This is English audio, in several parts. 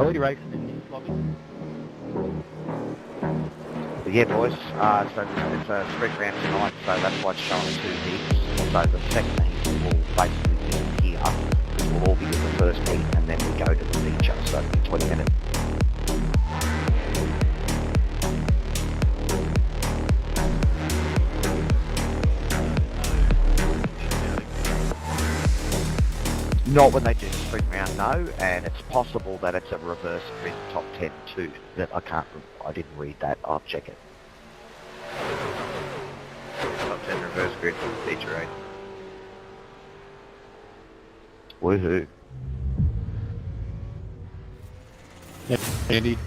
Already racing in the lobby. Yeah, boys. So it's a sprint round tonight, so that's why it's showing 2 heats. So the second heat will basically be here. We'll all be in the first heat, and then we go to the feature. So it'll be 20 minutes. Not when they do the sprint round, no, and it's possible that it's a reverse sprint top 10 too. That I didn't read that. I'll check it. Top 10 reverse grid feature 8. Woohoo! Yeah, Andy.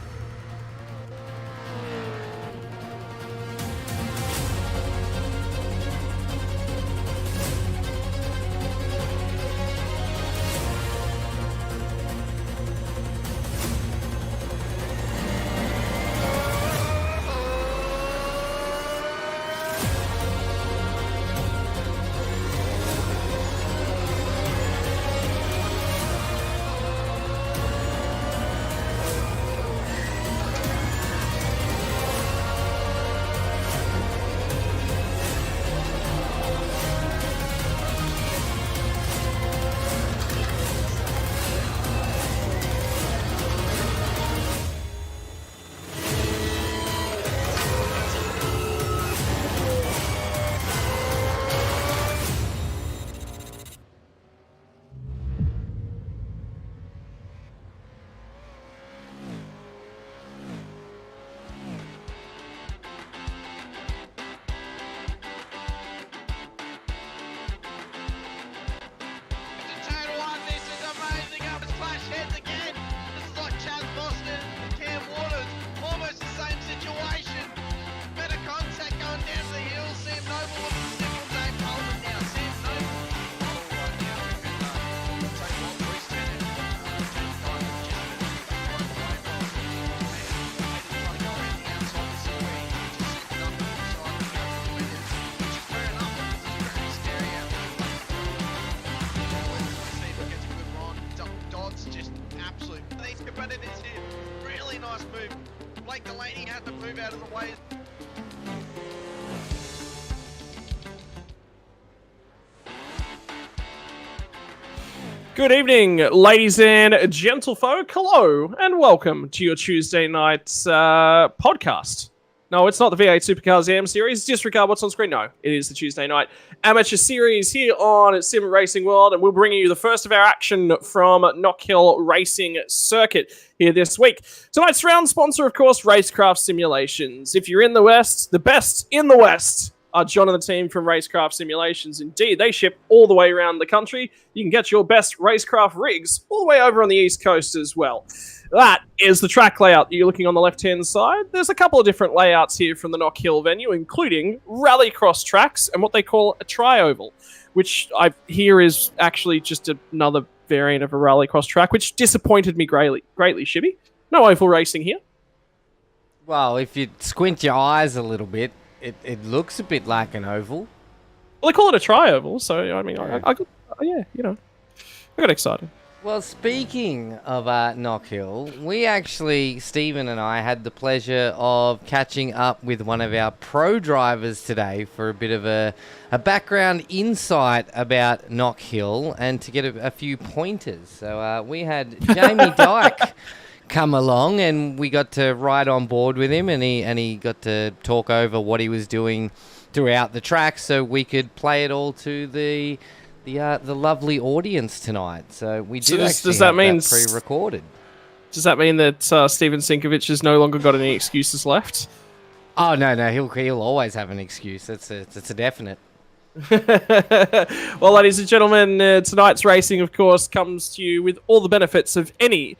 Good evening, ladies and gentlefolk. Hello, and welcome to your Tuesday night podcast. No, it's not the V8 Supercars Am series. Disregard what's on screen. No, it is the Tuesday night amateur series here on Sim Racing World, and we're bringing you the first of our action from Knockhill Racing Circuit here this week. Tonight's round sponsor, of course, Racecraft Simulations. If you're in the West, the best in the West are John and the team from Racecraft Simulations. Indeed, they ship all the way around the country. You can get your best racecraft rigs all the way over on the East Coast as well. That is the track layout you're looking on the left-hand side. There's a couple of different layouts here from the Knockhill venue, including rallycross tracks and what they call a tri-oval, which I hear is actually just another variant of a rallycross track, which disappointed me greatly, ShiBBy. No oval racing here. Well, if you squint your eyes a little bit, it looks a bit like an oval. Well, they call it a tri-oval, so, I mean, I got excited. Well, speaking of Knockhill, we actually, Stephen and I, had the pleasure of catching up with one of our pro drivers today for a bit of a background insight about Knockhill and to get a few pointers. So we had Jamie Dike come along, and we got to ride on board with him, and he got to talk over what he was doing throughout the track, so we could play it all to the lovely audience tonight. So we do does that mean pre-recorded. Does that mean that Steven Sinkovich has no longer got any excuses left? Oh no, he'll always have an excuse. It's a definite. Well, ladies and gentlemen, tonight's racing, of course, comes to you with all the benefits of any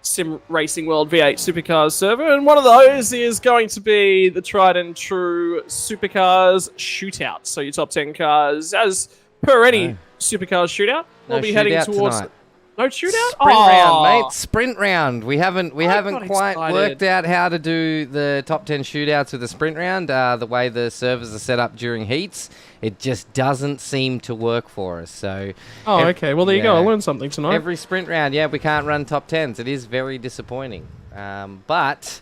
Sim Racing World V8 Supercars server, and one of those is going to be the tried and true Supercars Shootout. So your top 10 cars, as per any Supercars Shootout, we'll be heading towards tonight. No shootout? Sprint round, mate. Sprint round. We haven't got quite excited. worked out how to do the top 10 shootouts with the sprint round. The way the servers are set up during heats, it just doesn't seem to work for us. So. Okay. Well, there you go. I learned something tonight. Every sprint round, we can't run top 10s. It is very disappointing. But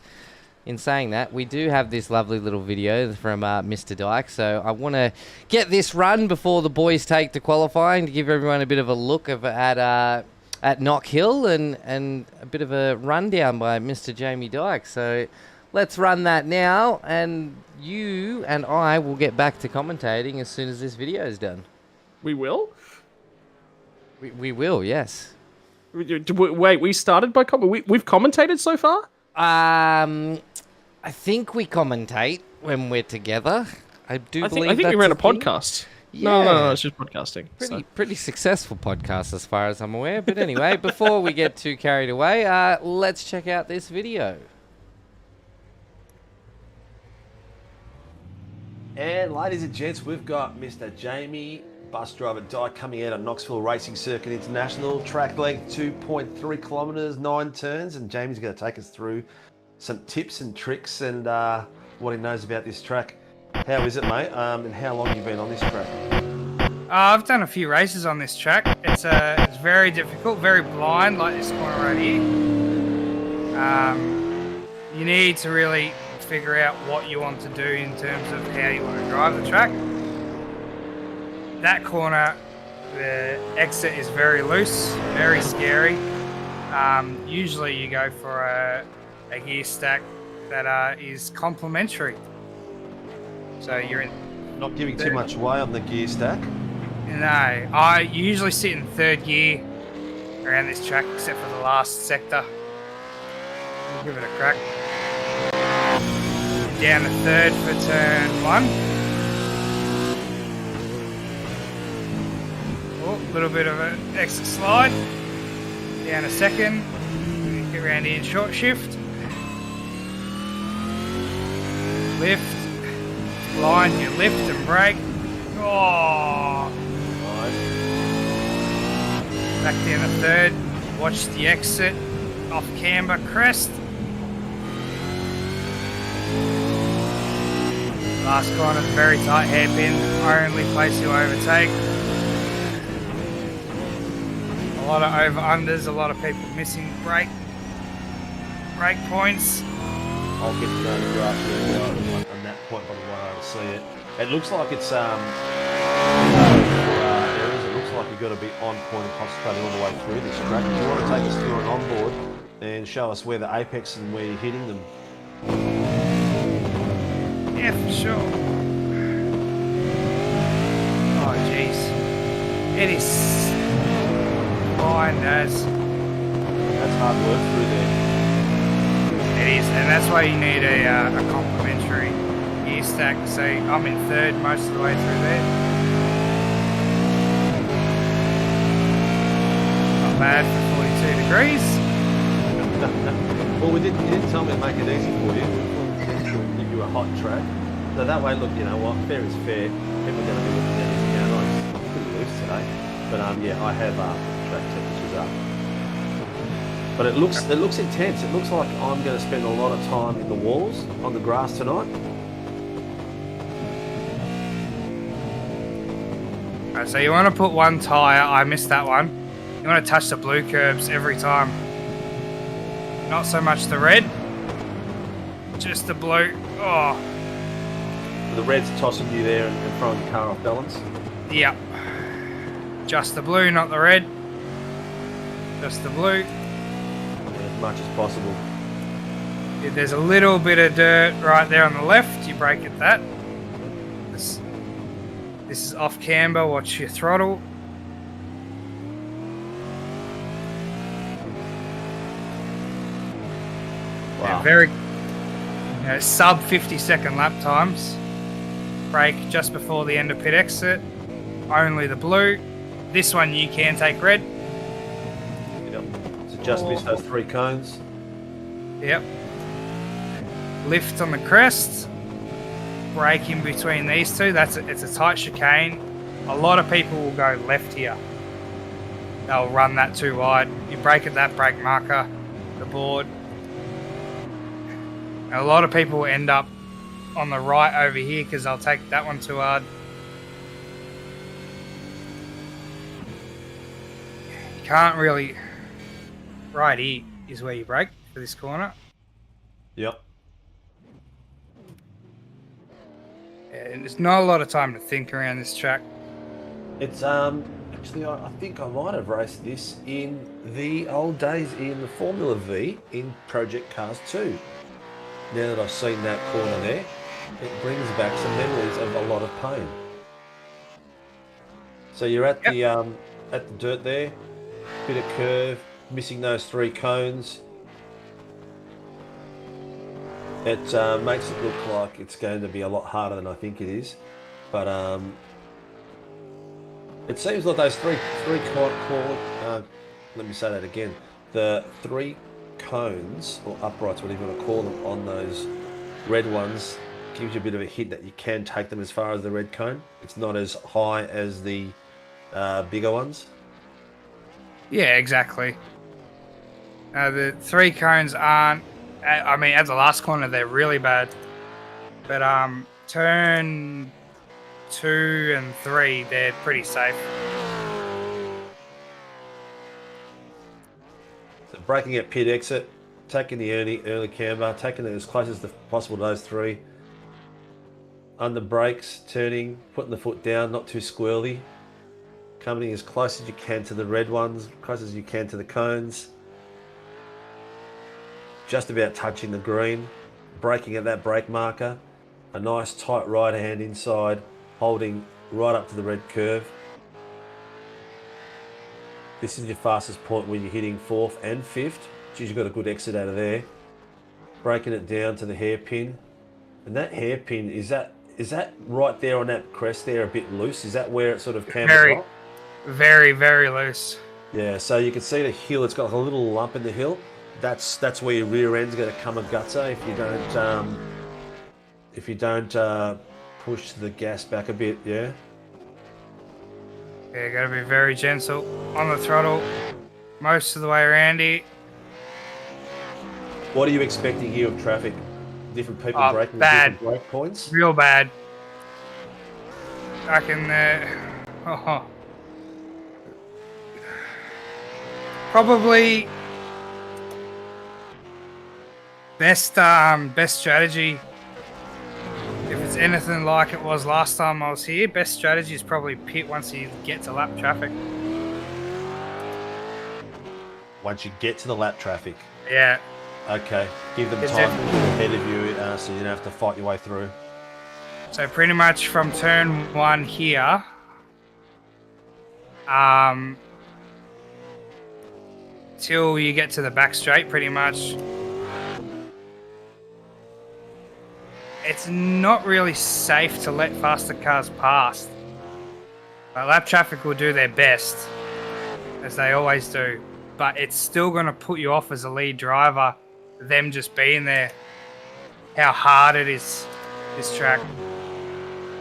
in saying that, we do have this lovely little video from Mr. Dike. So I want to get this run before the boys take to qualifying to give everyone a bit of a look at Knockhill and a bit of a rundown by Mr. Jamie Dike. So let's run that now, and you and I will get back to commentating as soon as this video is done. We will? We will, yes. Wait, we started by we've commentated so far? I think we commentate when we're together. I think we ran a podcast. Yeah. No, it's just podcasting. Pretty successful podcast as far as I'm aware. But anyway, before we get too carried away, let's check out this video. And ladies and gents, we've got Mr. Jamie, bus driver Dike, coming out on Knoxville Racing Circuit International. Track length 2.3 kilometres, 9 turns. And Jamie's going to take us through some tips and tricks and what he knows about this track. How is it, mate? And how long have you been on this track? I've done a few races on this track. It's very difficult, very blind, like this corner right here. You need to really figure out what you want to do in terms of how you want to drive the track. That corner, the exit is very loose, very scary. Usually you go for a gear stack that is complementary. So you're in. Not giving too much away on the gear stack. No, I usually sit in third gear around this track, except for the last sector. We'll give it a crack. Down to third for turn 1. Oh, a little bit of an exit slide. Down to second. Get around here in short shift. Lift. Line, you lift and brake. Oh! Back down to third. Watch the exit. Off camber crest. Last corner, very tight hairpin. Only place you overtake. A lot of over-unders. A lot of people missing brake points. I'll get to know the graph really well on that point by the way I see it. It looks like it's areas. It looks like you've got to be on point and concentrating all the way through this track. Do you want to take us through an onboard and show us where the apex and where you're hitting them? Yeah, for sure. Oh, jeez. It is blind as. That's hard work through there. It is, and that's why you need a complementary gear stack. So I'm in third most of the way through there. Not bad for 42 degrees. Well, you didn't tell me to make it easy for you. We'll give you a hot track. So that way, look, you know what, fair is fair. People are going to be looking at this and going, oh, it's pretty loose today. But yeah, I have track temperatures up. But it looks intense. It looks like I'm going to spend a lot of time in the walls on the grass tonight. Alright, so you want to put one tyre. I missed that one. You want to touch the blue curbs every time. Not so much the red. Just the blue. Oh. The red's tossing you there and throwing the car off balance. Yep. Just the blue, not the red. Just the blue. As much as possible. If there's a little bit of dirt right there on the left, you brake at that. This is off camber, watch your throttle. Wow. Very sub 50-second lap times. Brake just before the end of pit exit. Only the blue. This one you can take red. Yep. So just miss those 3 cones. Yep. Lift on the crest. Brake in between these two. It's a tight chicane. A lot of people will go left here. they'll run that too wide. You brake at that brake marker, the board. And a lot of people end up on the right over here because they'll take that one too hard. You can't really... Right here is where you brake for this corner. Yep. And there's not a lot of time to think around this track. It's actually I think I might have raced this in the old days in the Formula V in Project Cars 2. Now that I've seen that corner there, it brings back some memories of a lot of pain. So you're at the dirt there, bit of curve, missing those 3 cones. It makes it look like it's going to be a lot harder than I think it is, but it seems like those three let me say that again. The 3 cones or uprights, whatever you want to call them, on those red ones gives you a bit of a hint that you can take them as far as the red cone. It's not as high as the bigger ones. Yeah, exactly. The 3 cones aren't. I mean, at the last corner, they're really bad. But turn 2 and 3, they're pretty safe. So braking at pit exit, taking the early camber, taking it as close as possible to those 3. Under brakes, turning, putting the foot down, not too squirrely. Coming as close as you can to the red ones, close as you can to the cones. Just about touching the green, braking at that brake marker, a nice tight right hand inside, holding right up to the red curve. This is your fastest point when you're hitting 4th and 5th. Geez, you've got a good exit out of there. Braking it down to the hairpin. And that hairpin, is that right there on that crest there a bit loose? Is that where it sort of cambers off? Very, very loose. Yeah, so you can see the hill, it's got like a little lump in the hill. That's where your rear end's going to come a gutser if you don't push the gas back a bit. Yeah. Yeah, got to be very gentle on the throttle most of the way around here. What are you expecting here of traffic? Different people braking bad. at different brake points? Real bad. I can. Probably best strategy. If it's anything like it was last time I was here, best strategy is probably pit once you get to lap traffic. Once you get to the lap traffic. Yeah. Okay. Give them time to get ahead of you so you don't have to fight your way through. So pretty much from turn 1 here, till you get to the back straight, pretty much. It's not really safe to let faster cars past. But lap traffic will do their best, as they always do. But it's still going to put you off as a lead driver, them just being there, how hard it is, this track.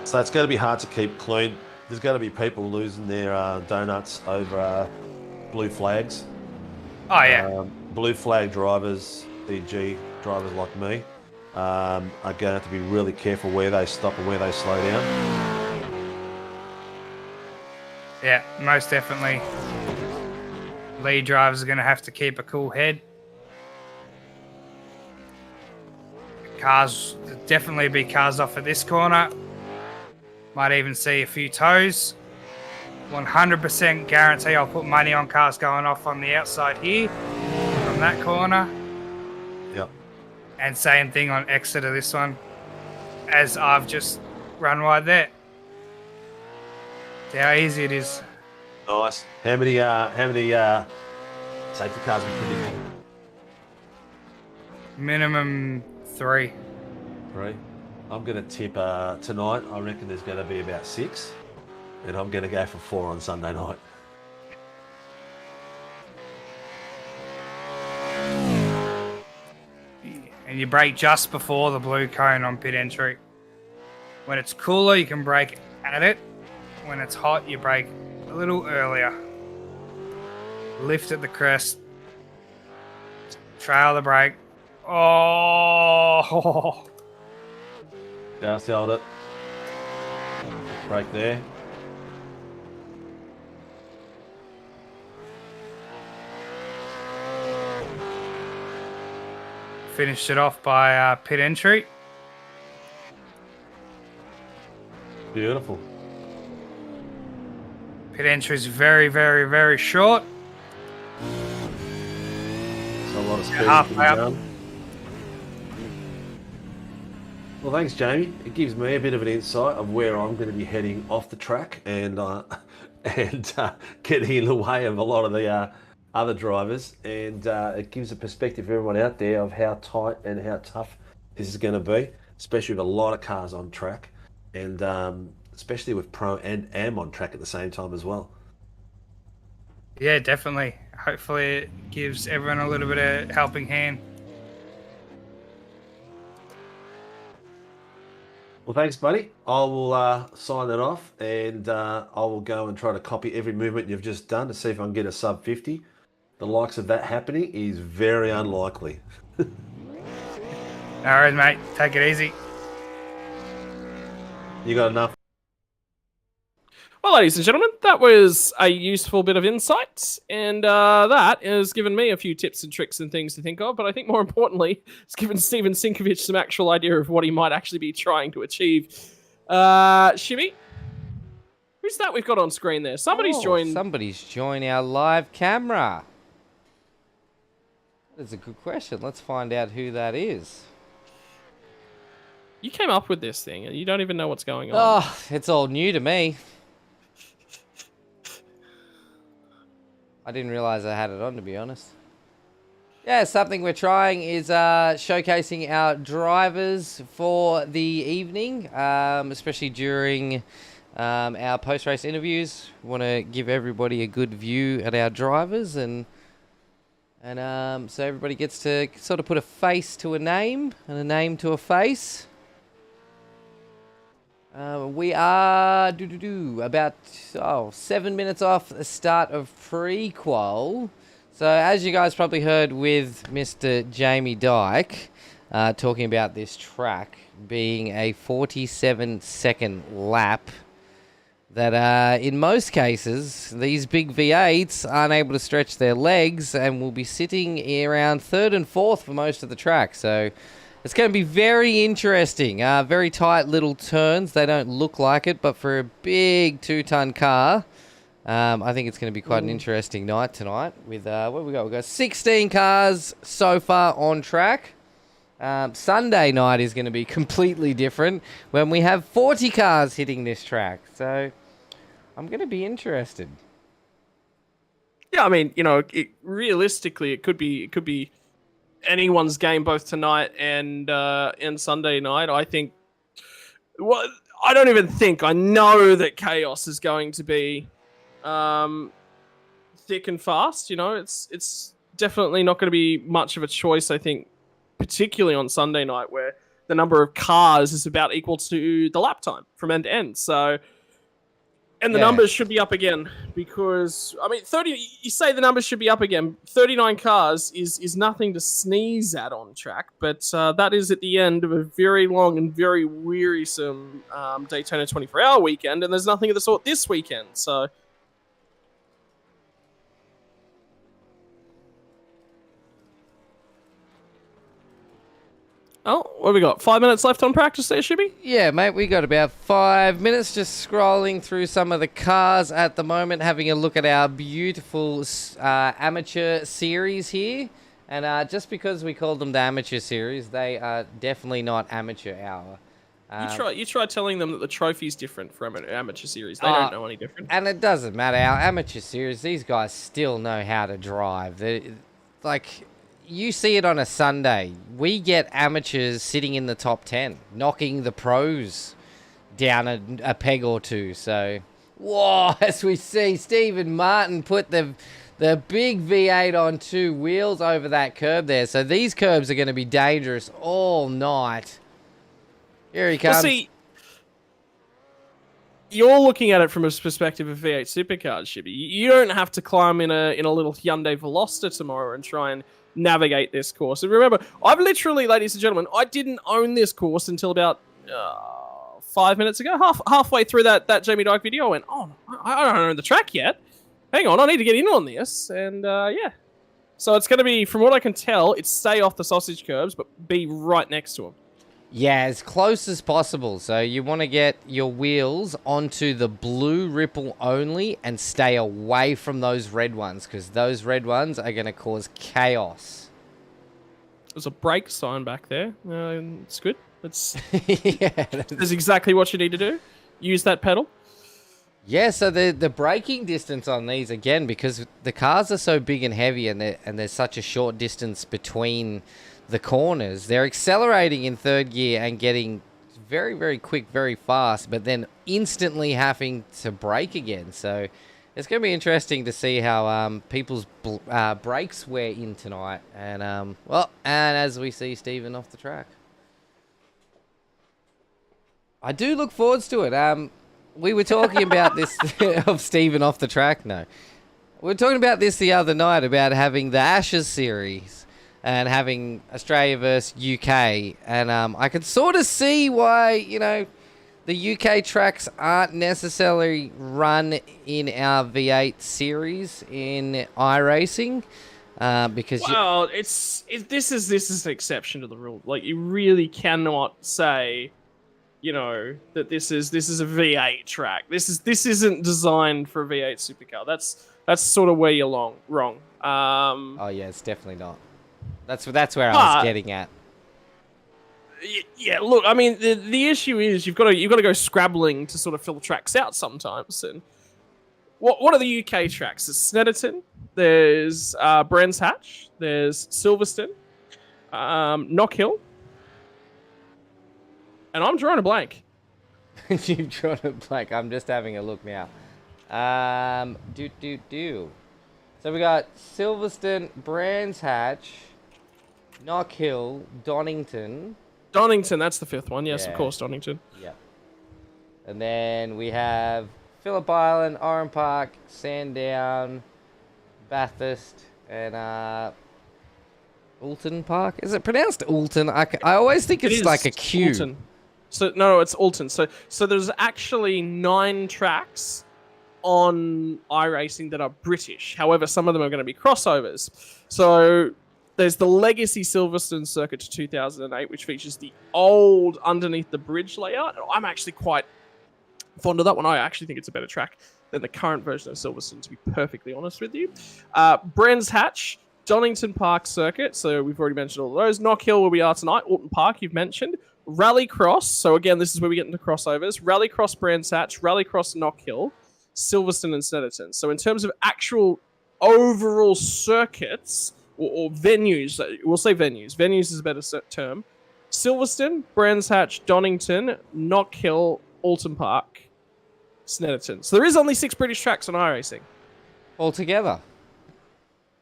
So it's going to be hard to keep clean. There's going to be people losing their donuts over blue flags. Oh, yeah. Blue flag drivers, e.g. drivers like me, are going to have to be really careful where they stop and where they slow down. Yeah, most definitely. Lead drivers are going to have to keep a cool head. Cars, definitely be cars off at this corner. Might even see a few toes. 100% guarantee I'll put money on cars going off on the outside here from that corner. Yep. And same thing on exit of this one, as I've just run wide there. See how easy it is. Nice. How many safety cars are we predicting? Minimum 3. 3. I'm going to tip tonight. I reckon there's going to be about 6, and I'm going to go for 4 on Sunday night. And you brake just before the blue cone on pit entry. When it's cooler, you can brake at it. When it's hot, you brake a little earlier. lift at the crest, trail the brake. Oh, Just held it. Brake there. finished it off by pit entry. Beautiful. Pit entry is very, very, very short. So a lot of speed halfway to be up. done. Well, thanks, Jamie. It gives me a bit of an insight of where I'm going to be heading off the track and getting in the way of a lot of the other drivers. And it gives a perspective for everyone out there of how tight and how tough this is going to be, especially with a lot of cars on track, and especially with Pro and Am on track at the same time as well. Yeah, definitely. Hopefully it gives everyone a little bit of helping hand. Well, thanks, buddy. I will sign that off, and I will go and try to copy every movement you've just done to see if I can get a sub 50. The likes of that happening is very unlikely. No worries, mate. Take it easy. You got enough? Well, ladies and gentlemen, that was a useful bit of insight, and that has given me a few tips and tricks and things to think of, but I think more importantly, it's given Steven Sinkovich some actual idea of what he might actually be trying to achieve. ShiBBy, who's that we've got on screen there? Somebody's joined our live camera. That's a good question. Let's find out who that is. You came up with this thing, and you don't even know what's going on. Oh, it's all new to me. I didn't realize I had it on, to be honest. Yeah, something we're trying is showcasing our drivers for the evening, especially during our post-race interviews. We want to give everybody a good view at our drivers, and so everybody gets to sort of put a face to a name and a name to a face. We are about 7 minutes off the start of pre-qual. So as you guys probably heard with Mr. Jamie Dike talking about this track being a 47-second lap, that in most cases these big V8s aren't able to stretch their legs and will be sitting around third and fourth for most of the track. So it's going to be very interesting. Very tight little turns. They don't look like it, but for a big 2-ton car, I think it's going to be quite an interesting night tonight. With what have we got? We've got 16 cars so far on track. Sunday night is going to be completely different when we have 40 cars hitting this track. So I'm going to be interested. Yeah, I mean, you know, realistically, it could be anyone's game both tonight and Sunday night. I think. Well, I don't even think. I know that chaos is going to be thick and fast. You know, it's definitely not going to be much of a choice. I think, particularly on Sunday night, where the number of cars is about equal to the lap time from end to end. So. And the numbers should be up again because, I mean, 30, you say the numbers should be up again. 39 cars is nothing to sneeze at on track, but that is at the end of a very long and very wearisome Daytona 24-hour weekend, and there's nothing of the sort this weekend, so... Oh, what have we got? 5 minutes left on practice there, ShiBBy? Yeah, mate, we got about 5 minutes just scrolling through some of the cars at the moment, having a look at our beautiful amateur series here. And just because we called them the amateur series, they are definitely not amateur hour. You try telling them that the trophy's different from an amateur series. They don't know any different. And it doesn't matter. Our amateur series, these guys still know how to drive. They're, like... You see it on a Sunday. We get amateurs sitting in the top 10, knocking the pros down a peg or two. So, whoa, as we see, Stephen Martin put the big V8 on 2 wheels over that curb there. So these curbs are going to be dangerous all night. Here he comes. Well, see, you're looking at it from a perspective of V8 Supercars, ShiBBy. You don't have to climb in a little Hyundai Veloster tomorrow and try and navigate this course. And remember, I've literally, ladies and gentlemen, I didn't own this course until about 5 minutes ago. Halfway through that Jamie Dike video, I went, oh, I don't own the track yet. Hang on, I need to get in on this. And yeah. So it's going to be, from what I can tell, it's stay off the sausage curbs, but be right next to them. Yeah, as close as possible. So you want to get your wheels onto the blue ripple only and stay away from those red ones, because those red ones are going to cause chaos. There's a brake sign back there. It's good. That's Yeah. that's exactly what you need to do. Use that pedal. Yeah, so the braking distance on these, again, because the cars are so big and heavy and there's such a short distance between the corners, they're accelerating in third gear and getting very, very quick, very fast, but then instantly having to brake again. So it's going to be interesting to see how people's brakes wear in tonight. And, and as we see Stephen off the track. I do look forwards to it. We were talking about this of Stephen off the track. No, we were talking about this the other night about having the Ashes series and having Australia versus UK, and I can sort of see why the UK tracks aren't necessarily run in our V8 series in iRacing because this is an exception to the rule. Like, you really cannot say, that this is a V8 track. This isn't designed for a V8 supercar. That's sort of where you're wrong. Oh yeah, it's definitely not. That's where I was getting at. Yeah, look, I mean, the issue is you've got to go scrabbling to sort of fill tracks out sometimes. And what are the UK tracks? There's Snetterton, there's Brands Hatch, there's Silverstone, Knockhill. And I'm drawing a blank. You've drawn a blank. I'm just having a look now. So we got Silverstone, Brands Hatch, Knockhill, Donington. Donington, that's the fifth one. Yes, Yeah. Of course, Donington. Yep. And then we have Phillip Island, Oran Park, Sandown, Bathurst, and Alton Park. Is it pronounced Alton? I always think it's like a Q. Alton. So no, it's Alton. So there's actually 9 tracks on iRacing that are British. However, some of them are going to be crossovers. So there's the Legacy Silverstone circuit to 2008, which features the old underneath the bridge layout. I'm actually quite fond of that one. I actually think it's a better track than the current version of Silverstone, to be perfectly honest with you. Brands Hatch, Donington Park circuit. So we've already mentioned all of those. Knockhill, where we are tonight. Alton Park, you've mentioned. Rallycross. So again, this is where we get into crossovers. Rallycross, Brands Hatch, Rallycross, Knockhill, Silverstone, and Snetterton. So in terms of actual overall circuits or venues, we'll say venues. Venues is a better term. Silverstone, Brands Hatch, Donington, Knockhill, Alton Park, Snetterton. So there is only 6 British tracks on iRacing Altogether.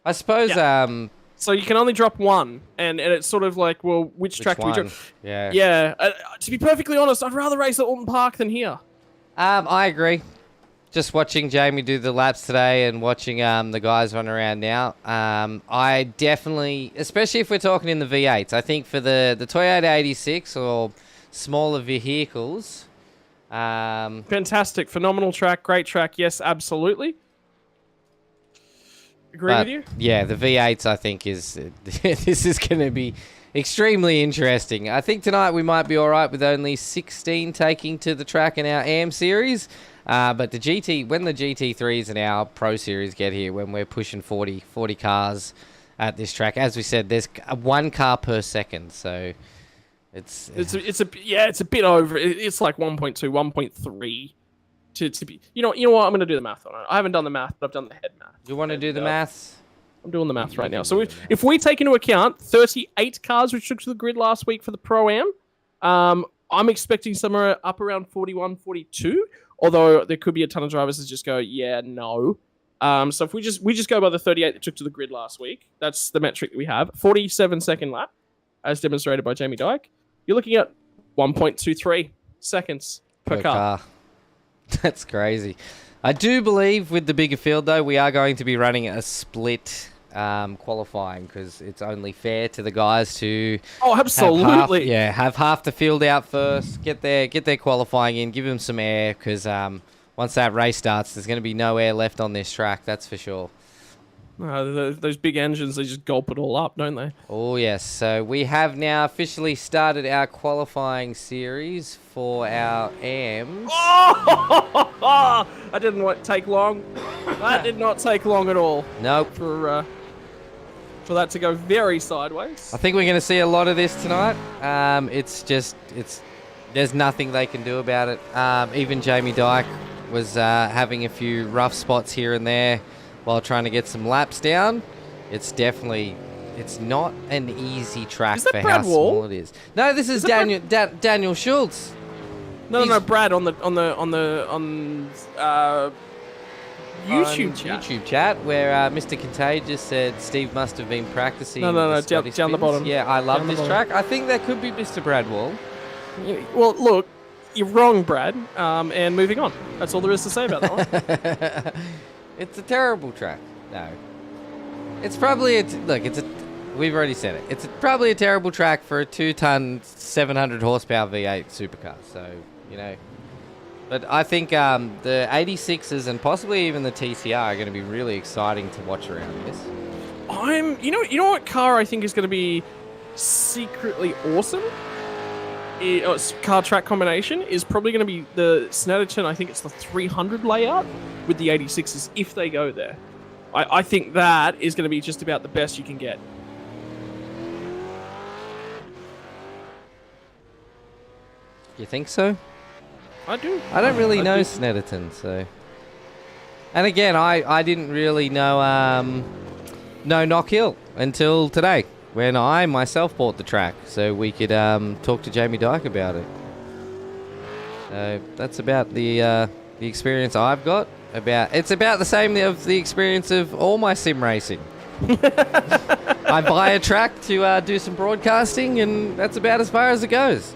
I suppose... Yeah. So you can only drop one, and it's sort of like, well, which track do we drop? Yeah. Yeah. To be perfectly honest, I'd rather race at Alton Park than here. I agree. Just watching Jamie do the laps today and watching the guys run around now, I definitely, especially if we're talking in the V8s, I think for the Toyota 86 or smaller vehicles... Fantastic. Phenomenal track. Great track. Yes, absolutely. Agree with you? Yeah, the V8s, I think, is this is going to be extremely interesting. I think tonight we might be all right with only 16 taking to the track in our AM series. But when the GT3s and our Pro Series get here, when we're pushing 40 cars at this track, as we said, there's 1 car per second, so it's a bit over. It's like 1.2, 1.3. To be, you know what? I'm going to do the math on it. I haven't done the math, but I've done the head math. You want to do the maths? I'm doing the math right now. So if we take into account 38 cars which took to the grid last week for the Pro-Am, I'm expecting somewhere up around 41, 42. Although there could be a ton of drivers that just go, yeah, no. So if we just go by the 38 that took to the grid last week, that's the metric that we have. 47-second lap, as demonstrated by Jamie Dike. You're looking at 1.23 seconds per car. That's crazy. I do believe with the bigger field, though, we are going to be running a split qualifying because it's only fair to the guys to absolutely have half the field out first, get their qualifying in, give them some air because once that race starts, there's going to be no air left on this track. That's for sure. Those big engines, they just gulp it all up, don't they? Oh, yes. So we have now officially started our qualifying series for our AMs. Oh! That didn't take long. That did not take long at all. Nope. For that to go very sideways. I think we're going to see a lot of this tonight. There's nothing they can do about it. Even Jamie Dike was having a few rough spots here and there while trying to get some laps down. It's not an easy track is that for Brad how Wall? small it is. No, this is Daniel Schultz. No, Brad on YouTube chat. YouTube chat where Mr. Contagious said Steve must have been practicing. No, down the spins. bottom. Yeah, I love Down the this bottom. track. I think that could be Mr. Brad Wall. Well, look, you're wrong, Brad. And moving on. That's all there is to say about that one. It's a terrible track. No. It's probably we've already said it. It's probably a terrible track for a 2-ton, 700 horsepower V8 supercar. So, But I think the 86s and possibly even the TCR are going to be really exciting to watch around this. You know what car I think is going to be secretly awesome? Car track combination is probably going to be the Snetterton. I think it's the 300 layout with the 86s if they go there. I think that is going to be just about the best you can get. You think so? I do. I don't really know do. Snetterton, so. And again, I didn't really know Knockhill until today, when I myself bought the track, so we could talk to Jamie Dike about it. So that's about the experience I've got. It's about the same of the experience of all my sim racing. I buy a track to do some broadcasting, and that's about as far as it goes.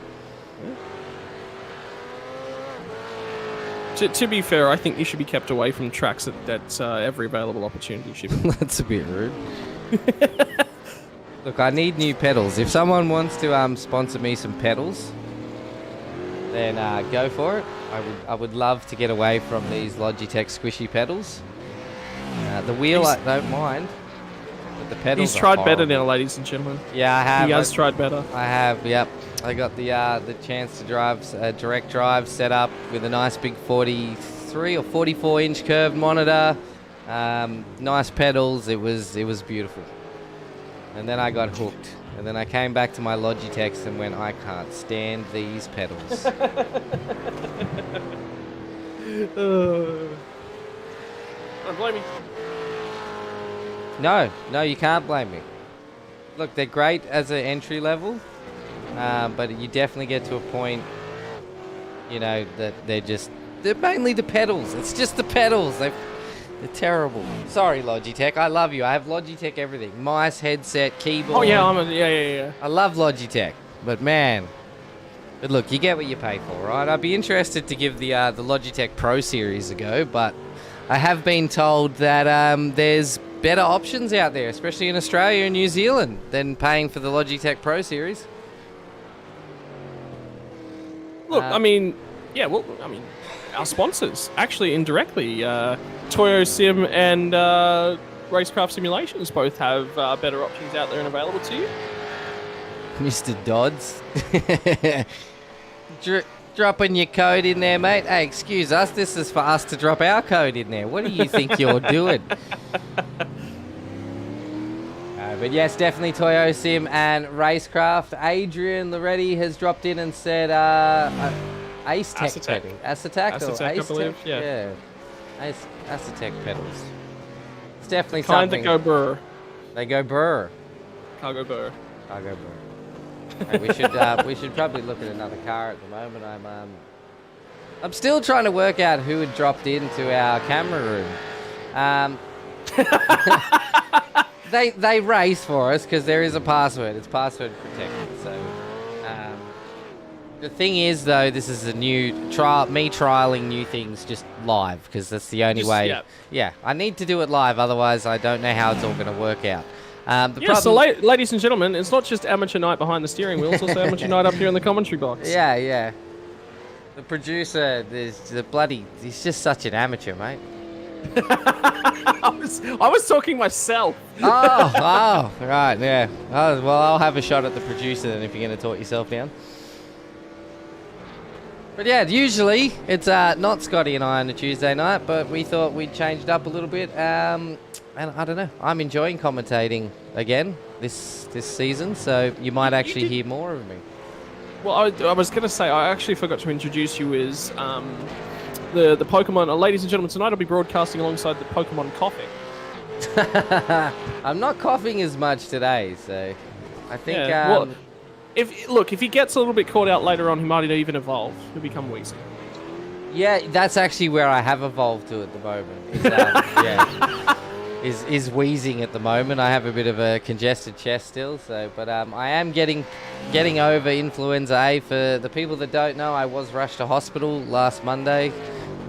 To be fair, I think you should be kept away from tracks at every available opportunity. That's a bit rude. Look, I need new pedals. If someone wants to sponsor me some pedals, then go for it. I would love to get away from these Logitech squishy pedals. The wheel I don't mind, but the pedals. He's tried are better horrible. now, ladies and gentlemen. Yeah, I have. He has tried better. I have. Yep. I got the chance to drive a direct drive set up with a nice big 43 or 44 inch curved monitor. Nice pedals. It was beautiful. And then I got hooked. And then I came back to my Logitechs and went, I can't stand these pedals. Don't blame me. No, you can't blame me. Look, they're great as an entry level, but you definitely get to a point, that they're mainly the pedals. It's just the pedals. They're terrible. Sorry, Logitech. I love you. I have Logitech everything. Mice, headset, keyboard. Oh yeah, yeah. I love Logitech, but man. But look, you get what you pay for, right? I'd be interested to give the Logitech Pro Series a go, but I have been told that there's better options out there, especially in Australia and New Zealand, than paying for the Logitech Pro Series. Look, our sponsors, actually indirectly, Toyo Sim and Racecraft Simulations both have better options out there and available to you. Mr. Dodds. Dropping your code in there, mate. Hey, excuse us. This is for us to drop our code in there. What do you think you're doing? But yes, definitely Toyo Sim and Racecraft. Adrian Loretti has dropped in and said Acetec pedal. Acetec, I believe. Yeah. Acetec pedals. It's definitely Kind something. that go burr. They go burr. Cargo burr. Cargo burr. Hey, we should probably look at another car at the moment. I'm still trying to work out who had dropped into our camera room. They race for us because there is a password. It's password protected. So The thing is, though, this is a new trial. Me trialing new things just live because that's the only way. Yeah, I need to do it live. Otherwise, I don't know how it's all going to work out. So ladies and gentlemen, it's not just amateur night behind the steering wheel, it's also amateur night up here in the commentary box. Yeah. The producer, he's just such an amateur, mate. I was talking myself. Oh, right, yeah. Oh, well, I'll have a shot at the producer then if you're going to talk yourself down. But yeah, usually it's not Scotty and I on a Tuesday night, but we thought we'd change it up a little bit. And I don't know, I'm enjoying commentating again this season, so you might actually hear more of me. Well, I was going to say, I actually forgot to introduce you as the Pokemon. Ladies and gentlemen, tonight I'll be broadcasting alongside the Pokemon coughing. I'm not coughing as much today, so I think... Yeah, if he gets a little bit caught out later on, he might even evolve. He'll become wheezy. Yeah, that's actually where I have evolved to at the moment. Is wheezing at the moment. I have a bit of a congested chest still, but I am getting over influenza A. For the people that don't know, I was rushed to hospital last Monday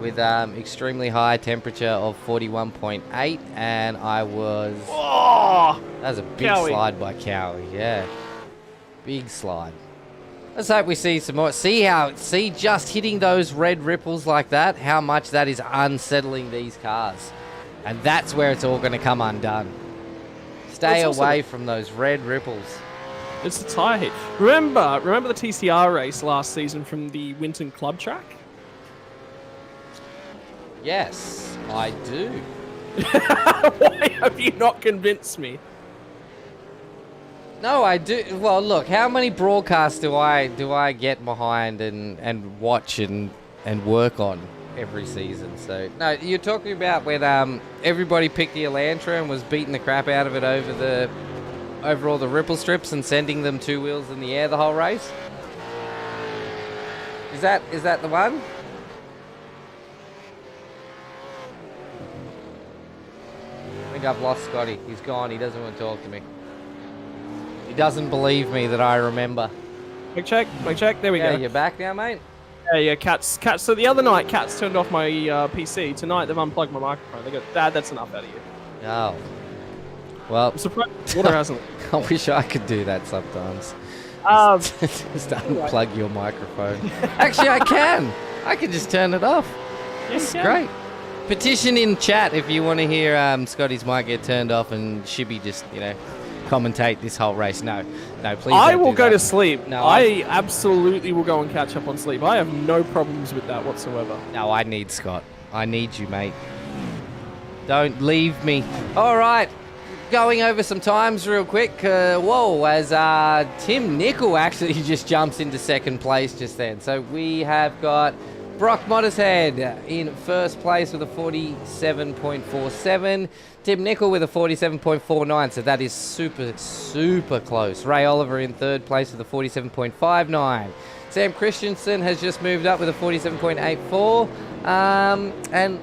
with extremely high temperature of 41.8, and I was... Oh! That was a big slide by Cowie, yeah. Big slide. Let's hope we see some more. See just hitting those red ripples like that, how much that is unsettling these cars. And that's where it's all going to come undone. Stay away from those red ripples. It's the tyre heat. Remember the TCR race last season from the Winton Club track? Yes, I do. Why have you not convinced me? No, I do. Well, look, how many broadcasts do I get behind and watch and work on every season? So no, you're talking about when everybody picked the Elantra and was beating the crap out of it over all the ripple strips and sending them 2 wheels in the air the whole race. Is that the one? I think I've lost Scotty. He's gone. He doesn't want to talk to me. He doesn't believe me that I remember. Mic check. There we go. Yeah, you're back now, mate? Yeah, Cats. So the other night, Cats turned off my PC. Tonight, they've unplugged my microphone. They go, Dad, that's enough out of you. Oh. Well, I'm surprised water hasn't. I wish I could do that sometimes. Just unplug your microphone. Actually, I can. I can just turn it off. Yes, great. Petition in chat if you want to hear Scotty's mic get turned off and ShiBBy just, commentate this whole race. No, please. I will go to sleep. No, I absolutely will go and catch up on sleep. I have no problems with that whatsoever. No, I need Scott. I need you, mate. Don't leave me. All right. Going over some times real quick. As Tim Nickel actually just jumps into second place just then. So we have got Brock Mottershead in first place with a 47.47. Tim Nickel with a 47.49, so that is super, super close. Ray Oliver in third place with a 47.59. Sam Christensen has just moved up with a 47.84. And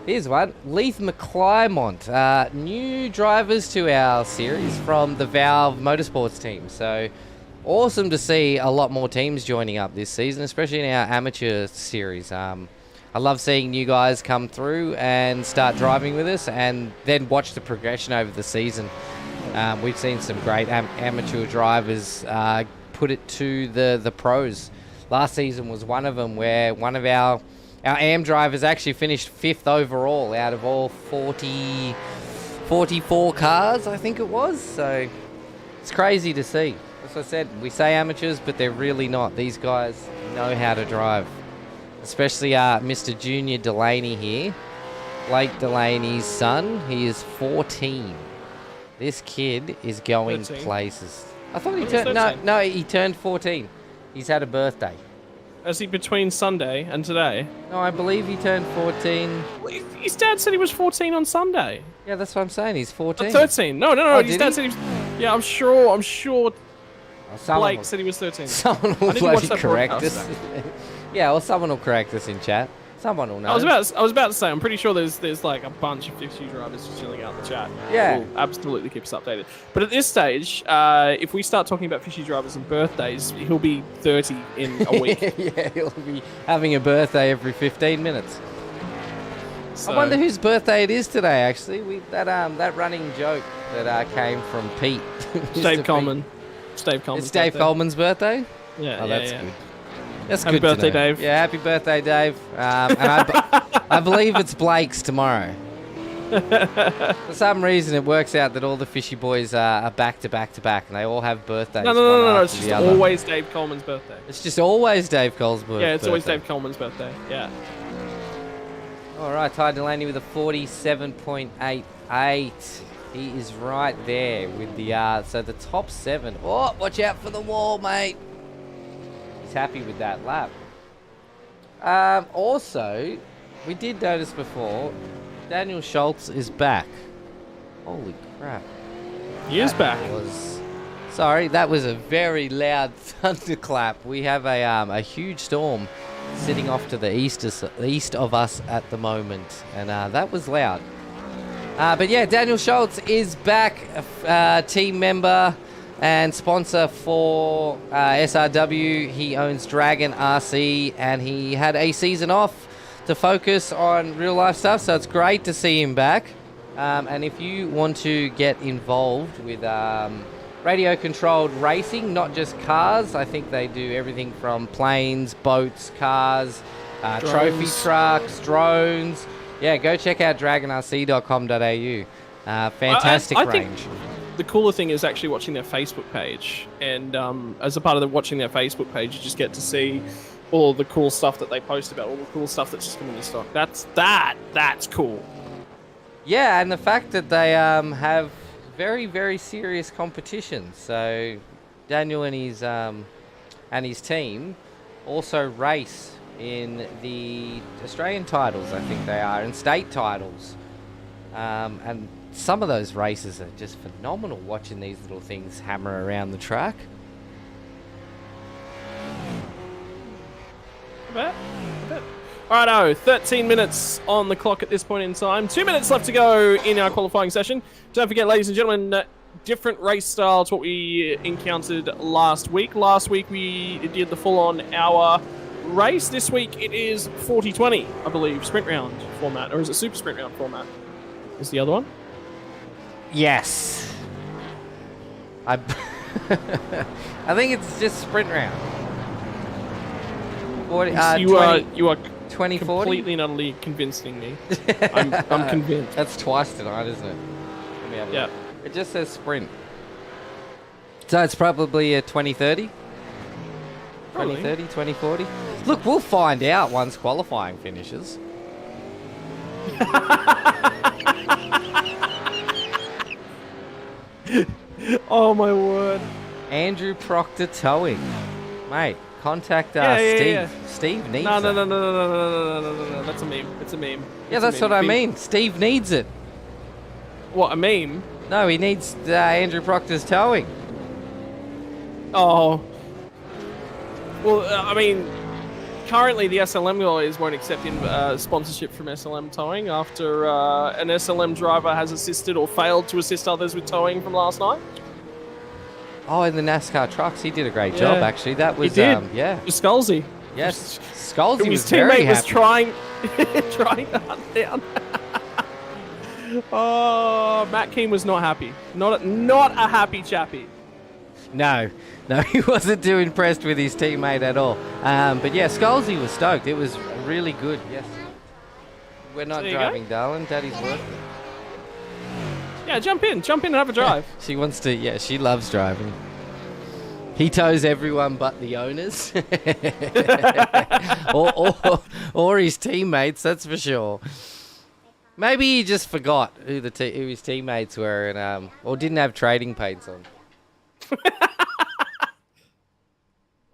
here's one. Leith McClymont, new drivers to our series from the Valve Motorsports team. So awesome to see a lot more teams joining up this season, especially in our amateur series. I love seeing you guys come through and start driving with us and then watch the progression over the season. We've seen some great amateur drivers put it to the pros. Last season was one of them where one of our AM drivers actually finished 5th overall out of all 44 cars, I think it was. So it's crazy to see. As I said, we say amateurs, but they're really not. These guys know how to drive. Especially Mr. Junior Delaney here. Blake Delaney's son. He is 14. This kid is going 13. Places. I thought he turned... No, he turned 14. He's had a birthday. Is he between Sunday and today? No, I believe he turned 14. His dad said he was 14 on Sunday. Yeah, that's what I'm saying. He's 14. 13. No. Oh, his dad said he was... Yeah, I'm sure Blake will, said he was 13. Someone will bloody correct us. Yeah, well, someone will correct us in chat. Someone will know. I was about to say, I'm pretty sure there's like a bunch of Fishy drivers just chilling out in the chat. Yeah. We'll absolutely keep us updated. But at this stage, if we start talking about Fishy drivers and birthdays, he'll be 30 in a week. Yeah, he'll be having a birthday every 15 minutes. So, I wonder whose birthday it is today, actually. That running joke that came from Pete. Dave Coleman. It's Dave Coleman's It's Dave birthday. Coleman's birthday? Yeah, Oh, yeah, that's yeah. good. That's Happy good to birthday, know. Dave. Yeah, happy birthday, Dave. And I believe it's Blake's tomorrow. For some reason, it works out that all the Fishy boys are back to back to back, and they all have birthdays. No. one It's after just the other. always Dave Coleman's birthday. It's just always Dave Cole's birthday. Yeah, it's always Dave Coleman's birthday. Yeah. All right, Ty Delaney with a 47.88. He is right there with the so the top 7. Oh, watch out for the wall, mate. He's happy with that lap. Also, we did notice before, Daniel Schultz is back. Holy crap. He is back. Sorry, that was a very loud thunderclap. We have a huge storm sitting off to the east of us at the moment, and that was loud. But yeah, Daniel Schultz is back, team member and sponsor for SRW. He owns Dragon RC, and he had a season off to focus on real life stuff, so it's great to see him back. And if you want to get involved with radio controlled racing, not just cars, I think they do everything from planes, boats, cars, trophy trucks, drones. Yeah, go check out dragonrc.com.au. Fantastic I range. think the cooler thing is actually watching their Facebook page, and as a part of watching their Facebook page, you just get to see all the cool stuff that they post about, all the cool stuff that's just coming in stock. That's cool. Yeah, and the fact that they have very, very serious competition. So Daniel and his team also race in the Australian titles, I think they are, and state titles. And some of those races are just phenomenal, watching these little things hammer around the track. Alrighto, 13 minutes on the clock at this point in time. 2 minutes left to go in our qualifying session. Don't forget, ladies and gentlemen, different race style to what we encountered last week. Last week we did the full-on hour race. This week it is 40-20, I believe, sprint round format, or is it super sprint round format? Is the other one? Yes. I think it's just sprint round. 40, you are 20, 40? completely and utterly convincing me. I'm convinced. That's twice tonight, isn't it? Let me have a Yeah. look. It just says sprint. So it's probably a 2030? Probably. 2030, 2040? Look, we'll find out once qualifying finishes. Oh my word. Andrew Proctor Towing. Mate, contact Steve. yeah. Steve needs No. it. That's a meme. It's a meme. Yeah, It's a that's meme. what I mean. Steve needs it. What, a meme? No, he needs Andrew Proctor's towing. Oh. Well, I mean, currently the SLM guys won't accept sponsorship from SLM Towing after an SLM driver has assisted or failed to assist others with towing from last night. Oh, in the NASCAR trucks, he did a great job, Yeah. actually. That was, He did. yeah. It was Scalzi. Yes, Scalzi His was very teammate was happy. trying to hunt down. Oh, Matt Keane was not happy. Not a happy chappy. No, he wasn't too impressed with his teammate at all. But yeah, Scalzi was stoked. It was really good. Yes. We're not There you driving, darling. Daddy's working. Yeah, jump in and have a drive. She wants to. Yeah, she loves driving. He tows everyone but the owners, or his teammates. That's for sure. Maybe he just forgot who his teammates were, and or didn't have trading paints on.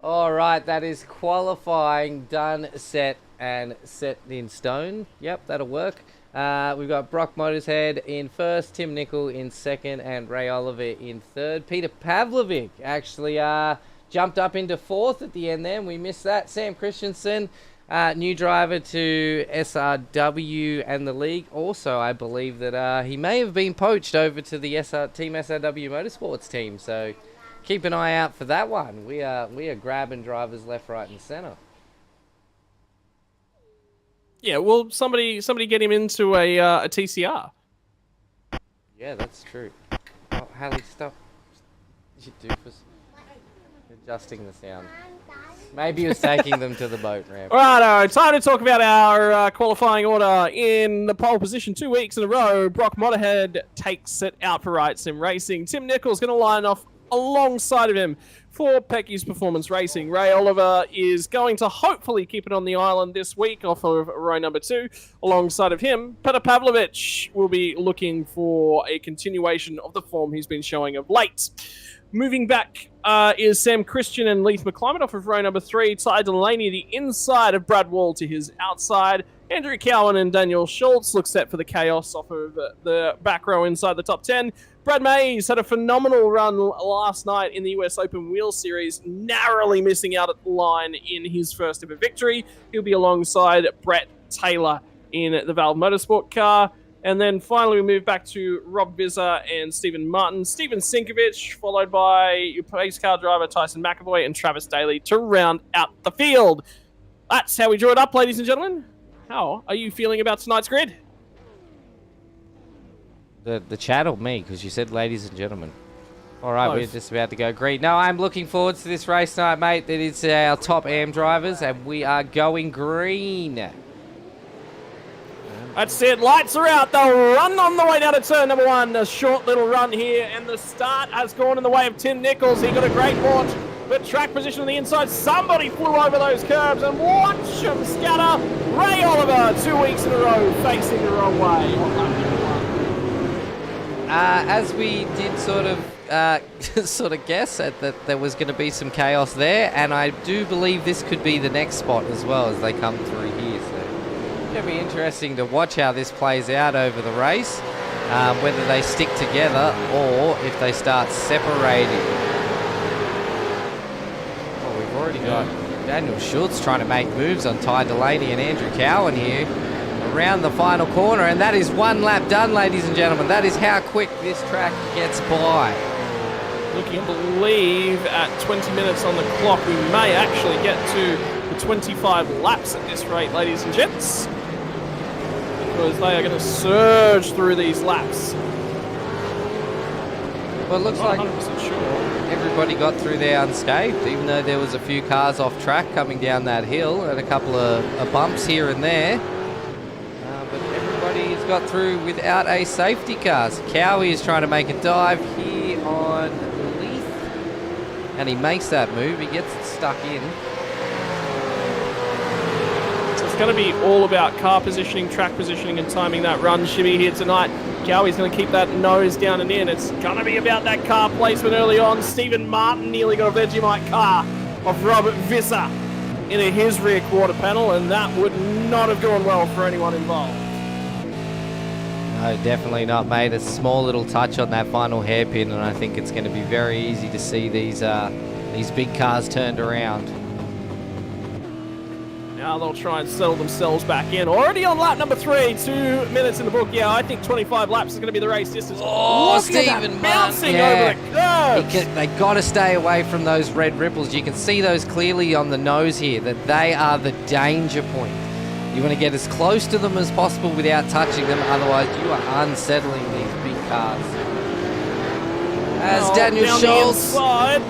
All right, that is qualifying done, set in stone. Yep, that'll work. We've got Brock Motorshead in first, Tim Nicol in second, and Ray Oliver in third. Peter Pavlovic actually jumped up into fourth at the end there, and we missed that. Sam Christensen New driver to SRW and the league. Also, I believe that he may have been poached over to the Team SRW Motorsports team. So keep an eye out for that one. We are grabbing drivers left, right, and center. Yeah, well, somebody get him into a TCR. Yeah, that's true. Oh, Hallie, stop. You doofus. Adjusting the sound. Maybe he was taking them to the boat ramp. Righto, time to talk about our qualifying order. In the pole position 2 weeks in a row, Brock Motterhead takes it out for Right Sim Racing. Tim Nichols going to line off alongside of him for Pecky's Performance Racing. Ray Oliver is going to hopefully keep it on the island this week off of row number 2. Alongside of him, Petar Pavlovich will be looking for a continuation of the form he's been showing of late. Moving back is Sam Christian and Leith McClimate off of row number 3. Ty Delaney, the inside of Brad Wall to his outside. Andrew Cowan and Daniel Schultz look set for the chaos off of the back row inside the top 10. Brad Mays had a phenomenal run last night in the US Open Wheel Series, narrowly missing out at the line in his first ever victory. He'll be alongside Brett Taylor in the Valve Motorsport car. And then finally we move back to Rob Vizza and Stephen Martin. Stephen Sinkovich, followed by your pace car driver Tyson McAvoy and Travis Daly to round out the field. That's how we draw it up, ladies and gentlemen. How are you feeling about tonight's grid? The chat or me, because you said ladies and gentlemen. All right, Both. we're just about to go green. No, I'm looking forward to this race tonight, mate. It is our top AM drivers, and we are going green. That's it. Lights are out. They'll run on the way down to turn number 1. A short little run here, and the start has gone in the way of Tim Nichols. He got a great launch, but track position on the inside. Somebody flew over those curbs, and watch him scatter. Ray Oliver, 2 weeks in a row, facing the wrong way. As we did sort of guess that there was going to be some chaos there, and I do believe this could be the next spot as well as they come through here. So it'll be interesting to watch how this plays out over the race, whether they stick together or if they start separating. Well, we've already got Daniel Schultz trying to make moves on Ty Delaney and Andrew Cowan here around the final corner, and that is one lap done, ladies and gentlemen. That is how quick this track gets by. Looking, I believe, at 20 minutes on the clock, we may actually get to the 25 laps at this rate, ladies and gents, because they are going to surge through these laps. Well, it looks like 100% sure. everybody got through there unscathed, even though there was a few cars off track coming down that hill and a couple of bumps here and there. But everybody's got through without a safety car. So Cowie is trying to make a dive here on Leith, and he makes that move. He gets it stuck in. So it's going to be all about car positioning, track positioning, and timing that run, ShiBBy, here tonight. Cowie's going to keep that nose down and in. It's going to be about that car placement early on. Stephen Martin nearly got a Vegemite car of Robert Visser into his rear quarter panel, and that would not have gone well for anyone involved. No, definitely not, mate. A small little touch on that final hairpin, and I think it's going to be very easy to see these big cars turned around. Now they'll try and settle themselves back in. Already on lap number 3, 2 minutes in the book. Yeah, I think 25 laps is going to be the race distance. Oh, Look Stephen at that, Martin. bouncing Yeah. over the curbs. They got to stay away from those red ripples. You can see those clearly on the nose here, that they are the danger point. You want to get as close to them as possible without touching them, otherwise you are unsettling these big cars. As Now, Daniel down Schultz. the inside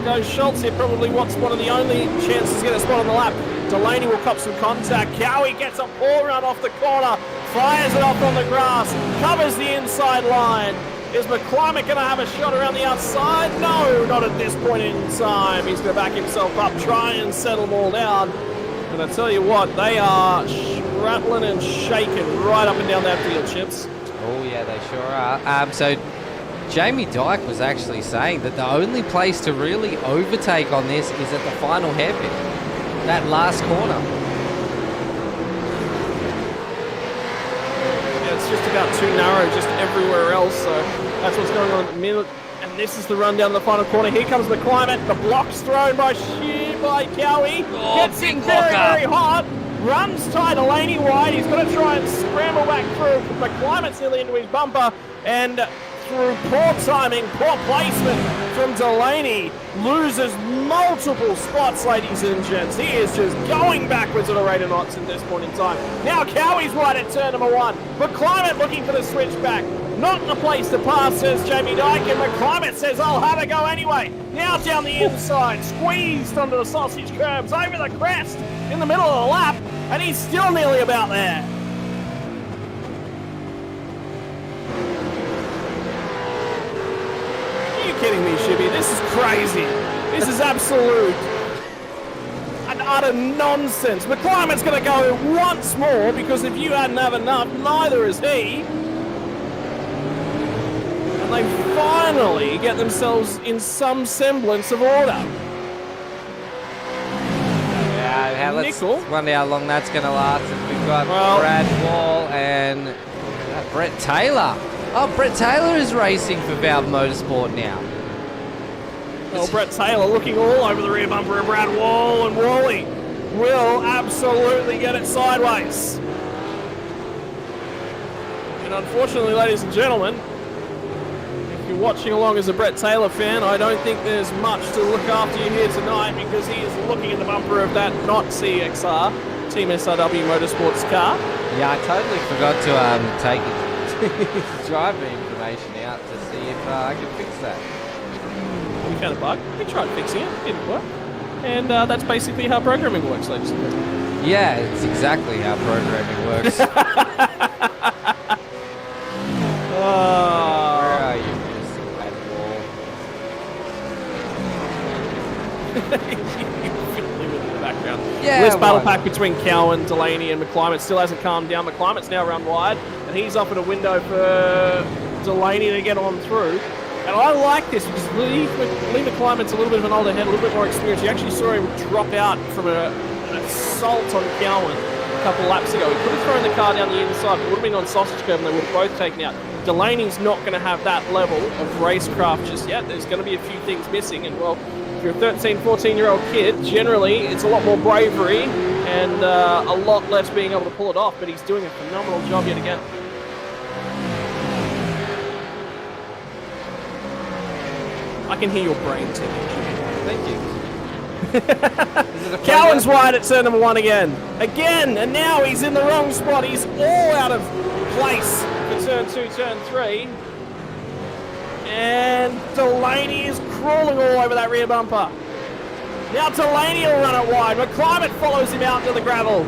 goes Schultz here, probably wants one of the only chances to get a spot on the lap. Delaney will cop some contact. Cowie gets a ball run off the corner, fires it off on the grass, covers the inside line. Is McClimate going to have a shot around the outside? No, not at this point in time. He's going to back himself up, try and settle them all down. And I tell you what, they are rattling and shaking right up and down that field, Chips. Oh yeah, they sure are. So Jamie Dike was actually saying that the only place to really overtake on this is at the final hairpin, that last corner. Yeah, it's just about too narrow just everywhere else, so that's what's going on at the minute. And this is the run down the final corner. Here comes the climate. The block's thrown by ShiBBy. by Cowie. Oh, Gets big in very, locker. very hot. Runs Ty Delaney wide. He's going to try and scramble back through. McClimate's nearly into his bumper. And through poor timing, poor placement from Delaney, loses multiple spots, ladies and gents. He is just going backwards at a rate of knots at this point in time. Now Cowie's wide at turn number 1. McClimate looking for the switchback. Not the place to pass, says Jamie Dike, and McClimate says, I'll have a go anyway. Now down the inside, squeezed onto the sausage curbs, over the crest, in the middle of the lap, and he's still nearly about there. Are you kidding me, ShiBBy? This is crazy. This is absolute and utter nonsense. McClimate's going to go once more, because if you hadn't have enough, neither is he. And they finally get themselves in some semblance of order. Yeah, let's Nickel. wonder how long that's going to last. We've got Brad Wall and Brett Taylor. Oh, Brett Taylor is racing for Valve Motorsport now. Well, Brett Taylor looking all over the rear bumper of Brad Wall, and Wally will absolutely get it sideways. And unfortunately, ladies and gentlemen, if you're watching along as a Brett Taylor fan, I don't think there's much to look after you here tonight, because he is looking at the bumper of that not CXR, Team SRW Motorsports car. Yeah, I totally forgot to take his driver information out to see if I can fix that. We found a bug. We tried fixing it. Didn't work. And that's basically how programming works, ladies and gentlemen. Yeah, it's exactly how programming works. Where are you, Mr. Brad In the background. Yeah, This battle why pack between Cowan, Delaney, and McClimate still hasn't calmed down. McClimate's now run wide, and he's offered a window for Delaney to get on through. And I like this because Lee McClimate's a little bit of an older head, a little bit more experience. You actually saw him drop out from an assault on Cowan a couple of laps ago. He could have thrown the car down the inside, but it would have been on sausage curb, and they would have both taken out. Delaney's not going to have that level of racecraft just yet. There's going to be a few things missing, and well, if you're a 13, 14-year-old kid, generally it's a lot more bravery and a lot less being able to pull it off, but he's doing a phenomenal job yet again. I can hear your brain ticking. Thank you. Cowan's wide at turn number 1 again. And now he's in the wrong spot. He's all out of place for turn 2, turn 3. And Delaney is crawling all over that rear bumper. Now Delaney will run it wide. McClimate follows him out to the gravel.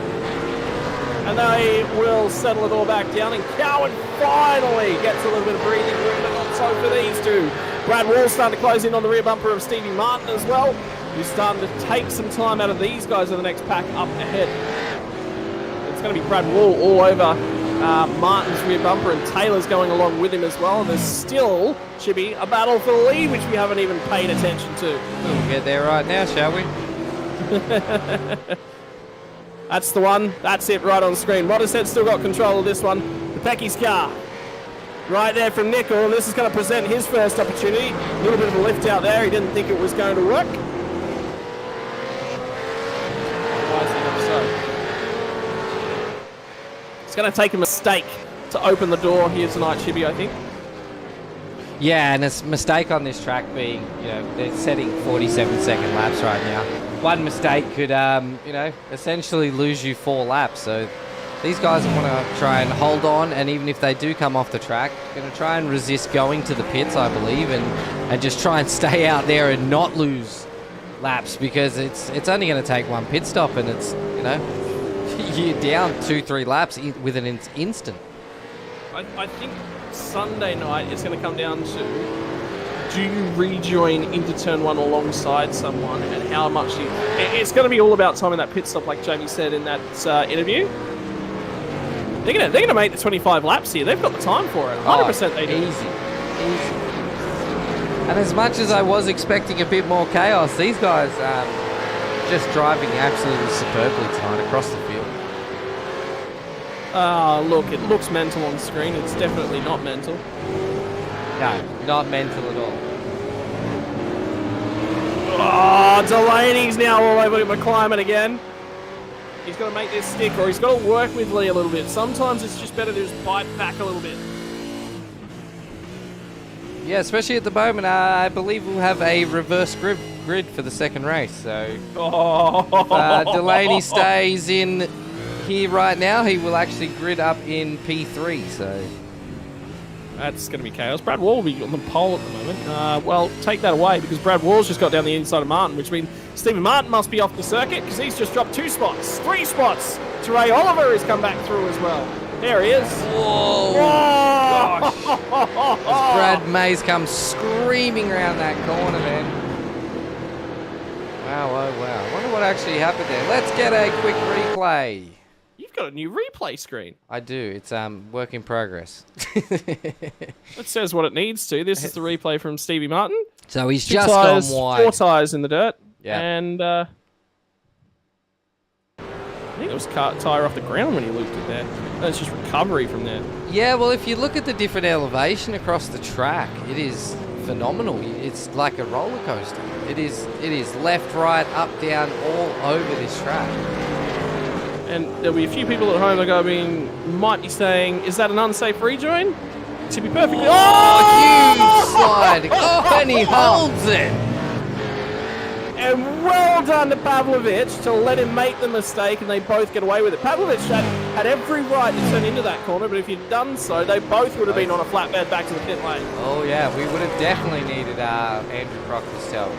And they will settle it all back down. And Cowan finally gets a little bit of breathing room, but not so for these two. Brad Wall's starting to close in on the rear bumper of Stevie Martin as well, who's starting to take some time out of these guys in the next pack up ahead. It's going to be Brad Wall all over Martin's rear bumper, and Taylor's going along with him as well. And there's still, ShiBBy, a battle for the lead, which we haven't even paid attention to. We'll get there right now, shall we? That's the one. That's it right on screen. Modderhead's still got control of this one. The Pecky's car. Right there from Nickel, and this is going to present his first opportunity. A little bit of a lift out there. He didn't think it was going to work. It's going to take a mistake to open the door here tonight, ShiBBy, I think. Yeah, and it's a mistake on this track being, they're setting 47-second laps right now. One mistake could, essentially lose you 4 laps. So these guys want to try and hold on, and even if they do come off the track, going to try and resist going to the pits, I believe, and just try and stay out there and not lose laps, because it's only going to take one pit stop, and it's, you're down 2-3 laps with an instant. I think Sunday night it's going to come down to, do you rejoin into turn 1 alongside someone, and how much you... It's going to be all about timing that pit stop, like Jamie said in that interview. They're gonna make the 25 laps here. They've got the time for it. 100% they do. Easy. And as much as I was expecting a bit more chaos, these guys just driving absolutely superbly tonight across the field. Look, it looks mental on screen. It's definitely not mental. No, not mental at all. Oh, Oh, Delaney's now all over McClyman again. He's got to make this stick, or he's got to work with Lee a little bit. Sometimes it's just better to just bite back a little bit. Yeah, especially at the moment, I believe we'll have a reverse grid for the second race. So if Delaney stays in here right now, he will actually grid up in P3. So that's going to be chaos. Brad Wall will be on the pole at the moment. Well, take that away because Brad Wall's just got down the inside of Martin, which means Stephen Martin must be off the circuit because he's just dropped 2 spots, 3 spots. Teray Oliver has come back through as well. There he is. Whoa! Whoa. As Brad Mays comes screaming around that corner, man. Wow, oh wow. I wonder what actually happened there. Let's get a quick replay. You've got a new replay screen. I do. It's work in progress. It says what it needs to. This is the replay from Stevie Martin. So he's 2 just tires, gone wide. 4 tires in the dirt. Yeah. And I think it was tyre off the ground when he looped it there. That's just recovery from there. Yeah, well, if you look at the different elevation across the track, it is phenomenal. It's like a roller coaster. It is left, right, up, down, all over this track. And there'll be a few people at home that might be saying, is that an unsafe rejoin? To be perfectly... Huge slide. Oh, and he holds it. And well done to Pavlovich to let him make the mistake, and they both get away with it. Pavlovich had every right to turn into that corner, but if he'd done so, they both would have been on a flatbed back to the pit lane. Oh, yeah, we would have definitely needed Andrew Proctor's help.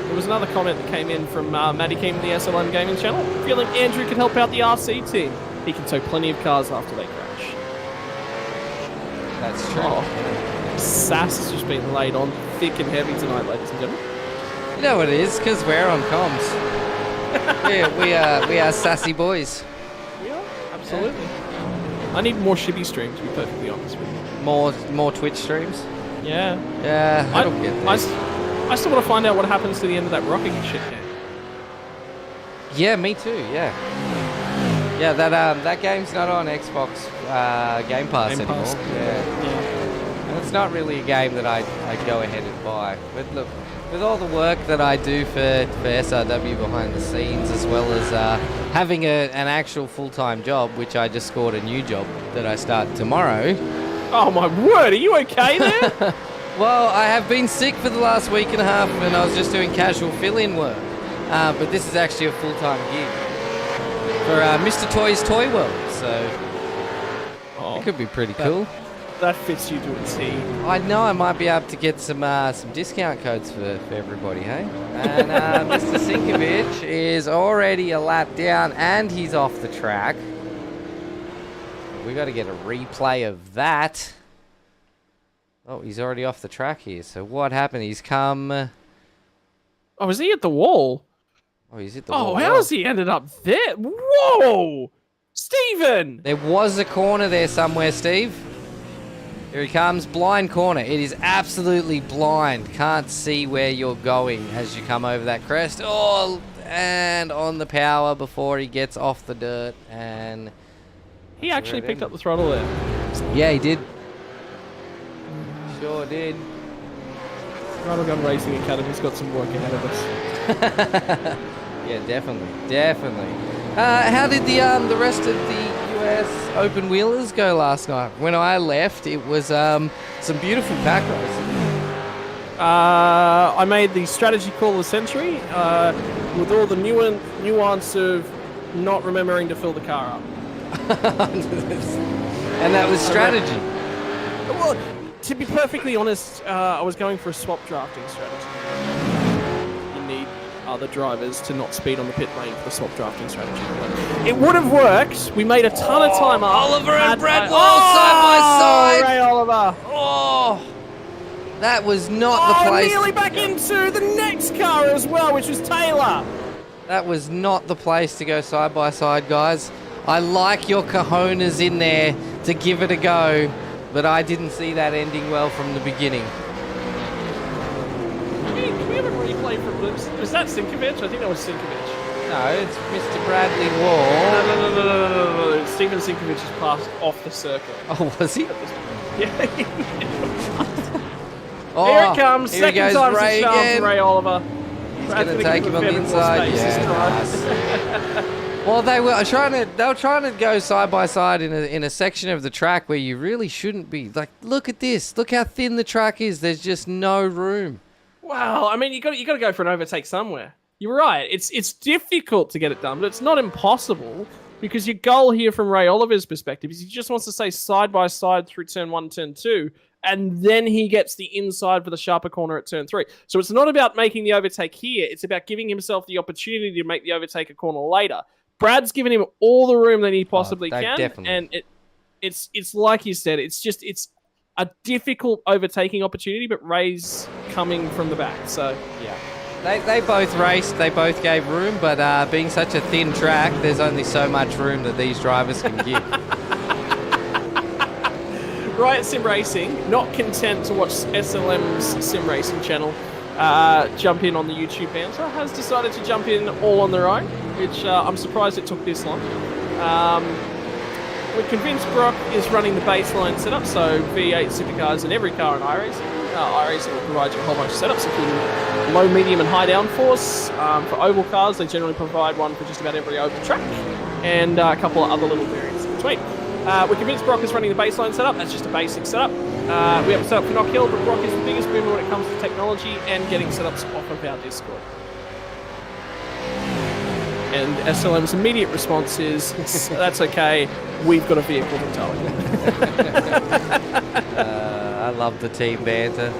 There was another comment that came in from Matty Keane of the SLM Gaming channel, feeling Andrew could help out the RC team. He can tow plenty of cars after they crash. That's true. Oh, sass has just been laid on thick and heavy tonight, ladies and gentlemen. You know what it is? Because we're on comms. we are sassy boys. We are, absolutely. I need more ShiBBy streams, to be perfectly honest with you. More Twitch streams? Yeah. Yeah, I don't get this. I still want to find out what happens to the end of that rocking shit game. Yeah, me too, yeah. Yeah, that game's not on Xbox Game Pass anymore. Yeah. And it's not really a game that I'd go ahead and buy. But look, with all the work that I do for SRW behind the scenes, as well as having an actual full-time job, which I just scored a new job that I start tomorrow. Oh my word, are you okay there? Well, I have been sick for the last week and a half, and I was just doing casual fill-in work. But this is actually a full-time gig for Mr. Toy's Toy World, so it could be pretty cool. That fits you to a T. I know I might be able to get some discount codes for everybody, hey? And Mr. Sinkovich is already a lap down, and he's off the track. We got to get a replay of that. Oh, he's already off the track here. So what happened? He's come... Oh, is he at the wall? Oh, he's at the wall. Oh, how has he ended up there? Whoa! Stephen! There was a corner there somewhere, Steve. Here he comes. Blind corner. It is absolutely blind. Can't see where you're going as you come over that crest. Oh, and on the power before he gets off the dirt. And he actually picked up the throttle there. Yeah, he did. Sure did. Ratlegun Racing Academy's got some work ahead of us. Yeah, definitely. How did the rest of the US open wheelers go last night? When I left, it was some beautiful pack racing. I made the strategy call of the century with all the nuance of not remembering to fill the car up. And that was strategy. Well, to be perfectly honest, I was going for a swap drafting strategy. You need other drivers to not speed on the pit lane for the swap drafting strategy. But it would have worked. We made a ton of time up. Oliver and Brad Wall side by side. Ray Oliver. Oh, that was not the place. Nearly back into the next car as well, which was Taylor. That was not the place to go side by side, guys. I like your cojones in there to give it a go, but I didn't see that ending well from the beginning. Can we have a replay from Loops? Was that Sinkovich? I think that was Sinkovich. No, it's Mr. Bradley Wall. No. Stephen Sinkovich has passed off the circle. Oh, was he? Yeah. Oh, Here it comes. Here he Second goes, time's Ray the charm again. for Ray Oliver. He's going to take him on the inside. Yeah, nice. Well, they were trying to go side by side in a section of the track where you really shouldn't be. Like, look at this. Look how thin the track is. There's just no room. Wow, I mean, you got to go for an overtake somewhere. You're right. It's difficult to get it done, but it's not impossible, because your goal here from Ray Oliver's perspective is he just wants to stay side by side through turn 1, turn 2, and then he gets the inside for the sharper corner at turn 3. So it's not about making the overtake here. It's about giving himself the opportunity to make the overtake a corner later. Brad's given him all the room that he possibly can, definitely. and it's like you said. It's a difficult overtaking opportunity, but Ray's coming from the back. So yeah, they both raced. They both gave room, but being such a thin track, there's only so much room that these drivers can give. Riot Sim Racing, not content to watch SLM's Sim Racing channel jump in on the YouTube banter, has decided to jump in all on their own, which I'm surprised it took this long. We're convinced Brock is running the baseline setup, so V8 Supercars in every car in iRacing. iRacing will provide you a whole bunch of setups, including low, medium, and high downforce. For oval cars, they generally provide one for just about every oval track, and a couple of other little variants in between. We're convinced Brock is running the baseline setup. That's just a basic setup. We have a setup for Knockhill, but Brock is the biggest boomer when it comes to technology and getting setups off of our Discord. And SLM's immediate response is, that's okay, we've got a vehicle to tow. I love the team banter.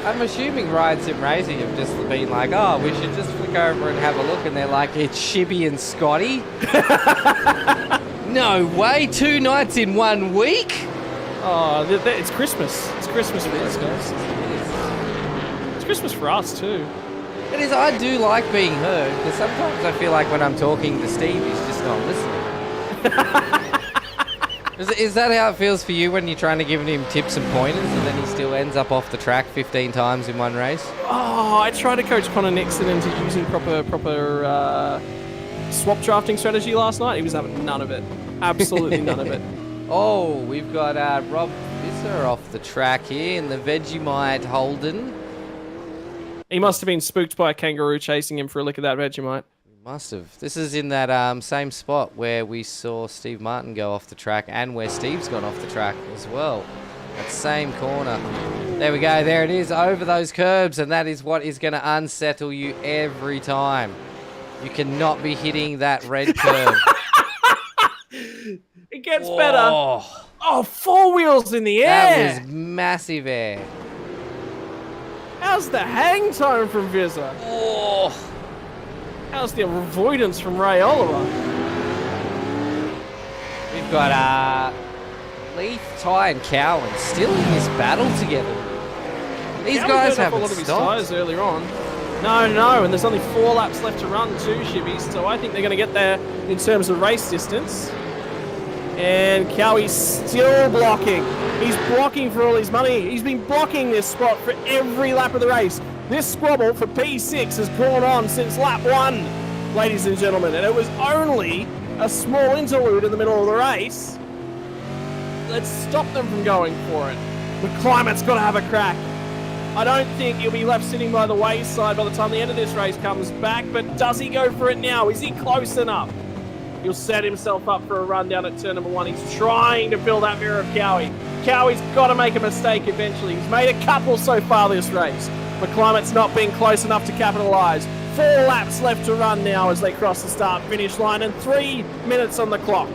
I'm assuming Riot Sim Racing have just been like, oh, we should just flick over and have a look, and they're like, it's ShiBBy and Scotty? No way, 2 nights in 1 week? Oh, it's Christmas. It's Christmas for these guys. It's Christmas for us too. It is. I do like being heard, because sometimes I feel like when I'm talking to Steve, he's just not listening. Is that how it feels for you when you're trying to give him tips and pointers, and then he still ends up off the track 15 times in one race? Oh, I tried to coach Connor Nixon into using proper swap drafting strategy last night. He was having none of it. Absolutely none of it. Oh, we've got Rob Visser off the track here in the Vegemite Holden. He must have been spooked by a kangaroo chasing him for a lick of that Vegemite. Must have. This is in that same spot where we saw Steve Martin go off the track, and where Steve's gone off the track as well. That same corner. There we go. There it is, over those curbs, and that is what is going to unsettle you every time. You cannot be hitting that red curb. It gets better. Oh, 4 wheels in the air. That was massive air. How's the hang time from Vizza? Oh. How's the avoidance from Ray Oliver? We've got Leith, Ty, and Cowan still in this battle together. These guys haven't a lot of his stopped. tyres earlier on. No, and there's only 4 laps left to run too, ShiBBy, so I think they're going to get there in terms of race distance. And Cowie's still blocking. He's blocking for all his money. He's been blocking this spot for every lap of the race. This squabble for P6 has gone on since lap 1, ladies and gentlemen, and it was only a small interlude in the middle of the race. Let's stop them from going for it. The climate's got to have a crack. I don't think he'll be left sitting by the wayside by the time the end of this race comes back, but does he go for it now? Is he close enough? He'll set himself up for a run down at turn number 1. He's trying to fill that mirror of Cowie. Cowie's got to make a mistake eventually. He's made a couple so far this race. McClimate's not been close enough to capitalise. 4 laps left to run now as they cross the start-finish line, and 3 minutes on the clock.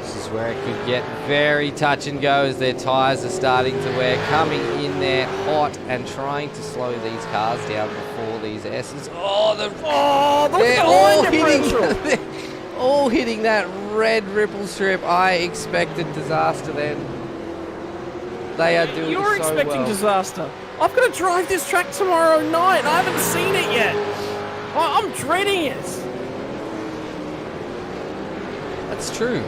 This is where it could get very touch and go as their tyres are starting to wear, coming in there hot and trying to slow these cars down before these S's. They're all hitting that red ripple strip. I expected disaster then. They are doing You're so expecting well. disaster. I've got to drive this track tomorrow night, and I haven't seen it yet. I'm dreading it. That's true.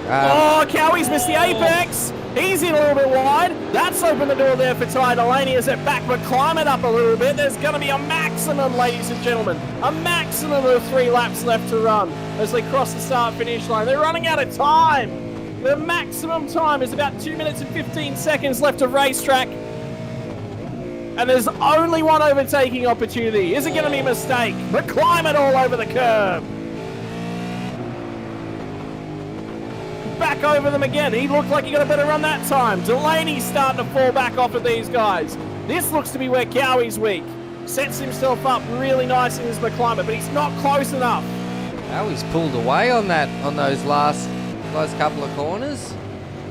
Cowie's missed the apex. He's in a little bit wide. That's opened the door there for Ty Delaney as it back McClimate up a little bit. There's going to be a maximum, ladies and gentlemen. A maximum of 3 laps left to run as they cross the start-finish line. They're running out of time. The maximum time is about 2 minutes and 15 seconds left of racetrack. And there's only one overtaking opportunity. Is it going to be a mistake? McClimate all over the curb. Back over them again. He looked like he got a better run that time. Delaney's starting to fall back off of these guys. This looks to be where Cowie's weak. Sets himself up really nice in his McClimate, but he's not close enough. Oh, he's pulled away on those last couple of corners.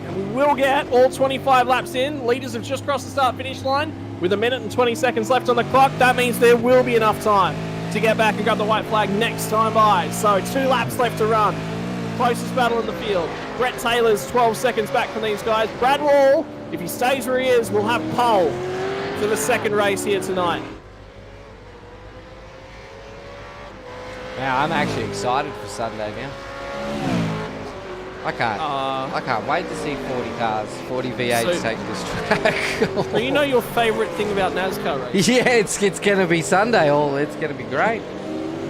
And we will get all 25 laps in. Leaders have just crossed the start-finish line with 1 minute and 20 seconds left on the clock. That means there will be enough time to get back and grab the white flag next time by. So 2 laps left to run. Closest battle in the field. Brett Taylor's 12 seconds back from these guys. Brad Wall, if he stays where he is, will have pole for the second race here tonight. Now, I'm actually excited for Sunday now. I can't wait to see 40 cars, 40 V8s take this track. So you know your favourite thing about NASCAR racing? Yeah, it's going to be Sunday. It's going to be great.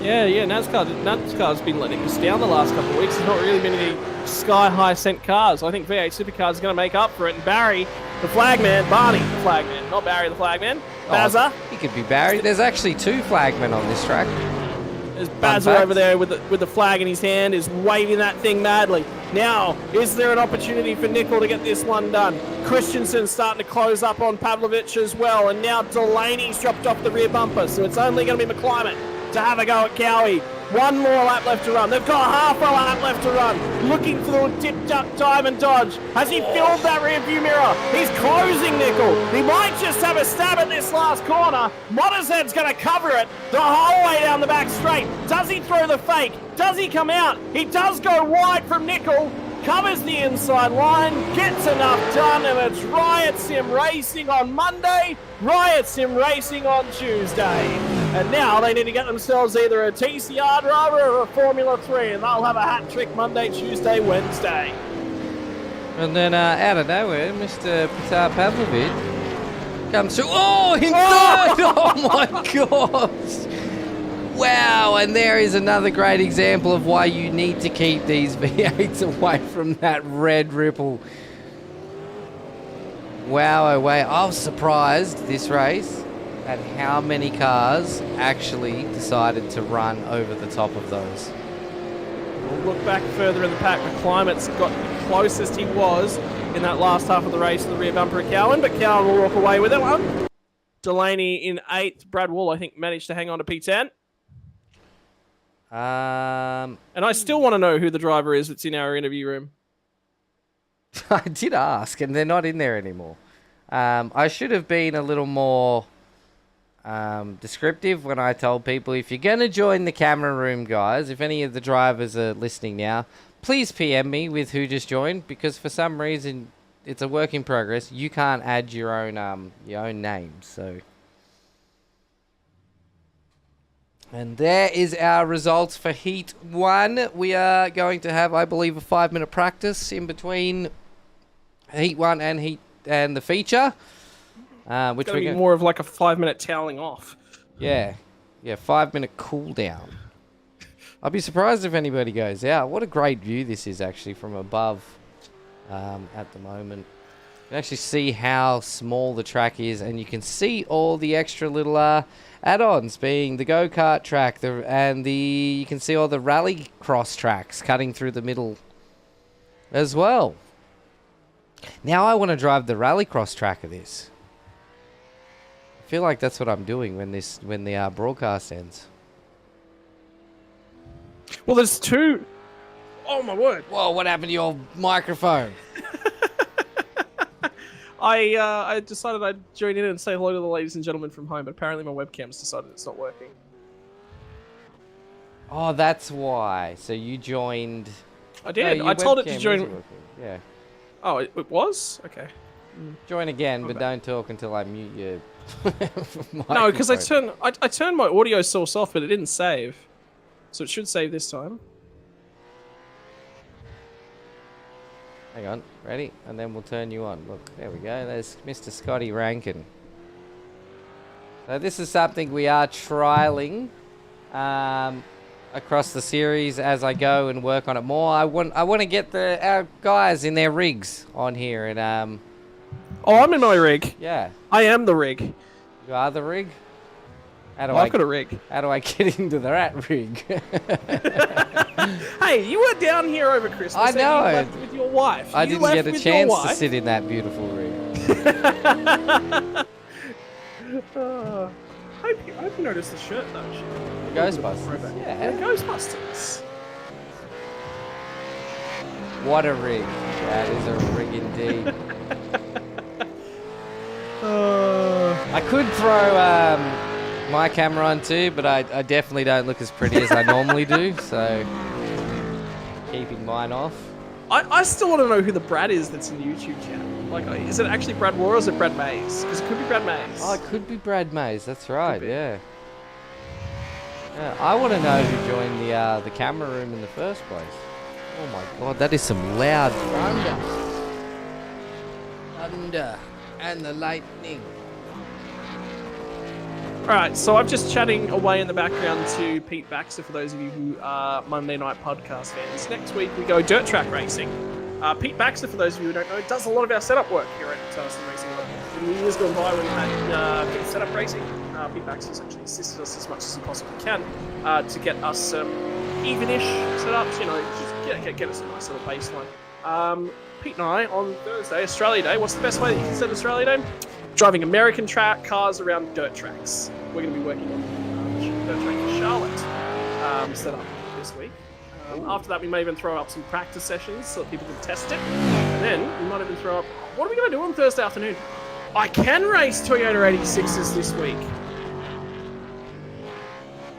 Yeah, NASCAR's been letting us down the last couple of weeks. There's not really been any sky-high sent cars. I think V8 Supercars is going to make up for it. And Barry, the flagman, Barney, the flagman, not Barry, the flagman, Bazza. He could be Barry. There's actually 2 flagmen on this track. There's Bazza over there with the flag in his hand, is waving that thing madly. Now, is there an opportunity for Nickel to get this one done? Christensen's starting to close up on Pavlovich as well, and now Delaney's dropped off the rear bumper, so it's only going to be McClimate to have a go at Cowie. 1 more lap left to run. They've got half a lap left to run. Looking for the little tip, tuck, time and dodge. Has he filled that rear view mirror? He's closing Nickel. He might just have a stab at this last corner. Motorhead's going to cover it the whole way down the back straight. Does he throw the fake? Does he come out? He does go wide from Nickel. Covers the inside line, gets enough done, and it's Riot Sim Racing on Monday, Riot Sim Racing on Tuesday. And now they need to get themselves either a TCR driver or a Formula 3, and they'll have a hat trick Monday, Tuesday, Wednesday. And then out of nowhere, Mr. Petar Pavlovich comes through. Oh, in third! Oh my gosh! Wow, and there is another great example of why you need to keep these V8s away from that red ripple. Wow, oh wow. I was surprised this race at how many cars actually decided to run over the top of those. We'll look back further in the pack. McClimate's got the closest he was in that last half of the race to the rear bumper of Cowan, but Cowan will walk away with it one. Delaney in 8th. Brad Wall, I think, managed to hang on to P10. And I still want to know who the driver is that's in our interview room. I did ask, and they're not in there anymore. I should have been a little more descriptive when I told people, if you're going to join the camera room, guys, if any of the drivers are listening now, please PM me with who just joined, because for some reason it's a work in progress. You can't add your own name, so... And there is our results for Heat 1. We are going to have, I believe, a 5-minute practice in between Heat 1 and the feature. Which we're going more of like a 5-minute toweling off. Yeah. Yeah, 5-minute cool down. I'd be surprised if anybody goes out. What a great view this is actually from above at the moment. You can actually see how small the track is, and you can see all the extra little add-ons, being the go-kart track, you can see all the rally cross tracks cutting through the middle as well. Now I want to drive the rally cross track of this. I feel like that's what I'm doing when the broadcast ends. Well, there's 2. Oh my word! Whoa! What happened to your microphone? I decided I'd join in and say hello to the ladies and gentlemen from home, but apparently my webcam's decided it's not working. Oh, that's why. So you joined... I did. I told it to join... Yeah. Oh, it was? Okay. Join again, but don't talk until I mute your No, because I turned my audio source off, but it didn't save. So it should save this time. Hang on, ready? And then we'll turn you on. Look, there we go. There's Mr. Scotty Rankin. So this is something we are trialing. across the series as I go and work on it more. I want to get our guys in their rigs on here and Oh, I'm in my rig. yeah. I am the rig. You are the rig? How do I've got a rig. How do I get into the rat rig? Hey, you were down here over Christmas. I and know. You left with your wife. I You didn't left get a with chance your to wife. sit in that beautiful rig. I hope you noticed the shirt though. Ghostbusters. Yeah. Ghostbusters. What a rig. That is a rig indeed. I could throw my camera on too, but I definitely don't look as pretty as I normally do, so keeping mine off. I still want to know who the Brad is that's in the YouTube channel. Like, is it actually Brad War or is it Brad Mays? Because it could be Brad Mays. Oh, it could be Brad Mays. That's right. Yeah. Yeah. I want to know who joined the camera room in the first place. Oh my God, that is some loud thunder, and the lightning. Alright, so I'm just chatting away in the background to Pete Baxter for those of you who are Monday Night Podcast fans. Next week we go dirt track racing. Pete Baxter, for those of you who don't know, does a lot of our setup work here at Tungsten Racing. In the years gone by when we had Pete setup racing, Pete Baxter's actually assisted us as much as he possibly can to get us some even-ish setups, you know, just get us a nice little baseline. Pete and I, on Thursday, Australia Day, what's the best way that you can set Australia Day? Driving American track cars around dirt tracks. We're going to be working on dirt track in Charlotte set up this week. After that, we may even throw up some practice sessions so that people can test it. And then we might even throw up... What are we going to do on Thursday afternoon? I can race Toyota 86s this week.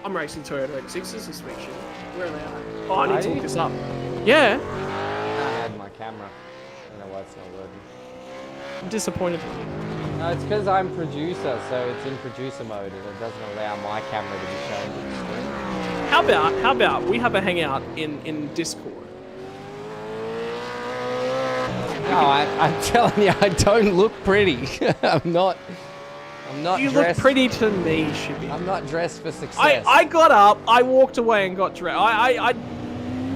I'm racing Toyota 86s this week, Shane. Where am I at? Oh, I need to look this up. Yeah. I had my camera. I don't know why it's not working. I'm disappointed in you. No, it's because I'm producer, so it's in producer mode and it doesn't allow my camera to be shown to the screen. How about we have a hangout in Discord? No, I'm telling you, I don't look pretty. I'm not You dressed. look pretty to me, ShiBBy. I'm not dressed for success. I got up, I walked away and got dressed. I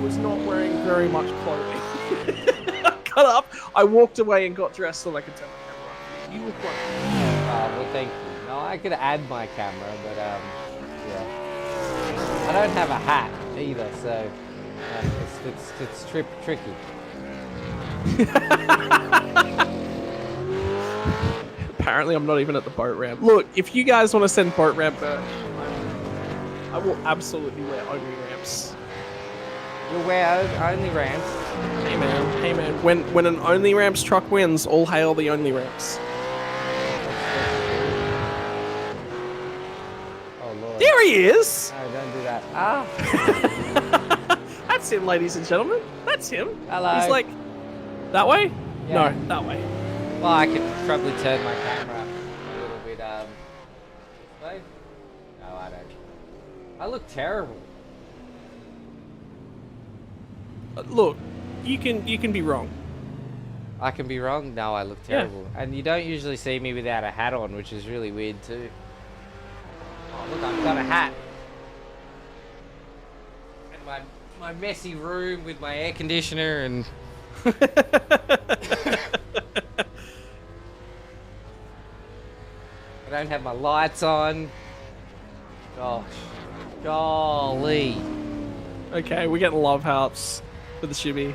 was not wearing very much clothing. I got up, I walked away and got dressed so I could turn my camera on. You look wonderful. Oh, well, thank you. No, I could add my camera, but yeah. I don't have a hat either, so it's tricky. Apparently, I'm not even at the boat ramp. Look, if you guys want to send boat ramp merch, I will absolutely wear only ramps. You'll wear only ramps. Hey man. When an only ramps truck wins, all hail the only ramps. Oh Lord. There he is. No, don't do that. Ah. That's him, ladies and gentlemen. That's him. Hello. He's like, that way? Yeah. No, that way. Well, I could probably turn my camera a little bit this way. No, I don't. I look terrible. Look, you can be wrong. I can be wrong. No, I look terrible. Yeah. And you don't usually see me without a hat on, which is really weird too. Oh, look, I've got a hat. And my messy room with my air conditioner and... I don't have my lights on. Gosh. Golly. Okay, we're getting love hearts for the ShiBBy.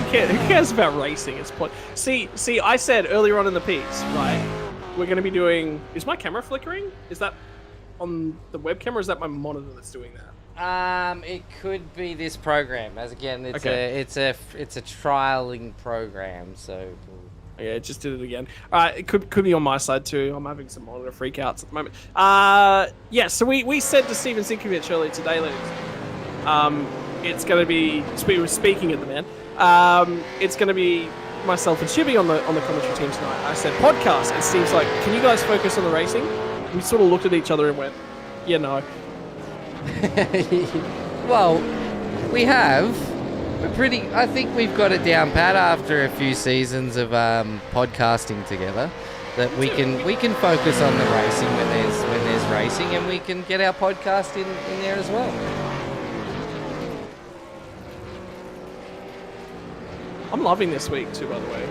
Who cares about racing? It's See, I said earlier on in the piece, right? We're going to be doing... Is my camera flickering? Is that on the webcam or is that my monitor that's doing that? It could be this program. As again, it's Okay. it's a trialing program, so... Yeah, it just did it again. It could be on my side too. I'm having some monitor freakouts at the moment. Yeah, so we said to Steven Sinkovich earlier today, ladies, it's going to be... We were speaking at the man. It's going to be myself and ShiBBy on the commentary team tonight. I said podcast, and Steve's like, can you guys focus on the racing? We sort of looked at each other and went, yeah, no. Well, we have. I think we've got it down pat after a few seasons of podcasting together. that we can focus on the racing when there's racing, and we can get our podcast in there as well. I'm loving this week too, by the way.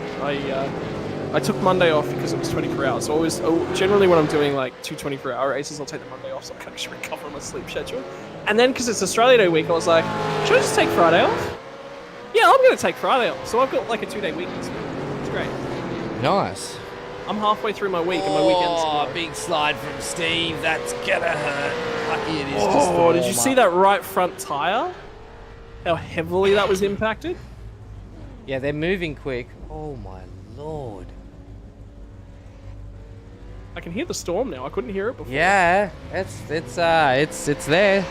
I took Monday off because it was 24 hours. So generally when I'm doing like 2 24-hour races, I'll take the Monday off so I can actually recover my sleep schedule. And then because it's Australia Day week, I was like, should I just take Friday off? Yeah, I'm going to take Friday off. So I've got like a 2-day week this week. It's great. Nice. I'm halfway through my week and my weekend's tomorrow. Big slide from Steve. That's gonna hurt. Lucky it is just the Oh, did you warm-up. see that right front tyre? How heavily that was impacted? Yeah, they're moving quick. Oh my lord. I can hear the storm now. I couldn't hear it before. Yeah, it's there.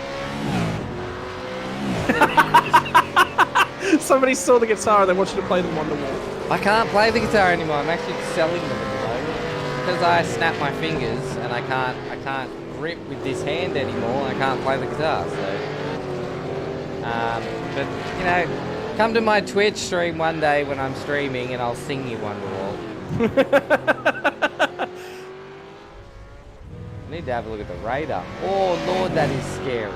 Somebody stole the guitar and they want you to play them on the wall. I can't play the guitar anymore. I'm actually selling them at the moment because I snap my fingers and I can't grip with this hand anymore. I can't play the guitar. So, but you know, come to my Twitch stream one day when I'm streaming and I'll sing you Wonderwall. I need to have a look at the radar. Oh lord, that is scary.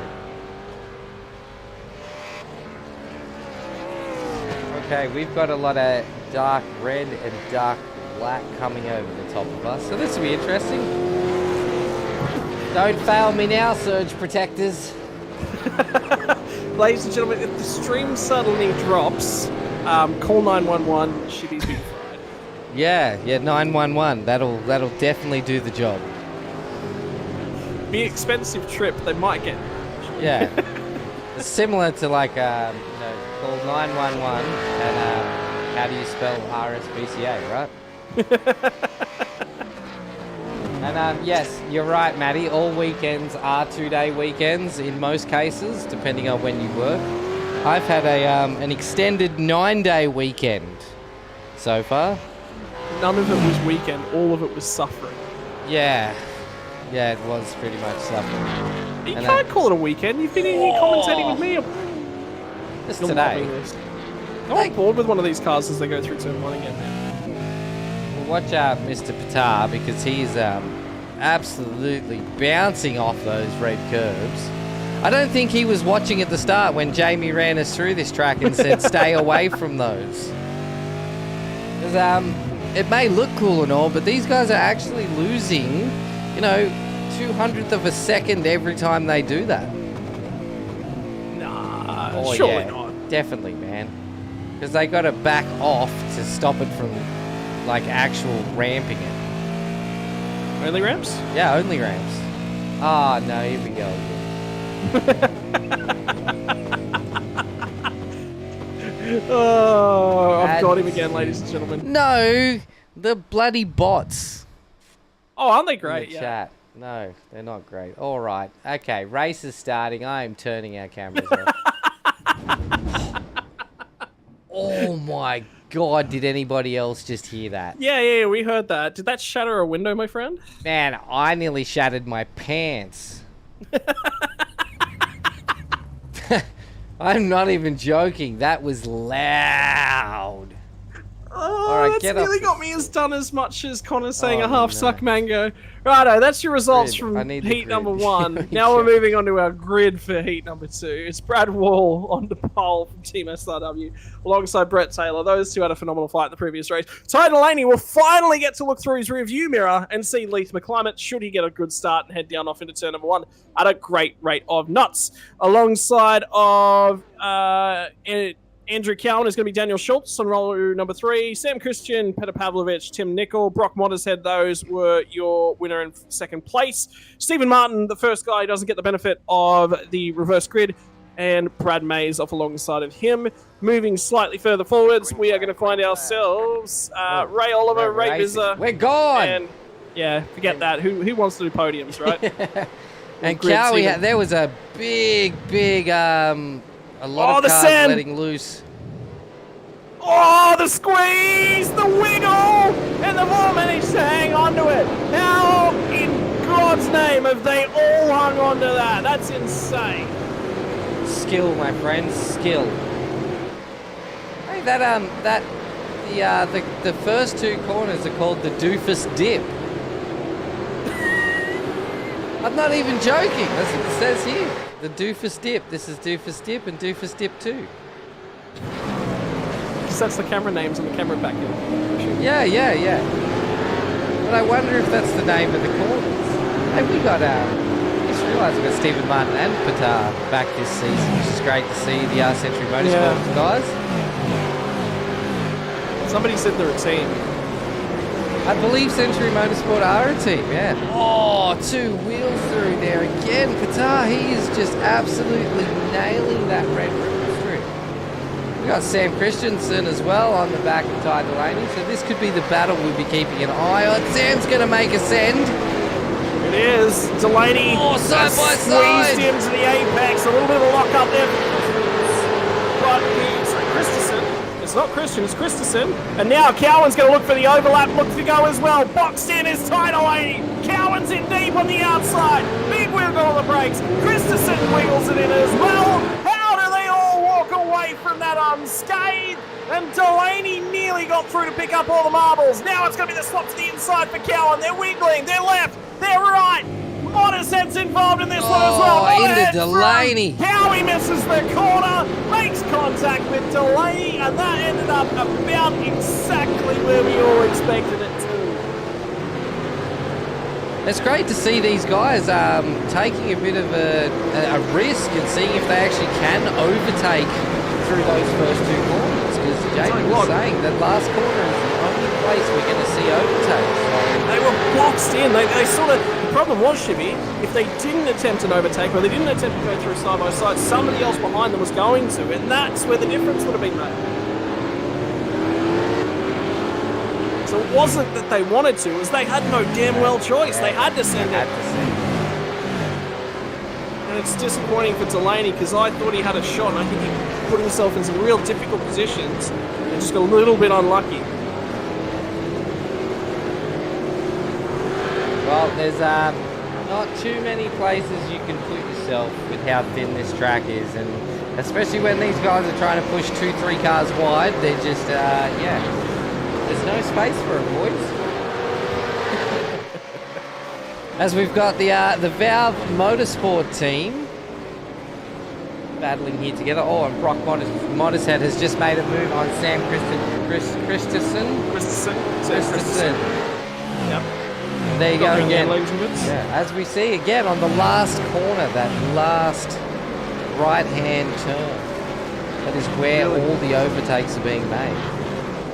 Okay, we've got a lot of dark red and dark black coming over the top of us, so this will be interesting. Don't fail me now, surge protectors. Ladies and gentlemen, if the stream suddenly drops, call 911. ShiBBy's been fried. Yeah, 911. That'll definitely do the job. Be an expensive trip. They might get. Yeah, it's similar to like call 911 and how do you spell RSPCA, right? And yes, you're right, Matty. All weekends are 2-day weekends in most cases, depending on when you work. I've had an extended 9-day weekend so far. None of it was weekend. All of it was suffering. Yeah, it was pretty much suffering. You can't call it a weekend. You've been in here commentating with me. Just You're today. loving this. I'm bored with one of these cars as they go through turn 1 again, man. Well, watch out, Mr. Patar, because he's absolutely bouncing off those red curbs. I don't think he was watching at the start when Jamie ran us through this track and said, stay away from those. Because it may look cool and all, but these guys are actually losing, 200th of a second every time they do that. Nah, surely not. Definitely, man. Because they got to back off to stop it from, actual ramping it. Only ramps? Yeah, only ramps. Oh, no, here we go again. Oh, I've got him again, ladies and gentlemen. No, the bloody bots. Oh, aren't they In great? the Yeah. chat. No, they're not great. All right. Okay, race is starting. I am turning our cameras off. Oh my god, did anybody else just hear that? Yeah, we heard that. Did that shatter a window, my friend? Man, I nearly shattered my pants. I'm not even joking. That was loud. Oh, All right, that's get up. nearly got me as done as much as Connor saying Oh, a half no. suck mango. Righto, that's your results Grid. from I need the heat grid. number Let 1. me Now we're check. moving on to our grid for heat number 2. It's Brad Wall on the pole from Team SRW alongside Brett Taylor. Those two had a phenomenal fight in the previous race. Ty Delaney will finally get to look through his rearview mirror and see Leith McClimate, should he get a good start and head down off into turn number 1 at a great rate of nuts. Alongside of Andrew Cowan is going to be Daniel Schultz on roller number 3. Sam Christian, Peter Pavlovich, Tim Nicol, Brock Mottershead, those were your winner in second place. Stephen Martin, the first guy who doesn't get the benefit of the reverse grid, and Brad Mays off alongside of him. Moving slightly further forwards, we are going to find ourselves Ray Oliver, Ray Vizzer. We're gone! And yeah, forget that. Who wants to do podiums, right? And Grid Cowie, seating. there was a big, a lot Oh, of the cars sand! letting loose. Oh, the squeeze, the wiggle, and they've all managed to hang on to it. How in God's name have they all hung on to that? That's insane. Skill, my friends, skill. Hey, that The first two corners are called the Doofus Dip. I'm not even joking. That's what it says here. The Doofus Dip. This is Doofus Dip and Doofus Dip 2. Because that's the camera names on the camera back here. Yeah. But I wonder if that's the name of the corners. Hey, we got, I just realised we've got Stephen Martin and Patar back this season, which is great to see the Century Motorsports guys. Somebody said they're a team. I believe Century Motorsport are a team, yeah. Oh, 2 wheels through there again. Qatar, he is just absolutely nailing that red ribbon strip. We got Sam Christensen as well on the back of Ty Delaney, so this could be the battle we'll be keeping an eye on. Sam's going to make a send. It is. Delaney side by squeezed side. him to the apex. A little bit of a lock up there. But he's Christensen. It's not Christian, it's Christensen. And now Cowan's going to look for the overlap, look to go as well. Boxed in is Ty Delaney. Cowan's in deep on the outside. Big wiggle on the brakes. Christensen wiggles it in as well. How do they all walk away from that unscathed? And Delaney nearly got through to pick up all the marbles. Now it's going to be the swap to the inside for Cowan. They're wiggling, they're left, they're right. Motorhead's involved in this one as well. Into Delaney. How he misses the corner, makes contact with Delaney, and that ended up about exactly where we all expected it to. It's great to see these guys taking a bit of a risk and seeing if they actually can overtake through those first 2 corners, because Jamie was saying that last corner is the only place we're going to see overtake. So they were boxed in. They sort of, the problem was, ShiBBy, if they didn't attempt an overtake or they didn't attempt to go through side by side, somebody else behind them was going to, and that's where the difference would have been made. So it wasn't that they wanted to, it was they had no damn well choice. They had to send it. And it's disappointing for Delaney, because I thought he had a shot, and I think he put himself in some real difficult positions and just got a little bit unlucky. Well, there's not too many places you can put yourself with how thin this track is, and especially when these guys are trying to push 2-3 cars wide, they're just, there's no space for them, boys. As we've got the Valve Motorsport team battling here together. Oh, and Brock Motorhead has just made a move on Sam Christensen. Yep. There you go again. Yeah. As we see again on the last corner, that last right-hand turn. That is where all the overtakes are being made.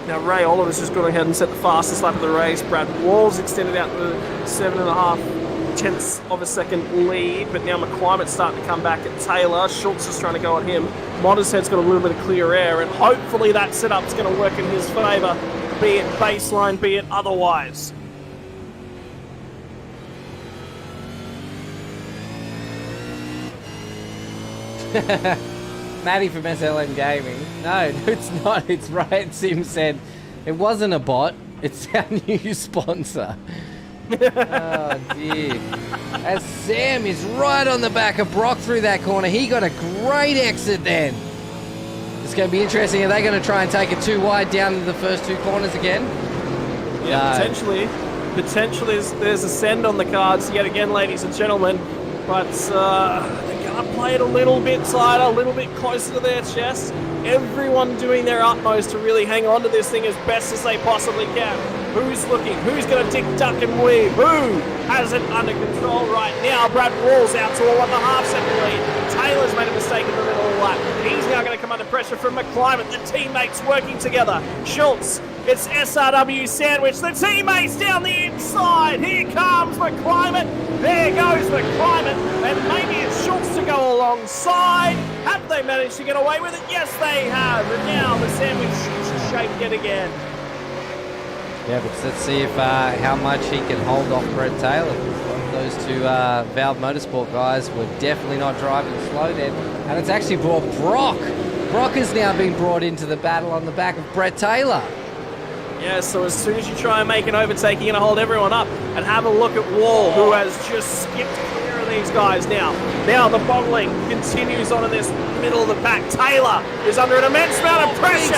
Now Ray Oliver's just gone ahead and set the fastest lap of the race. Brad Wall's extended out the 7.5 tenths of a second lead, but now McClimate's starting to come back at Taylor. Schultz is trying to go at him. Montezhead's got a little bit of clear air, and hopefully that setup's going to work in his favour, be it baseline, be it otherwise. Matty from SLN Gaming. No, it's not. It's right. Sim said it wasn't a bot. It's our new sponsor. Oh, dear. As Sam is right on the back of Brock through that corner. He got a great exit then. It's going to be interesting. Are they going to try and take it too wide down to the first 2 corners again? Yeah, potentially. Potentially there's a send on the cards yet again, ladies and gentlemen. But they're going to play it a little bit tighter, a little bit closer to their chest. Everyone doing their utmost to really hang on to this thing as best as they possibly can. Who's looking? Who's going to tick, duck, and weave? Who has it under control right now? Brad Wall's out to a 1.5 second lead. Taylor's made a mistake in the middle of the lap. He's now going to come under pressure from McClimate. The teammates working together. Schultz. It's SRW sandwich. The teammates down the inside. Here comes McClimate. There goes McClimate. And maybe it's Schultz to go alongside. Have they managed to get away with it? Yes, they have. And now the sandwich shoots shape yet again. Yeah, but let's see if how much he can hold off Brett Taylor. Those 2 Valve Motorsport guys were definitely not driving slow then. And it's actually brought Brock. Brock has now been brought into the battle on the back of Brett Taylor. Yeah, so as soon as you try and make an overtake, you're going to hold everyone up. And have a look at Wall, who has just skipped clear of these guys now. Now the bottling continues on in this middle of the pack. Taylor is under an immense amount of pressure.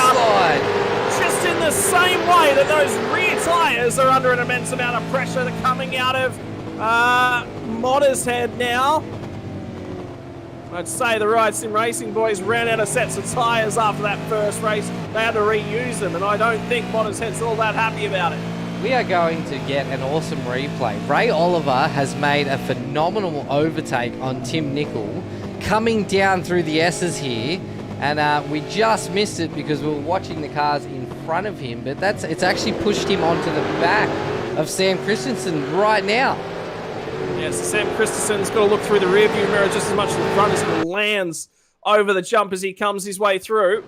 Just in the same way that those rear tyres are under an immense amount of pressure coming out of Motorhead now. I'd say the Ride Sim Racing boys ran out of sets of tyres after that first race. They had to reuse them, and I don't think Motorhead's all that happy about it. We are going to get an awesome replay. Ray Oliver has made a phenomenal overtake on Tim Nicol, coming down through the S's here, and we just missed it because we were watching the cars in front of him, but it's actually pushed him onto the back of Sam Christensen right now. Yes, Sam Christensen's got to look through the rearview mirror just as much as the front as he lands over the jump as he comes his way through.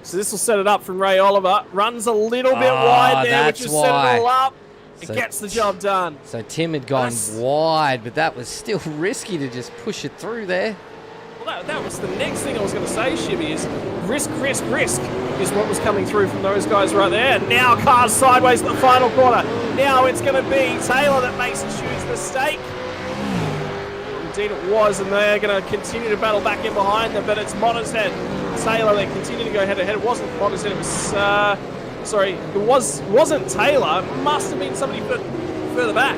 So this will set it up from Ray Oliver. Runs a little bit wide there, which has set it all up. It gets the job done. So Tim had gone wide, but that was still risky to just push it through there. Well, that was the next thing I was going to say, ShiBBy, is risk is what was coming through from those guys right there. Now cars sideways at the final corner. Now it's going to be Taylor that makes a huge mistake. Indeed it was, and they're going to continue to battle back in behind them, but it's Motorhead. Taylor, they continue to go head-to-head. It wasn't Motorhead, it was, it wasn't Taylor. It must have been somebody further back.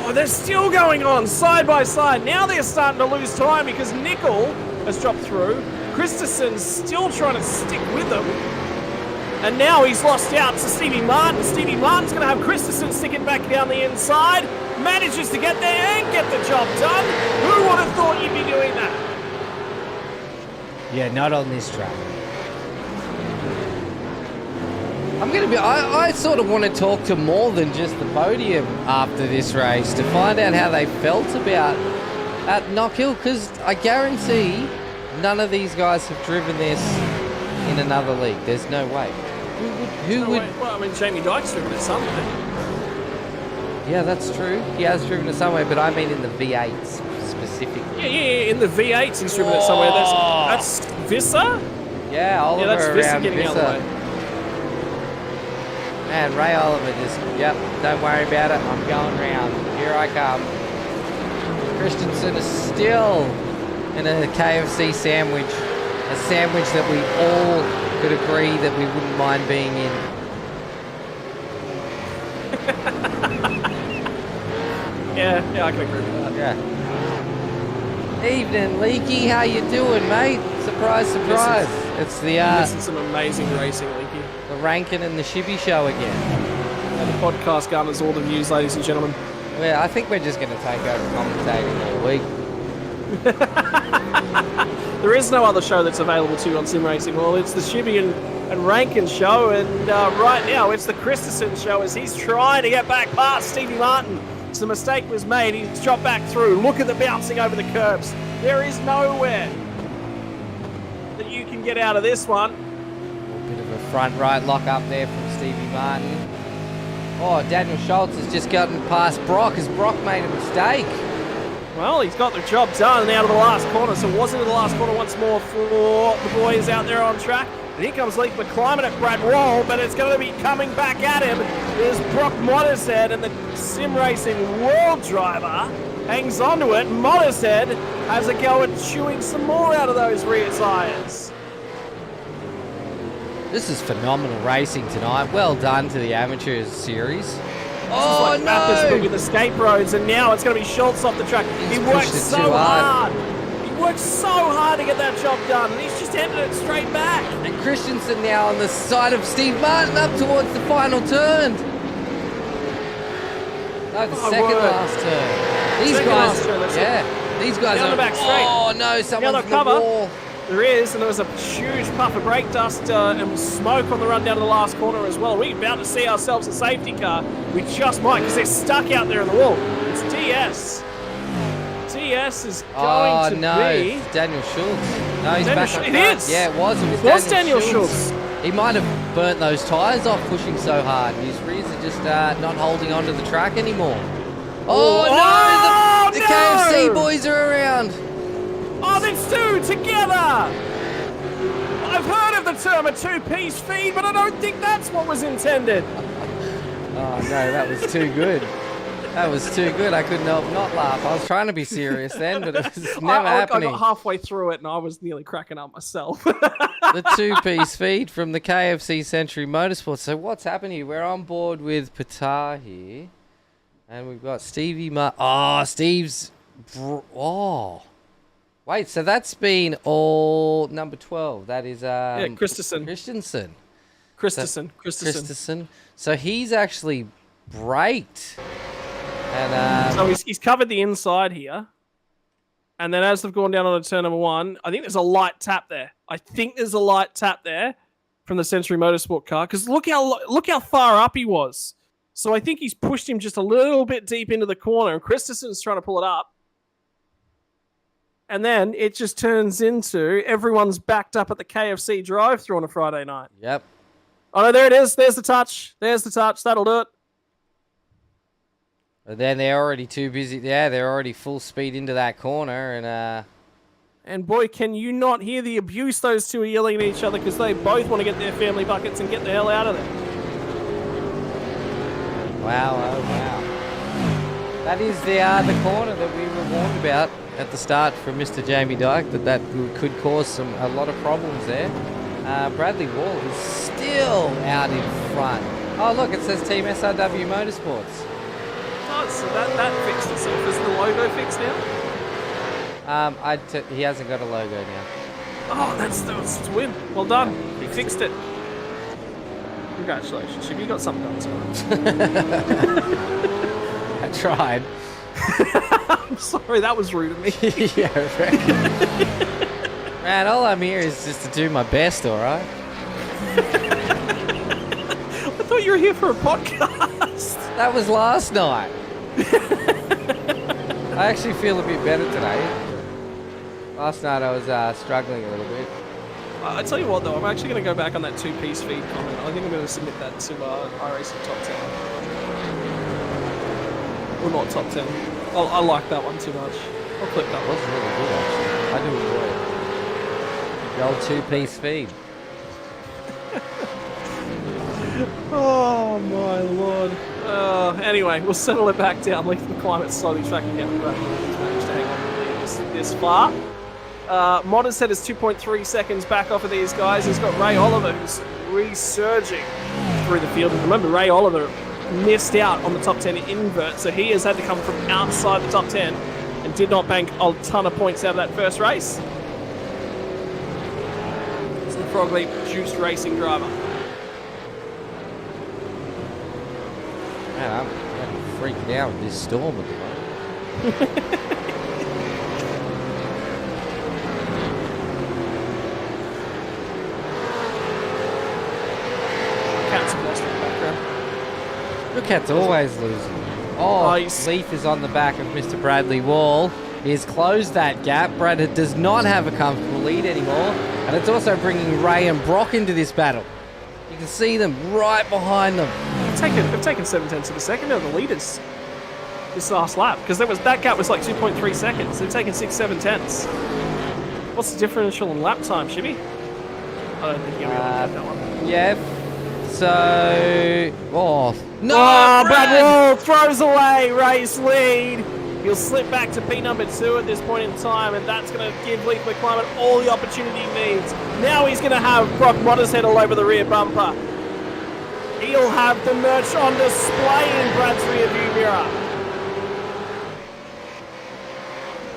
Oh, they're still going on, side by side. Now they're starting to lose time because Nicol has dropped through. Christensen's still trying to stick with them. And now he's lost out to Stevie Martin. Stevie Martin's going to have Christensen sticking back down the inside. Manages to get there and get the job done. Who would have thought you'd be doing that? Yeah, not on this track. I sort of want to talk to more than just the podium after this race to find out how they felt about at Knockhill, because I guarantee none of these guys have driven this in another league. There's no way. Who would? Well, I mean, Jamie Dike's driven it somewhere. Yeah, that's true. He has driven it somewhere, but I mean in the V8s specifically. Yeah, in the V8s he's driven it somewhere. That's Visser? Yeah, Oliver that's Visser around getting out of the way. Man, Ray Oliver just, yep, don't worry about it. I'm going round. Here I come. Christensen is still in a KFC sandwich. A sandwich that we all could agree that we wouldn't mind being in. Yeah, I can agree with that. Yeah. Evening, Leaky. How you doing, mate? Surprise, surprise. It's the This is some amazing racing, Leaky. the Rankin and the ShiBBy show again. And the podcast garners all the views, ladies and gentlemen. Well, I think we're just going to take over commentating all week. There is no other show that's available to you on Sim Racing Hall. It's the ShiBBy and Rankin show, and right now it's the Christensen show as he's trying to get back past Stevie Martin. So the mistake was made. He's dropped back through. Look at the bouncing over the curbs. There is nowhere that you can get out of this one. A bit of a front right lock up there from Stevie Martin. Oh, Daniel Schultz has just gotten past Brock. Has Brock made a mistake? Well, he's got the job done out of the last corner, so it was into the last corner once more for the boys out there on track. And here comes Leekman climbing at Brad Wall, but it's going to be coming back at him. There's Brock Motorhead, and the Sim Racing World Driver hangs onto it. Motorhead has a go at chewing some more out of those rear tyres. This is phenomenal racing tonight. Well done to the Amateurs series. Oh, like Mathis, but with escape roads, and now it's going to be Schultz off the track. He worked so hard. He worked so hard to get that job done, and he's just ended it straight back. And Christensen now on the side of Steve Martin up towards the final turn. No, the second last turn. These guys, these guys down are the back straight. Oh no, someone's in the wall. There is, and there was a huge puff of brake dust and smoke on the run down to the last corner as well. We're about to see ourselves a safety car. We just might, because they're stuck out there in the wall. It's DS. DS is going to be... It's Daniel Schultz. No, he's back on It front. is. Yeah, it was. It was Daniel Schultz. He might have burnt those tyres off pushing so hard. His rears are just not holding onto the track anymore. Oh, no! The KFC boys are around. Oh, it's two together! I've heard of the term a two-piece feed, but I don't think that's what was intended. Oh, no, that was too good. That was too good. I couldn't help not laugh. I was trying to be serious then, but it was never I happening. got halfway through it and I was nearly cracking up myself. The two-piece feed from the KFC Century Motorsports. So what's happened here? We're on board with Patar here. And we've got Stevie Steve's... Oh. Wait, so that's been all number 12. That is... Christensen. Christensen. So he's actually braked. And so he's covered the inside here. And then as they've gone down on a turn number 1, I think there's a light tap there. From the Century Motorsport car. Because look how far up he was. So I think he's pushed him just a little bit deep into the corner. And Christensen's trying to pull it up. And then it just turns into everyone's backed up at the KFC drive-thru on a Friday night. Yep. Oh, no, there it is. There's the touch. That'll do it. But then they're already too busy. Yeah, they're already full speed into that corner. And boy, can you not hear the abuse those two are yelling at each other because they both want to get their family buckets and get the hell out of there. Wow, oh wow. That is the corner that we were warned about at the start from Mr. Jamie Dike, that could cause a lot of problems there. Bradley Wall is still out in front. Oh, look, it says Team SRW Motorsports. Oh, so that fixed itself. Is the logo fixed now? He hasn't got a logo now. Oh, that's a win. Well done. He fixed it. Congratulations, ShiBBy. You got something done. I tried. I'm sorry, that was rude of me. Yeah, right. Man, all I'm here is just to do my best, all right? I thought you were here for a podcast. That was last night. I actually feel a bit better today. Last night I was struggling a little bit. I tell you what, though, I'm actually going to go back on that two-piece feed comment. I think I'm going to submit that to iRacing Top 10. Well, not Top 10. I like that one too much. I'll click that one. It was really good, actually. I do enjoy it. The old two-piece feed. Oh, my Lord. Anyway, we'll settle it back down. Leave the climate slowly tracking down. Great. He's managed to hang on this far. Modderhead is 2.3 seconds back off of these guys. He's got Ray Oliver, who's resurging through the field. And remember, Ray Oliver missed out on the top 10 invert, so he has had to come from outside the top 10 and did not bank a ton of points out of that first race. It's the Frog Leap juiced racing driver. Man, I'm freaking out with this storm at the moment. Look, Cat's always losing. Oh, Leaf is on the back of Mr. Bradley Wall. He has closed that gap. Brad does not have a comfortable lead anymore. And it's also bringing Ray and Brock into this battle. You can see them right behind them. They've taken 7/10 of a second out of the leaders this last lap. Because that gap was like 2.3 seconds. They've taken 6/7. What's the differential in lap time, ShiBBy? I don't think you'll be able to get that one. Yeah. So... Oh, no! Oh, Brad Wall throws away Ray's lead. He'll slip back to P number 2 at this point in time, and that's going to give Leaf McClymont all the opportunity he needs. Now he's going to have Brock Modderhead all over the rear bumper. He'll have the merch on display in Brad's rear view mirror.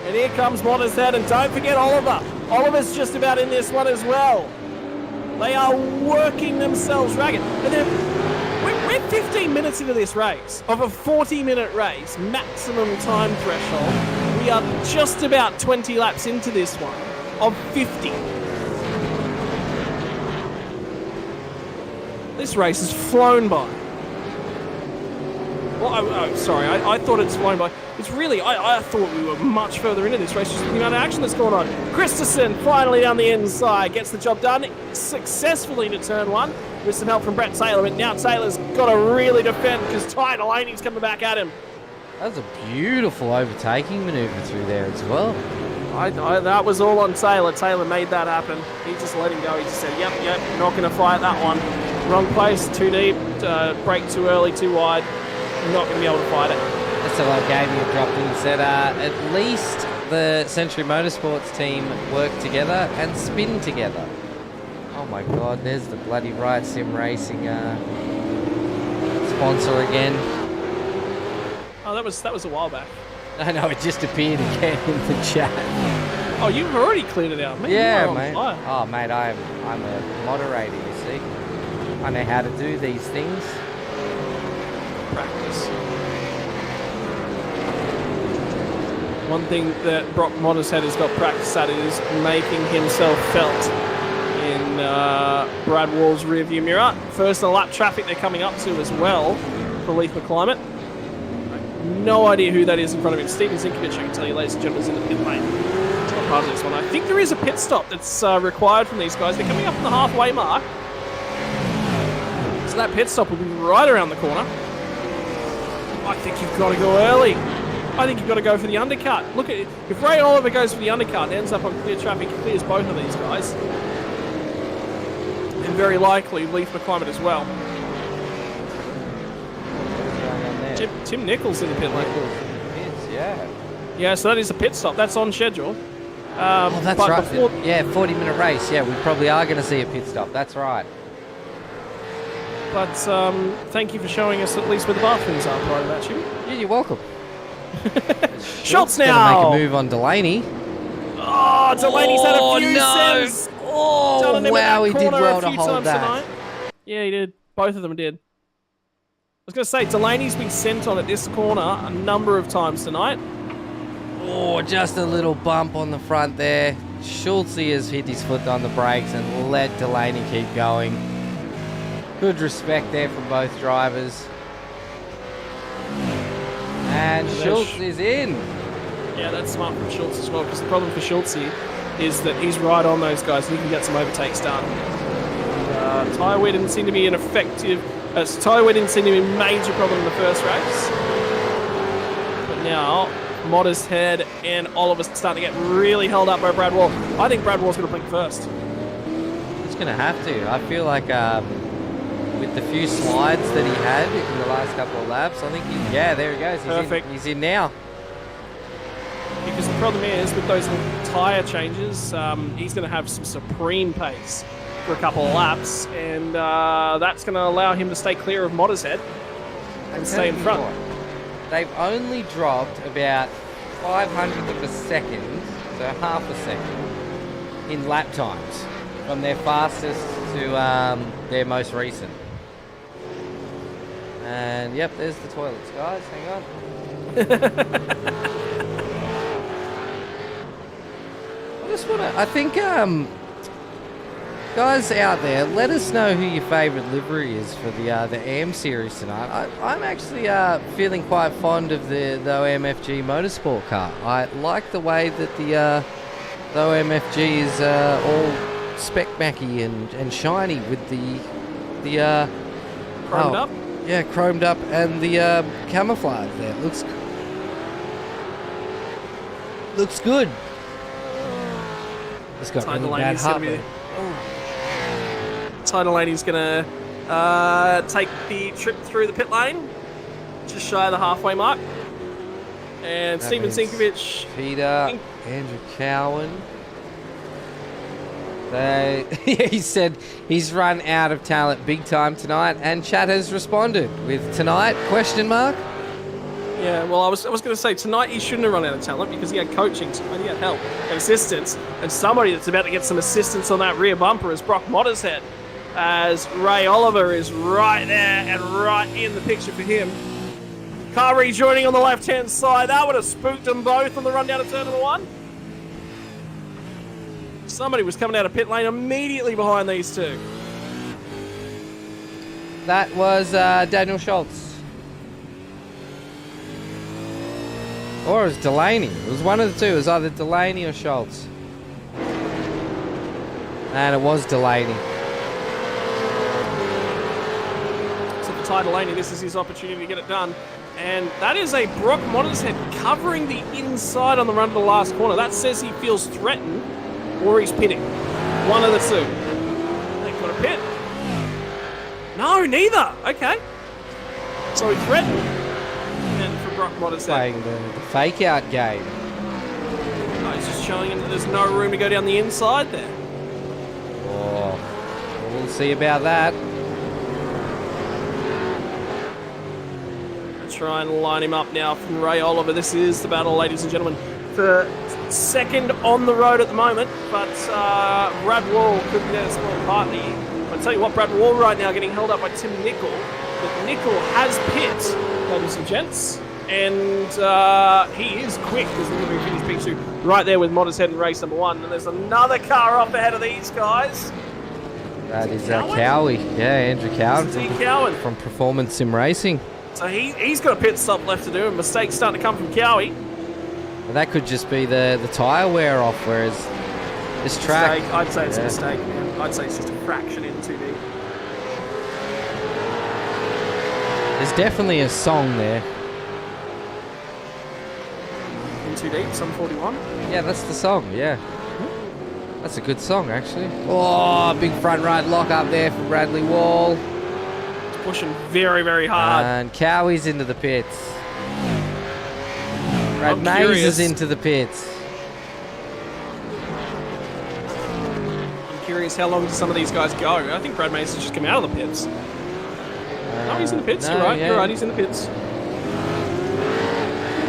And here comes Modderhead, and don't forget Oliver. Oliver's just about in this one as well. They are working themselves ragged. And we're 15 minutes into this race. Of a 40-minute race, maximum time threshold, we are just about 20 laps into this one of 50. This race has flown by. Well, sorry, I thought it's flown by. It's really, I thought we were much further into this race, just the amount of action that's going on. Christensen finally down the inside, gets the job done successfully to turn 1 with some help from Brett Taylor, but now Taylor's got to really defend because Ty Delaney's coming back at him. That was a beautiful overtaking maneuver through there as well. That was all on Taylor. Taylor made that happen. He just let him go. He just said, yep, not going to fight that one. Wrong place, too deep, brake too early, too wide. Not going to be able to fight it. That's a lot of game you dropped in. He said, at least the Century Motorsports team work together and spin together. Oh my God, there's the bloody Riot Sim Racing sponsor again. Oh, that was a while back. I know, it just appeared again in the chat. Oh, you've already cleared it out, mate. Yeah, You are on mate. fire. Oh, mate, I'm a moderator, you see. I know how to do these things. Practice. One thing that Brock Mothershead has got practice at is making himself felt in Brad Wall's rearview mirror. First in the lap traffic they're coming up to as well for Leith McClimate. No idea who that is in front of him. Steven Zinkovich, I can tell you, ladies and gentlemen, is in the pit lane. It's not part of this one. I think there is a pit stop that's required from these guys. They're coming up on the halfway mark. So that pit stop will be right around the corner. I think you've got to go early. I think you've got to go for the undercut. Look at it. If Ray Oliver goes for the undercut and ends up on clear traffic, he clears both of these guys. And very likely Leith McClimate as well. Tim Nichols in the pit lane. Yeah. Yeah, so that is a pit stop. That's on schedule. Oh, that's but right. before- Yeah, 40-minute race. Yeah, we probably are going to see a pit stop. That's right. But thank you for showing us at least where the bathrooms are prior to that, Jimmy. Yeah, you're welcome. Schultz Gonna now! make a move on Delaney. Oh, Delaney's had a few no. sems. Oh, Done him in wow, that he did corner well a to few hold times that. tonight. Yeah, he did. Both of them did. I was going to say, Delaney's been sent on at this corner a number of times tonight. Oh, just a little bump on the front there. Schultz has hit his foot on the brakes and let Delaney keep going. Good respect there from both drivers. And Schultz is in. Yeah, that's smart from Schultz as well, because the problem for Schultz here is that he's right on those guys and he can get some overtakes done. Tyre wear didn't seem to be an effective... tyre wear didn't seem to be a major problem in the first race. But now, Mothershead and Oliver starting to get really held up by Brad Wall. I think Brad Wall's going to blink first. He's going to have to. I feel like with the few slides that he had in the last couple of laps, I think yeah, there he goes. Perfect. He's in now. Because the problem is, with those tyre changes, he's going to have some supreme pace for a couple of laps, and that's going to allow him to stay clear of Mothershead and stay in front. They've only dropped about 500th of a second, so half a second, in lap times from their fastest to their most recent. And yep, there's the toilets, guys. Hang on. I think, guys out there, let us know who your favourite livery is for the AM series tonight. I'm actually feeling quite fond of the OMFG Motorsport car. I like the way that the OMFG is all spec-macky and shiny with the Chromed up? Yeah, chromed up, and the camouflage there. Looks good. It's got really bad heartbeat. Ty Delaney's going to take the trip through the pit lane, just shy of the halfway mark. And That Steven means Zinkovich. Peter, Andrew Cowan. He said he's run out of talent big time tonight, and Chad has responded with tonight, question mark. Yeah, well, I was going to say, tonight he shouldn't have run out of talent because he had coaching, and he had help and assistance, and somebody that's about to get some assistance on that rear bumper is Brock Mothershead, as Ray Oliver is right there and right in the picture for him. Car rejoining on the left-hand side. That would have spooked them both on the run down to turn number one. Somebody was coming out of pit lane immediately behind these two. That was Daniel Schultz. Or it was Delaney. It was one of the two. It was either Delaney or Schultz. And it was Delaney. So for Ty Delaney, this is his opportunity to get it done. And that is a Brock Mothershead covering the inside on the run to the last corner. That says he feels threatened or he's pitting. One of the two. They've got a pit. No, neither. Okay. So he threatened. And from Brock Motters Playing the fake out game. Oh, he's just showing him that there's no room to go down the inside there. Oh, we'll see about that. Try and line him up now from Ray Oliver. This is the battle, ladies and gentlemen. For second on the road at the moment, but Brad Wall could be there to spoil the party. I'll tell you what, Brad Wall right now getting held up by Tim Nickel. But Nickel has pit, ladies and gents, and he is quick as the Liberty Finish P2 right there with Motters Head in race number 1. And there's another car off ahead of these guys. That is Cowie. Yeah, Andrew Cowan from Performance Sim Racing. So he's got a pit stop left to do, and mistakes starting to come from Cowie. Well, that could just be the tyre wear off, whereas this track... I'd say it's a mistake, man. I'd say it's just a fraction in too deep. There's definitely a song there. In too deep, some 41. Yeah, that's the song, yeah. That's a good song, actually. Oh, big front right lock up there for Bradley Wall. Pushing very, very hard. And Cowie's into the pits. Brad Mays is into the pits. I'm curious how long do some of these guys go? I think Brad Mays has just come out of the pits. No, he's in the pits. You're right. Yeah. You're right. He's in the pits.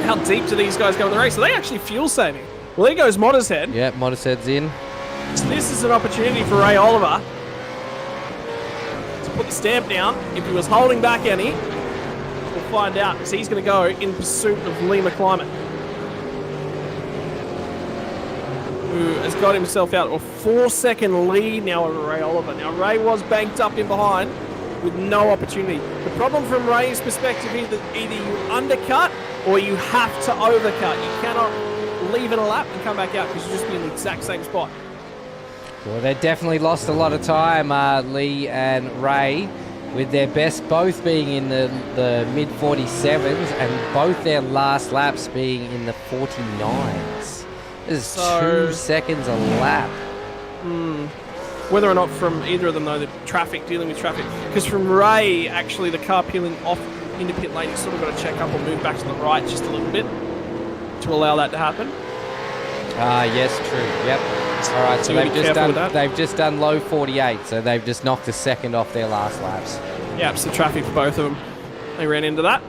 How deep do these guys go in the race? Are they actually fuel saving? Well, there goes Motters Head. Yeah, Motters Head's in. So this is an opportunity for Ray Oliver to put the stamp down. If he was holding back any, we'll find out, because he's going to go in pursuit of Lee McClimate, who has got himself out of a 4-second lead now over Ray Oliver. Now, Ray was banked up in behind with no opportunity. The problem from Ray's perspective is that either you undercut or you have to overcut. You cannot leave it a lap and come back out because you'll just be in the exact same spot. Well, they definitely lost a lot of time, Lee and Ray, with their best both being in the mid-47s and both their last laps being in the 49s. This is 2 seconds a lap. Whether or not from either of them, though, the dealing with traffic. Because from Ray, actually, the car peeling off into pit lane, he's sort of got to check up or move back to the right just a little bit to allow that to happen. Yes, true. Yep. All right, so they've just done low 48, so they've just knocked a second off their last laps. Yeah, it's the traffic for both of them. They ran into that.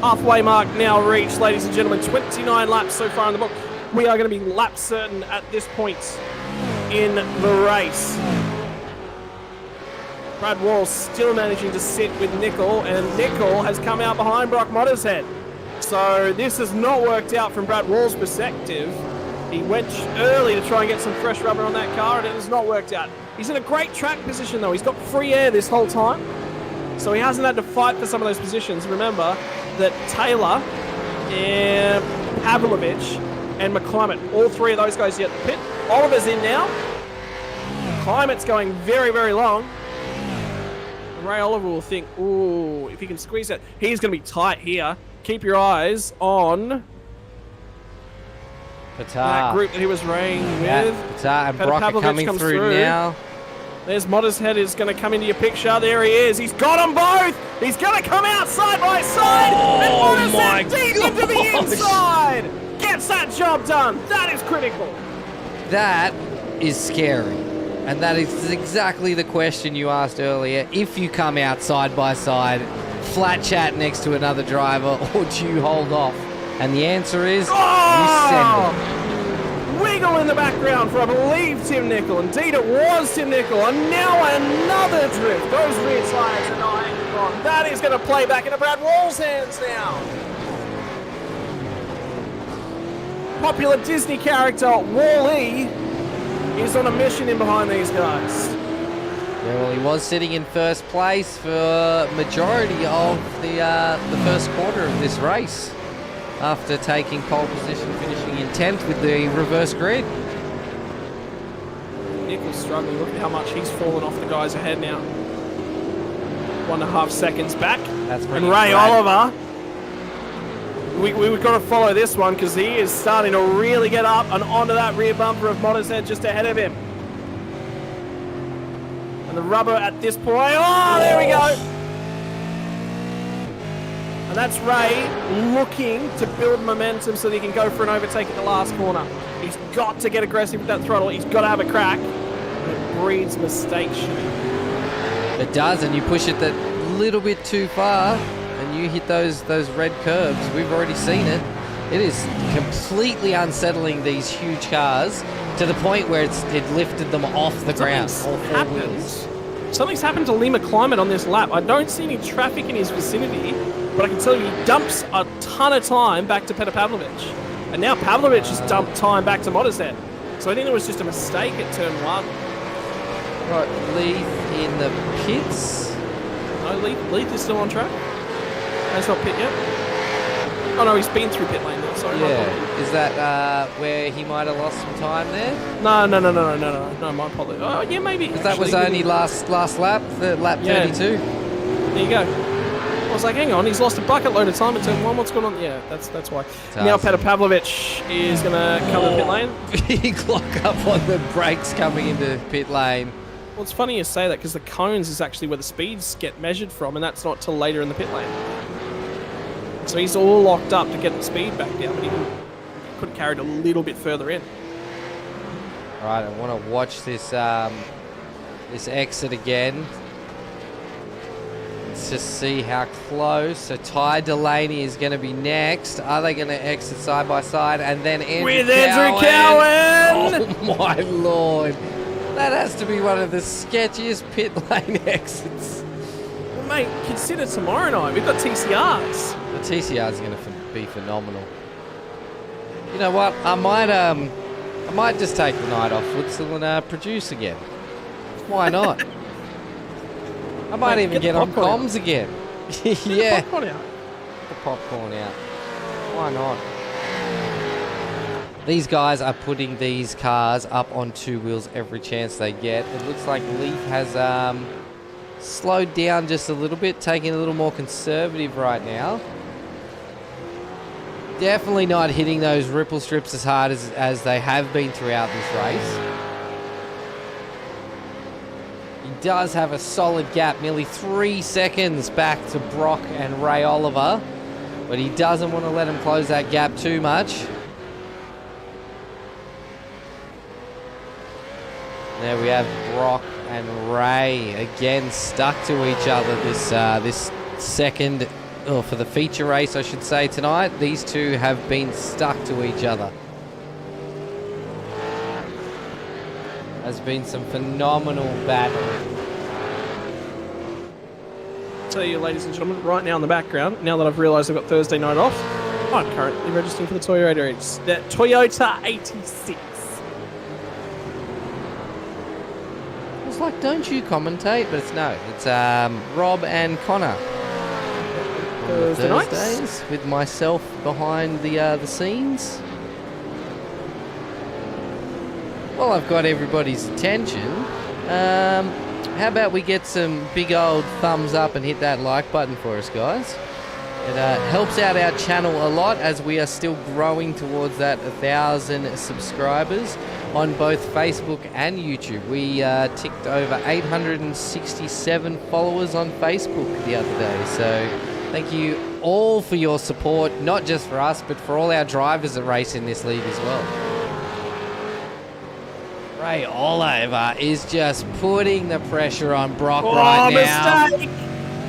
Halfway mark now reached, ladies and gentlemen. 29 laps so far in the book. We are going to be lap certain at this point in the race. Brad Wall still managing to sit with Nickel, and Nickel has come out behind Brock Motters Head. So this has not worked out from Brad Wall's perspective. He went early to try and get some fresh rubber on that car, and it has not worked out. He's in a great track position, though. He's got free air this whole time, so he hasn't had to fight for some of those positions. Remember that Taylor and Pavlovich and McClimate, all three of those guys yet to pit. Oliver's in now. McClimate's going very, very long. Ray Oliver will think, ooh, if he can squeeze it, he's going to be tight here. Keep your eyes on that group that he was raying with. Patar and Brock are coming through now. There's Motters Head is going to come into your picture. There he is. He's got them both. He's going to come out side by side. And Motters Head deep into the inside. Gets that job done. That is critical. That is scary. And that is exactly the question you asked earlier. If you come out side by side, flat chat next to another driver, or do you hold off? And the answer is, you send it. Wiggle in the background for, I believe, Tim Nickel. Indeed, it was Tim Nickel. And now another drift. Those rear tires are not hanging on. That is going to play back into Brad Wall's hands now. Popular Disney character Wall-E is on a mission in behind these guys. Yeah, well, he was sitting in first place for majority of the first quarter of this race after taking pole position, finishing in 10th with the reverse grid. Nickel's struggling. Look at how much he's fallen off the guys ahead now. 1.5 seconds back. That's and Ray Oliver, we've got to follow this one because he is starting to really get up and onto that rear bumper of Motters Head just ahead of him. And the rubber at this point, oh, there we go. And that's Ray looking to build momentum so that he can go for an overtake at the last corner. He's got to get aggressive with that throttle. He's got to have a crack. And it breeds mistakes. It does, and you push it that little bit too far, and you hit those red curbs. We've already seen it. It is completely unsettling these huge cars to the point where it lifted them off the ground. All four wheels. Something's happened to Lee McClimate on this lap. I don't see any traffic in his vicinity, but I can tell you he dumps a ton of time back to Petar Pavlovic. And now Pavlovic has dumped time back to Motorhead. So I think it was just a mistake at turn 1. Right, Leith in the pits. No, Leith is still on track. That's not pit yet. Oh no, he's been through pit lane there. Sorry. Yeah, is that where he might have lost some time there? No, my apologies. Oh yeah, maybe. Because that was only last lap, the lap 32. There you go. I was like, hang on, he's lost a bucket load of time in turn 1. What's going on? Yeah, that's why. Now Petar Pavlovic is going to cover the pit lane. Big lock up on the brakes coming into pit lane. Well, it's funny you say that because the cones is actually where the speeds get measured from, and that's not till later in the pit lane. So he's all locked up to get the speed back down, but he could have carried a little bit further in. All right, I want to watch this this exit again. Let's just see how close. So Ty Delaney is going to be next. Are they going to exit side by side? And then Andrew Cowan! Oh my lord. That has to be one of the sketchiest pit lane exits. Well, mate, consider tomorrow night. We've got TCRs. The TCR is going to be phenomenal. You know what? I might just take the night off Woodsell and produce again. Why not? I might even get on comms again. Yeah. Get the popcorn out. The popcorn out. Why not? These guys are putting these cars up on 2 wheels every chance they get. It looks like Leaf has slowed down just a little bit, taking a little more conservative right now. Definitely not hitting those ripple strips as hard as they have been throughout this race. He does have a solid gap, nearly 3 seconds back to Brock and Ray Oliver, but he doesn't want to let him close that gap too much. There we have Brock and Ray again stuck to each other this second, or for the feature race I should say tonight. These two have been stuck to each other. Has been some phenomenal battle. Tell you, ladies and gentlemen, right now in the background, now that I've realised I've got Thursday night off, I'm currently registering for the Toyota 86. It's like, don't you commentate? But it's Rob and Connor. Thursdays with myself behind the scenes. Well, I've got everybody's attention. How about we get some big old thumbs up and hit that like button for us, guys? It helps out our channel a lot as we are still growing towards that 1,000 subscribers on both Facebook and YouTube. We ticked over 867 followers on Facebook the other day. So thank you all for your support, not just for us, but for all our drivers that race in this league as well. Ray Oliver is just putting the pressure on Brock right now.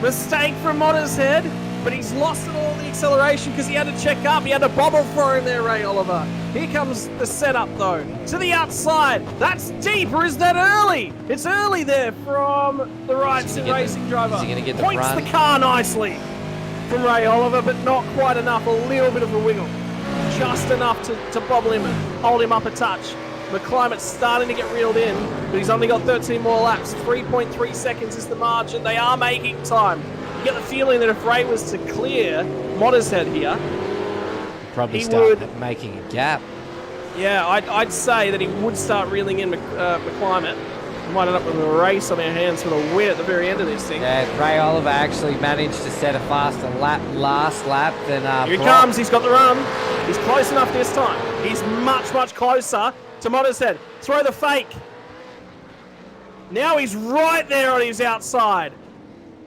Mistake from Motorhead, but he's lost it all the acceleration because he had to check up. He had a bobble for him there, Ray Oliver. Here comes the setup, though. To the outside. That's deep, or is that early? It's early there from the right racing driver. Is he going to get the Points run? the car nicely from Ray Oliver, but not quite enough. A little bit of a wiggle. Just enough to bobble him and hold him up a touch. McClimate's starting to get reeled in, but he's only got 13 more laps. 3.3 seconds is the margin. They are making time. You get the feeling that if Ray was to clear Motorhead here, probably start making a gap. Yeah, I'd say that he would start reeling in McClimate. We might end up with a race on our hands for the win at the very end of this thing. Yeah, Ray Oliver actually managed to set a faster last lap than Here he comes. He's got the run. He's close enough this time. He's much, much closer to Motorhead. Throw the fake. Now he's right there on his outside.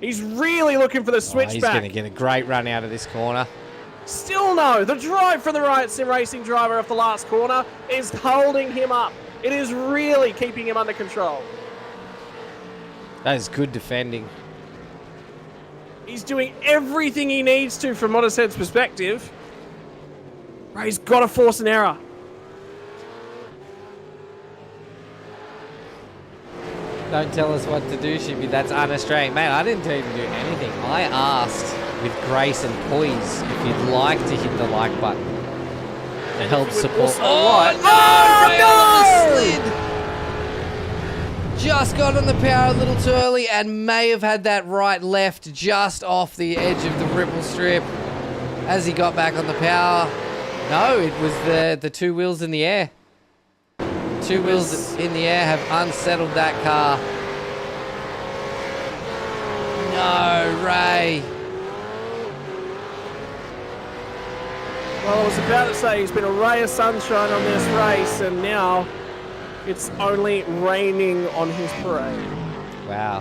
He's really looking for the He's switchback. going to get a great run out of this corner. Still no. The drive from the Riot Sim Racing driver off the last corner is holding him up. It is really keeping him under control. That is good defending. He's doing everything he needs to from Motorhead's perspective. Ray's got to force an error. Don't tell us what to do, ShiBBy. That's un-Australian. Man, I didn't tell you to do anything. I asked with grace and poise if you'd like to hit the like button to help support. No! Slid! Just got on the power a little too early and may have had that right-left just off the edge of the ripple strip as he got back on the power. No, it was the two wheels in the air. Two wheels in the air have unsettled that car. No, Ray. Well, I was about to say he's been a ray of sunshine on this race, and now it's only raining on his parade. Wow.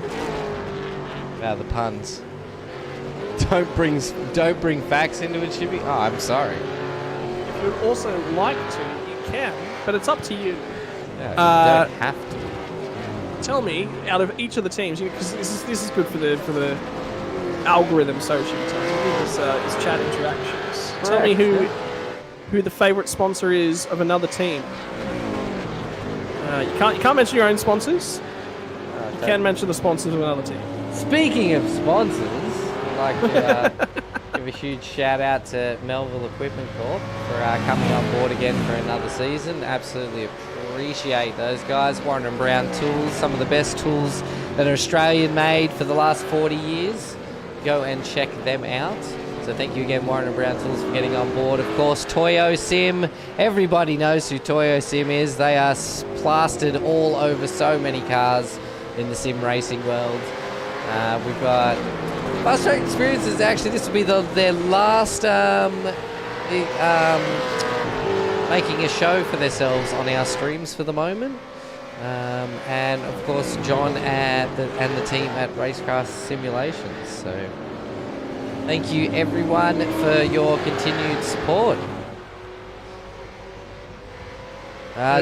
Wow, the puns. Don't bring facts into it, ShiBBy. Oh, I'm sorry. If you'd also like to, you can, but it's up to you. No, you don't have to. Tell me, out of each of the teams, because this is good for the algorithm, so should tell me is chat interactions. Tell me who the favourite sponsor is of another team. You can't mention your own sponsors. You can mention the sponsors of another team. Speaking of sponsors, I'd like to give a huge shout out to Melville Equipment Corp for coming on board again for another season. Absolutely appreciate those guys. Warren and Brown Tools, some of the best tools that are Australian made for the last 40 years. Go and check them out. So thank you again, Warren and Brown Tools, for getting on board. Of course, Toyo Sim. Everybody knows who Toyo Sim is. They are plastered all over so many cars in the sim racing world. We've got Fast Track Experiences. Actually, this will be their last making a show for themselves on our streams for the moment. And of course, John and the team at Racecraft Simulations. So thank you everyone for your continued support.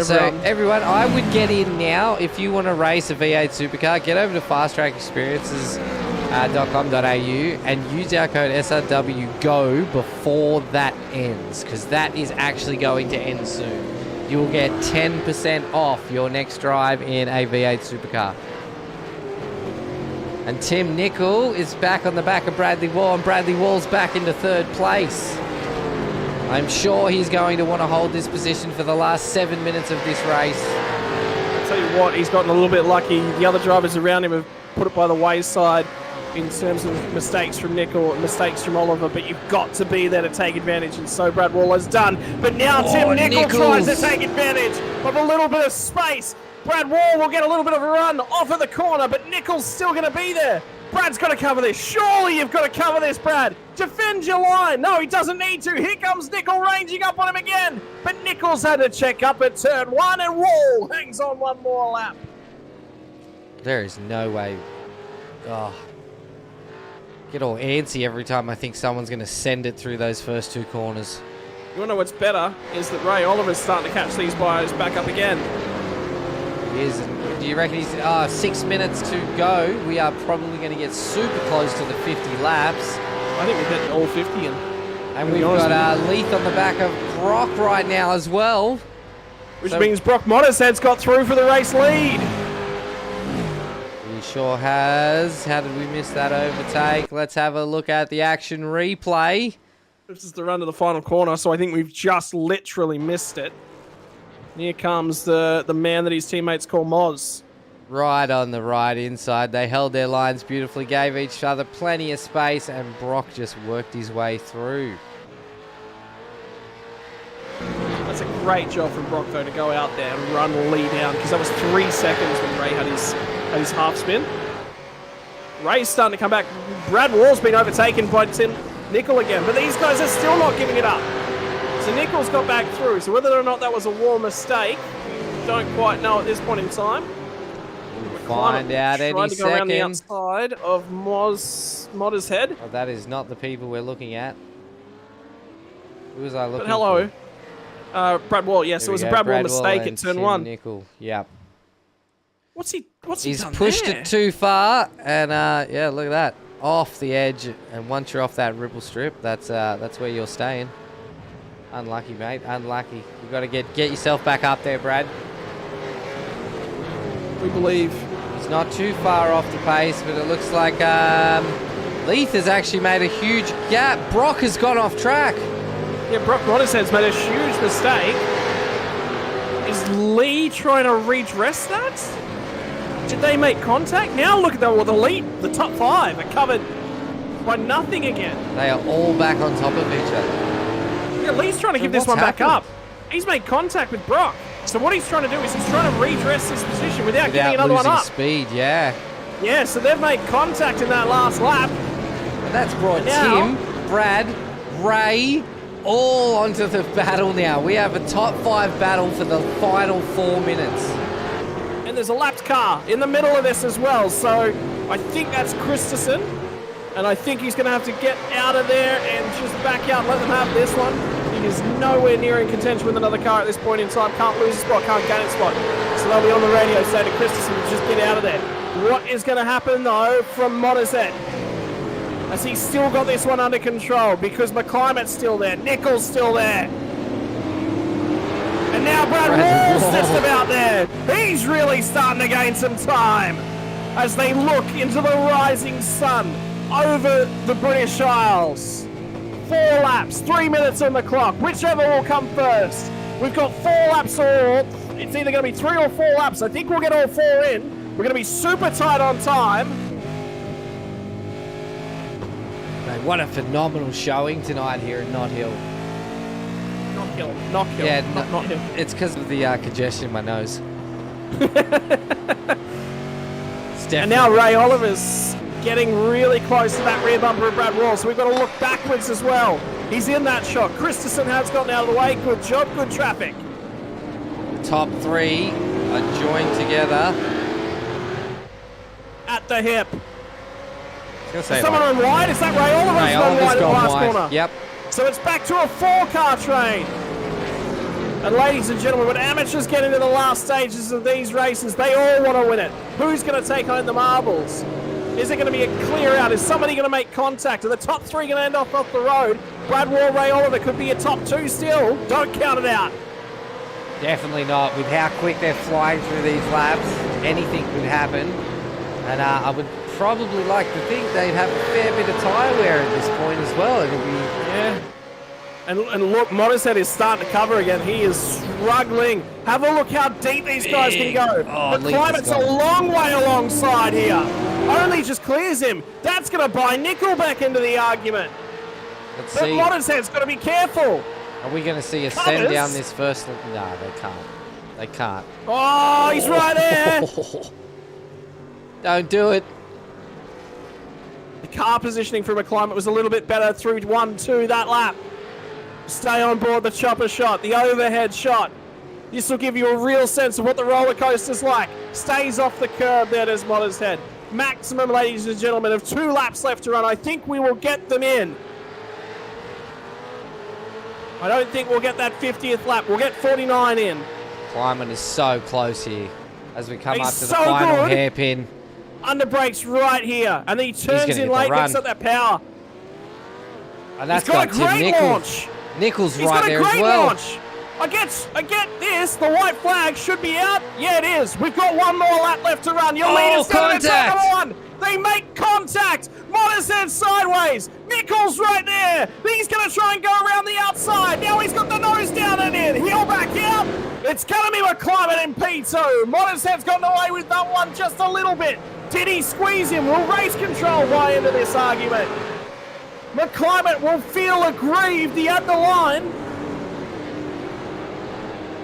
So everyone, I would get in now. If you want to race a V8 Supercar, get over to fasttrackexperiences.com.au and use our code SRWGO before that ends, because that is actually going to end soon. You will get 10% off your next drive in a V8 Supercar. And Tim Nicol is back on the back of Bradley Wall, and Bradley Wall's back into third place. I'm sure he's going to want to hold this position for the last 7 minutes of this race. I'll tell you what, he's gotten a little bit lucky. The other drivers around him have put it by the wayside in terms of mistakes from Nicol, mistakes from Oliver, but you've got to be there to take advantage, and so Brad Wall has done. But now Tim Nicol tries to take advantage of a little bit of space. Brad Wall will get a little bit of a run off of the corner, but Nicol's still going to be there. Brad's got to cover this. Surely you've got to cover this, Brad. Defend your line. No, he doesn't need to. Here comes Nicol ranging up on him again. But Nicol's had to check up at turn one, and Wall hangs on one more lap. There is no way. Oh. Get all antsy every time I think someone's going to send it through those first two corners. You want to know what's better? Is that Ray Oliver's starting to catch these buyers back up again. He is. Do you reckon he's 6 minutes to go? We are probably going to get super close to the 50 laps. I think we're getting all 50 in. And we've got Leith on the back of Brock right now as well. Which means Brock Motorhead's got through for the race lead. He sure has. How did we miss that overtake? Let's have a look at the action replay. This is the run to the final corner, so I think we've just literally missed it. Here comes the man that his teammates call Moz. Right on the right inside. They held their lines beautifully, gave each other plenty of space, and Brock just worked his way through. That's a great job from Brock, though, to go out there and run Lee down, because that was 3 seconds when Ray had his half spin. Ray's starting to come back. Brad Wall's been overtaken by Tim Nicol again, but these guys are still not giving it up. So Nicol's got back through, so whether or not that was a Wall mistake, we don't quite know at this point in time. We're find out any trying to go around the second. outside of Modder's Head. Oh, that is not the people we're looking at. Who was I looking But hello. for? Brad Wall, yes, There it was we a go, Brad Wall mistake and at turn Tim 1. Nickel. Yep. What's he He's done pushed there? it too far, and yeah, look at that. Off the edge, and once you're off that ripple strip, that's where you're staying. Unlucky, mate. Unlucky. You got to get yourself back up there, Brad. We believe. He's not too far off the pace, but it looks like Leith has actually made a huge gap. Brock has gone off track. Yeah, Brock Modderhead's made a huge mistake. Is Lee trying to redress that? Did they make contact? Now look at the lead. The top 5 are covered by nothing again. They are all back on top of each other. Yeah, Lee's trying to give this what's one back happened? up. He's made contact with Brock. So what he's trying to do is he's trying to redress this position without giving another one losing up. speed, yeah. Yeah, so they've made contact in that last lap. And that's brought Now- Tim, Brad, Ray, all onto the battle now. We have a top 5 battle for the final 4 minutes. And there's a lapped car in the middle of this as well. So I think that's Christensen. And I think he's going to have to get out of there and just back out and let them have this one. He is nowhere near in contention with another car at this point in time. Can't lose a spot, can't gain a spot. So they'll be on the radio saying to Christensen to just get out of there. What is going to happen though from Modderhead? As he's still got this one under control because McClimate's still there. Nickel's still there. And now Brad Wall's just about there. He's really starting to gain some time as they look into the rising sun over the British Isles. 4 laps, 3 minutes on the clock. Whichever will come first. We've got 4 laps or it's either going to be 3 or 4 laps. I think we'll get all 4 in. We're going to be super tight on time. Mate, what a phenomenal showing tonight here at Knockhill. Knockhill. Yeah, not Hill. It's because of the congestion in my nose. And now Ray Oliver's getting really close to that rear bumper of Brad Wall, so we've got to look backwards as well. He's in that shot. Christensen has gotten out of the way. Good job, good traffic. The top 3 are joined together. At the hip. Is someone on wide? Is that Ray Oliver? Ray Gone Oliver's wide in the gone last wide. corner. Yep. So it's back to a 4-car train. And ladies and gentlemen, when amateurs get into the last stages of these races, they all want to win it. Who's going to take home the marbles? Is it going to be a clear out? Is somebody going to make contact? Are the top 3 going to end off the road? Brad Wall, Ray Oliver could be a top 2 still. Don't count it out. Definitely not. With how quick they're flying through these laps, anything could happen. And I would probably like to think they'd have a fair bit of tyre wear at this point as well. It'll be... Yeah. And look, Modderhead is starting to cover again. He is struggling. Have a look how deep these guys can go. Oh, the climate's a long way alongside here. Only just clears him. That's going to buy Nickel back into the argument. Let's But see. Modderhead's got to be careful. Are we going to see a Covers. send down this first? No, they can't. They can't. Oh, he's right there. Don't do it. The car positioning for McClimate was a little bit better through 1-2 that lap. Stay on board the chopper shot, the overhead shot. This will give you a real sense of what the roller coaster's like. Stays off the curb there, does Modderhead. Maximum, ladies and gentlemen, of 2 laps left to run. I think we will get them in. I don't think we'll get that 50th lap. We'll get 49 in. Climate is so close here as we come He's up to the so final good. hairpin. Under brakes right here. And then he turns gonna in get the late, run. gets up that power. And that's He's got a Tim great Nichols. launch. Nichols He's right got a there great as well. launch. I get this. The white flag should be out. Yeah, it is. We've got 1 more lap left to run. Your Oh, leader's going to contact. number 1. They make contact. Modderhead sideways. Nichols right there. He's going to try and go around the outside. Now he's got the nose down and in. He'll back out. It's going to be McClimate in P2. Modderhead's gotten away with that one just a little bit. Did he squeeze him? Will race control buy into this argument? McClimate will feel aggrieved. He had the line.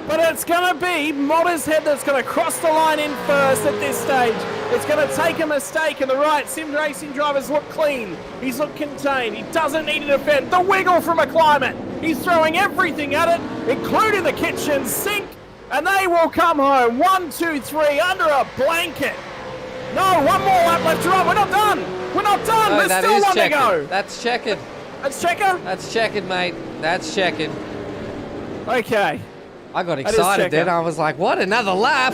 But it's going to be Modderhead that's going to cross the line in first at this stage. It's going to take a mistake, and the right sim racing drivers look clean. He's looked contained. He doesn't need to defend. The wiggle from McClimate. He's throwing everything at it, including the kitchen sink, and they will come home 1, 2, 3 under a blanket. No, one more lap left to run. We're not done. We're not done. No, There's that still is one to checkered. go. That's checkered. Let's check her. That's checkered, mate. That's checkered. Okay. I got That is excited then. checkered. I was like, what, another lap?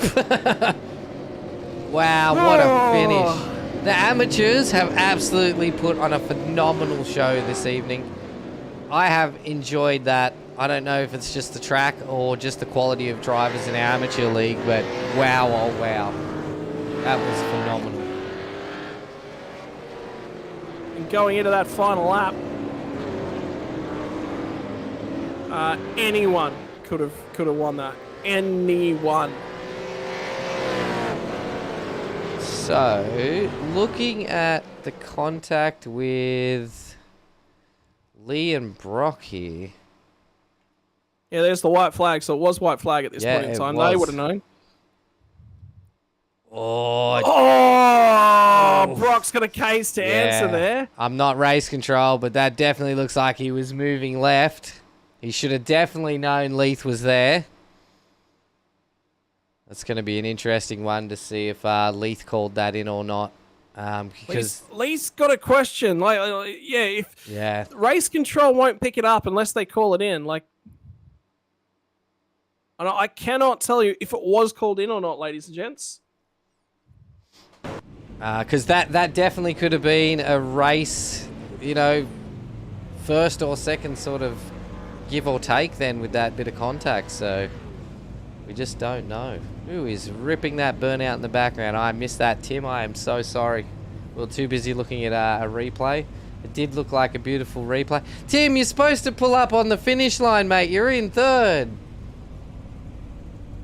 Wow, what a Oh. finish. The amateurs have absolutely put on a phenomenal show this evening. I have enjoyed that. I don't know if it's just the track or just the quality of drivers in our amateur league, but wow, oh wow. That was phenomenal. And going into that final lap, anyone could have won that. Anyone. So, looking at the contact with Lee and Brock here. Yeah, there's the white flag. So it was white flag at this Yeah, point in it time. was. They would have known. Oh, Oh, Brock's got a case to answer there. I'm not race control, but that definitely looks like he was moving left. He should have definitely known Leith was there. That's going to be an interesting one to see if Leith called that in or not. Because Lee's got a question. If yeah, race control won't pick it up unless they call it in, I cannot tell you if it was called in or not, ladies and gents. because that definitely could have been a race, first or second sort of give or take then with that bit of contact. So we just don't know. Who is ripping that burnout in the background? I missed that, Tim. I am so sorry. We were too busy looking at a replay. It did look like a beautiful replay. Tim, you're supposed to pull up on the finish line, mate. You're in third.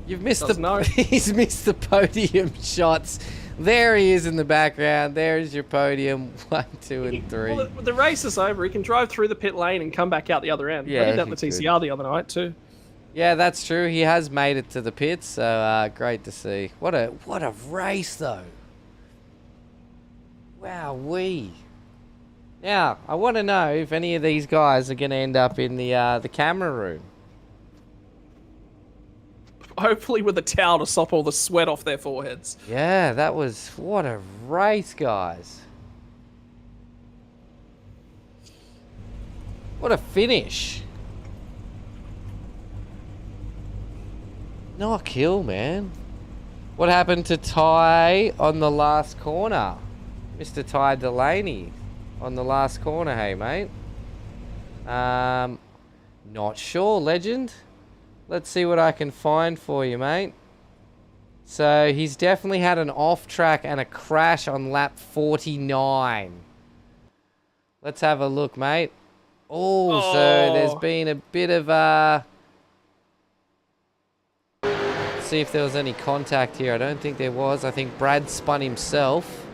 You've missed he's missed the podium shots. There he is in the background. There's your podium. 1, 2, and 3. Well, the race is over. He can drive through the pit lane and come back out the other end. Yeah, I did that in he the TCR the other night too. Yeah, that's true. He has made it to the pits, so great to see. What a race, though. Wowee. Now, I want to know if any of these guys are going to end up in the camera room. Hopefully with a towel to sop all the sweat off their foreheads. Yeah, what a race, guys. What a finish. Knockhill, man. What happened to Ty on the last corner? Mr. Ty Delaney on the last corner, hey, mate. Not sure, legend. Let's see what I can find for you, mate. So, he's definitely had an off-track and a crash on lap 49. Let's have a look, mate. Oh, so there's been a bit of see if there was any contact here. I don't think there was. I think Brad spun himself.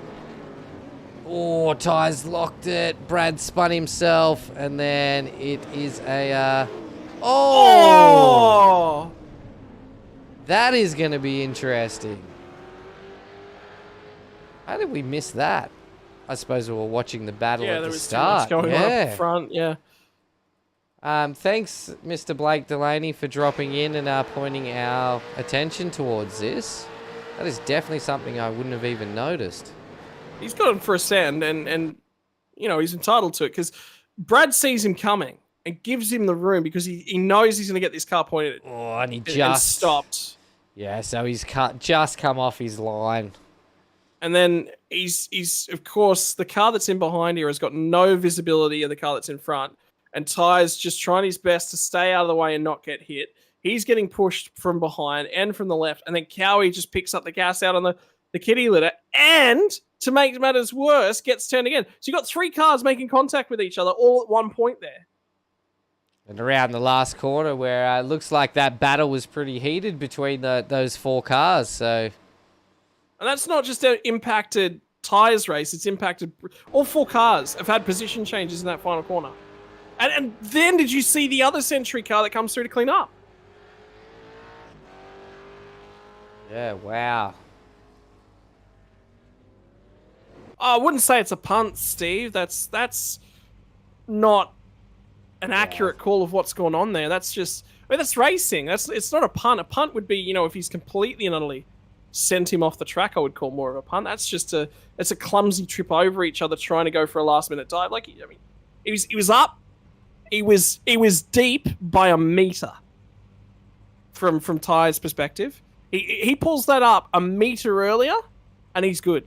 Oh, Ty's locked it. Brad spun himself, and then it is a Oh! That is going to be interesting. How did we miss that? I suppose we were watching the battle Yeah, at there the was start. too much going on up front, yeah. Thanks, Mr. Blake Delaney, for dropping in and pointing our attention towards this. That is definitely something I wouldn't have even noticed. He's got him for a send, and he's entitled to it, because Brad sees him coming and gives him the room because he knows he's going to get this car pointed at. Oh, and he and just stopped. Yeah, so he's just come off his line. And then he's of course, the car that's in behind here has got no visibility of the car that's in front. And Ty's just trying his best to stay out of the way and not get hit. He's getting pushed from behind and from the left. And then Cowie just picks up the gas out on the kitty litter. And to make matters worse, gets turned again. So you've got 3 cars making contact with each other all at one point there. And around the last corner where it looks like that battle was pretty heated between those 4 cars. So, and that's not just impacted Ty's race. It's impacted... All 4 cars have had position changes in that final corner. And then did you see the other Century car that comes through to clean up? yeah, wow. I wouldn't say it's a punt, Steve. That's not an accurate call of what's going on there. That's just... that's racing. It's not a punt. A punt would be, if he's completely and utterly sent him off the track, I would call more of a punt. That's just it's a clumsy trip over each other trying to go for a last minute dive. Like, I mean, he was up, he was deep by a meter from Ty's perspective. He pulls that up a meter earlier, and he's good.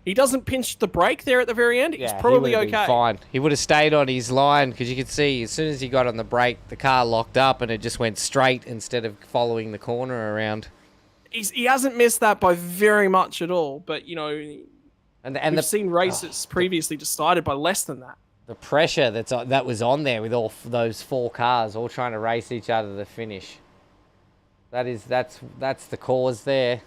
He doesn't pinch the brake there at the very end. He's probably okay. Fine. He would have stayed on his line because you could see as soon as he got on the brake, the car locked up and it just went straight instead of following the corner around. He hasn't missed that by very much at all, but you know, we've seen races previously decided by less than that. The pressure that was on there with all those 4 cars all trying to race each other to the finish. That's the cause there.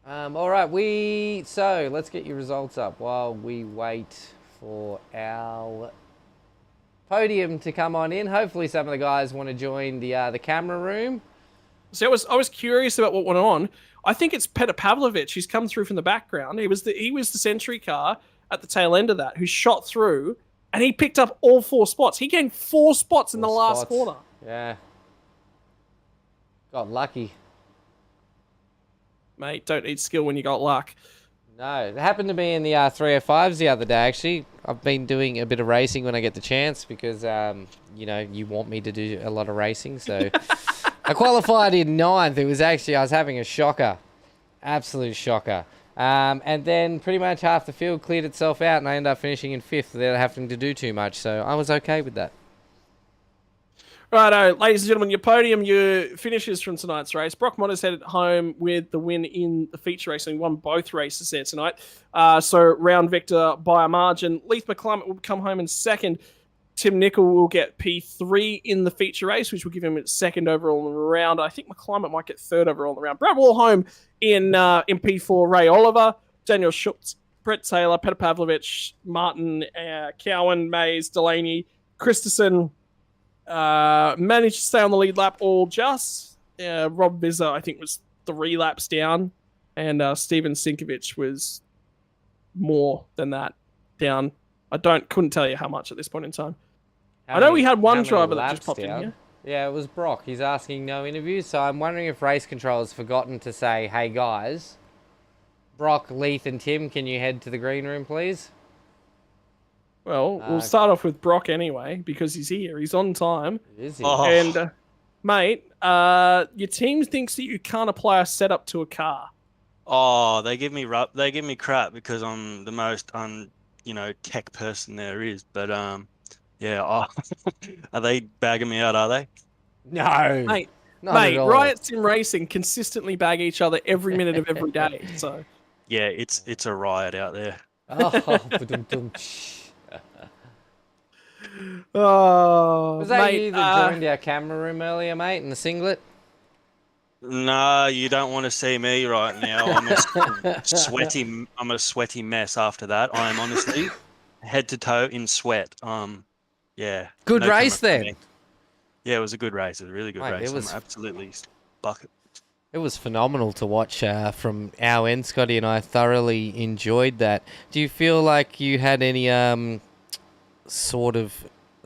All right, so let's get your results up while we wait for our podium to come on in. Hopefully some of the guys want to join the camera room. So I was curious about what went on. I think it's Petar Pavlovich. He's come through from the background. He was the Century car at the tail end of that who shot through, and he picked up all 4 spots. He gained 4 spots in the last corner. Yeah. Got lucky. Mate, don't need skill when you got luck. No, it happened to me in the 305s the other day, actually. I've been doing a bit of racing when I get the chance because, you know, you want me to do a lot of racing. So I qualified in 9th. It was actually, I was having a shocker. Absolute shocker. And then pretty much half the field cleared itself out and I ended up finishing in 5th without having to do too much. So I was okay with that. Righto, ladies and gentlemen, your podium, your finishes from tonight's race. Brock Motters headed home with the win in the feature race, and he won both races there tonight. So round victor by a margin. Leith McClymont will come home in 2nd. Tim Nicol will get P3 in the feature race, which will give him 2nd overall in the round. I think McClymont might get 3rd overall in the round. Brad Wall home in P4. Ray Oliver, Daniel Schutz, Brett Taylor, Petar Pavlovich, Martin, Cowan, Mays, Delaney, Christensen. Managed to stay on the lead lap all just. Rob Vizza, I think, was 3 laps down. And Steven Sinkovich was more than that down. I couldn't tell you how much at this point in time. I know we had one driver that just popped in here. Yeah, it was Brock. He's asking no interviews. So I'm wondering if race control has forgotten to say, hey guys, Brock, Leith and Tim, can you head to the green room, please? Well, we'll start off with Brock anyway, because he's here. He's on time. Is he? Oh. And, mate, your team thinks that you can't apply a setup to a car. Oh, they give me crap because I'm the most tech person there is. But yeah, are they bagging me out? Are they? No, mate. Not at all. Riot Sim Racing consistently bag each other every minute of every day. So yeah, it's a riot out there. Oh, was that mate, you that joined our camera room earlier, mate, in the singlet? No, you don't want to see me right now. I'm a sweaty mess after that. I am honestly head to toe in sweat. Yeah. Good race then. Yeah, it was a good race. It was a really good Mate, race. it was I'm absolutely bucket. It was phenomenal to watch from our end. Scotty and I thoroughly enjoyed that. Do you feel like you had any sort of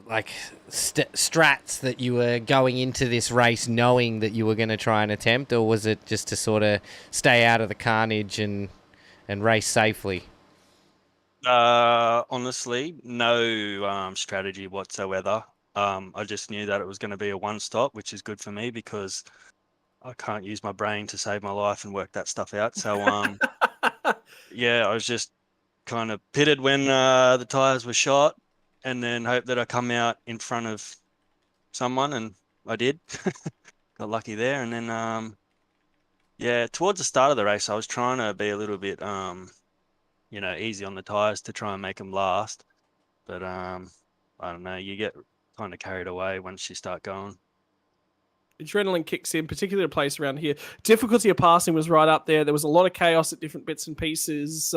like strats that you were going into this race knowing that you were going to try and attempt, or was it just to sort of stay out of the carnage and race safely? Honestly, no strategy whatsoever. I just knew that it was going to be a one-stop, which is good for me because I can't use my brain to save my life and work that stuff out. So, yeah, I was just kind of pitted when the tyres were shot and then hope that I come out in front of someone, and I did. Got lucky there. And then, yeah, towards the start of the race, I was trying to be a little bit, easy on the tyres to try and make them last. But, I don't know, you get kind of carried away once you start going. Adrenaline kicks in, particularly a place around here. Difficulty of passing was right up there. There was a lot of chaos at different bits and pieces.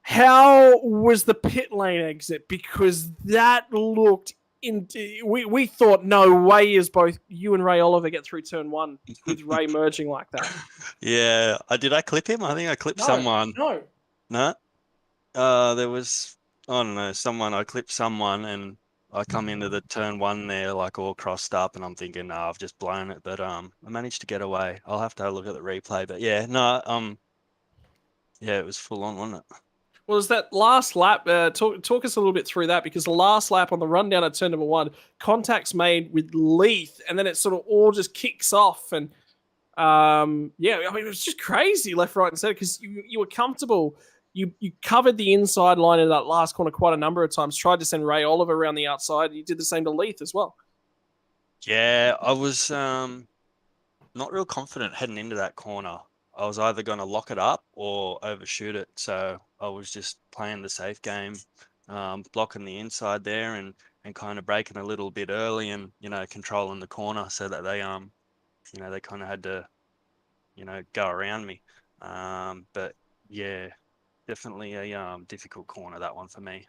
How was the pit lane exit? Because that looked we thought, no way is both you and Ray Oliver get through turn 1 with Ray merging like that. Yeah, did I clip him? I think I clipped someone. No. There was, I don't know, I clipped someone and I come into the turn one there, like all crossed up, and I'm thinking, nah, I've just blown it. But I managed to get away. I'll have to have a look at the replay. But yeah, no, yeah, it was full on, wasn't it? Well, was that last lap? Talk us a little bit through that, because the last lap on the run down at turn number 1, contact's made with Leith, and then it sort of all just kicks off. And yeah, I mean, it was just crazy left, right, and center, because you were comfortable. You covered the inside line in that last corner quite a number of times, tried to send Ray Oliver around the outside. You did the same to Leith as well. Yeah, I was not real confident heading into that corner. I was either going to lock it up or overshoot it. So I was just playing the safe game, blocking the inside there and kind of braking a little bit early and, controlling the corner so that they, they kind of had to, go around me. But yeah, definitely a difficult corner, that one for me.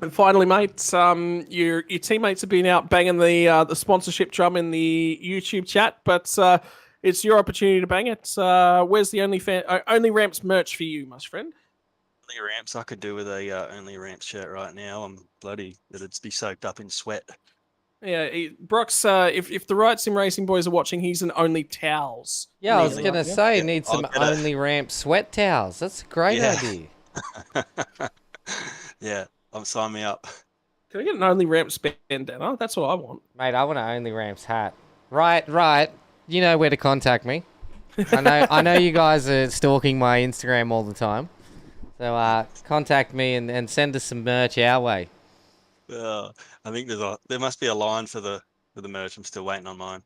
And finally, mates, your teammates have been out banging the sponsorship drum in the YouTube chat, but it's your opportunity to bang it. Where's the Only Ramps merch for you, my friend? Only Ramps, I could do with a Only Ramps shirt right now. I'm bloody, it'd be soaked up in sweat. Yeah, Brock's, if the Right Sim Racing boys are watching, he's an Only Towels. Yeah, I was going to say, need some Only Ramp sweat towels. That's a great idea. Yeah. Sign me up. Can I get an Only Ramps bandana? That's what I want. Mate, I want an Only Ramps hat. Right. You know where to contact me. I know you guys are stalking my Instagram all the time. So contact me and send us some merch our way. I think there must be a line for the merch. I'm still waiting on mine.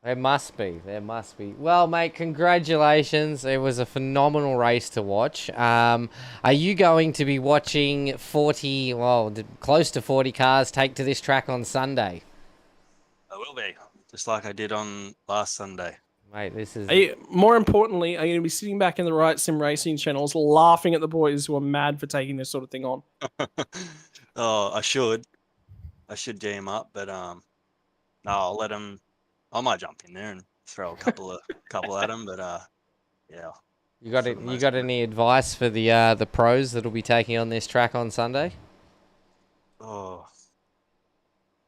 There must be. Well, mate, congratulations. It was a phenomenal race to watch. Are you going to be watching close to 40 cars take to this track on Sunday? I will be, just like I did on last Sunday. Mate, this is... more importantly, are you going to be sitting back in the Right Sim Racing channels laughing at the boys who are mad for taking this sort of thing on? Oh, I should jam up, but no, I'll let them... I might jump in there and throw a couple at them, but yeah. You got any advice for the pros that'll be taking on this track on Sunday? Oh,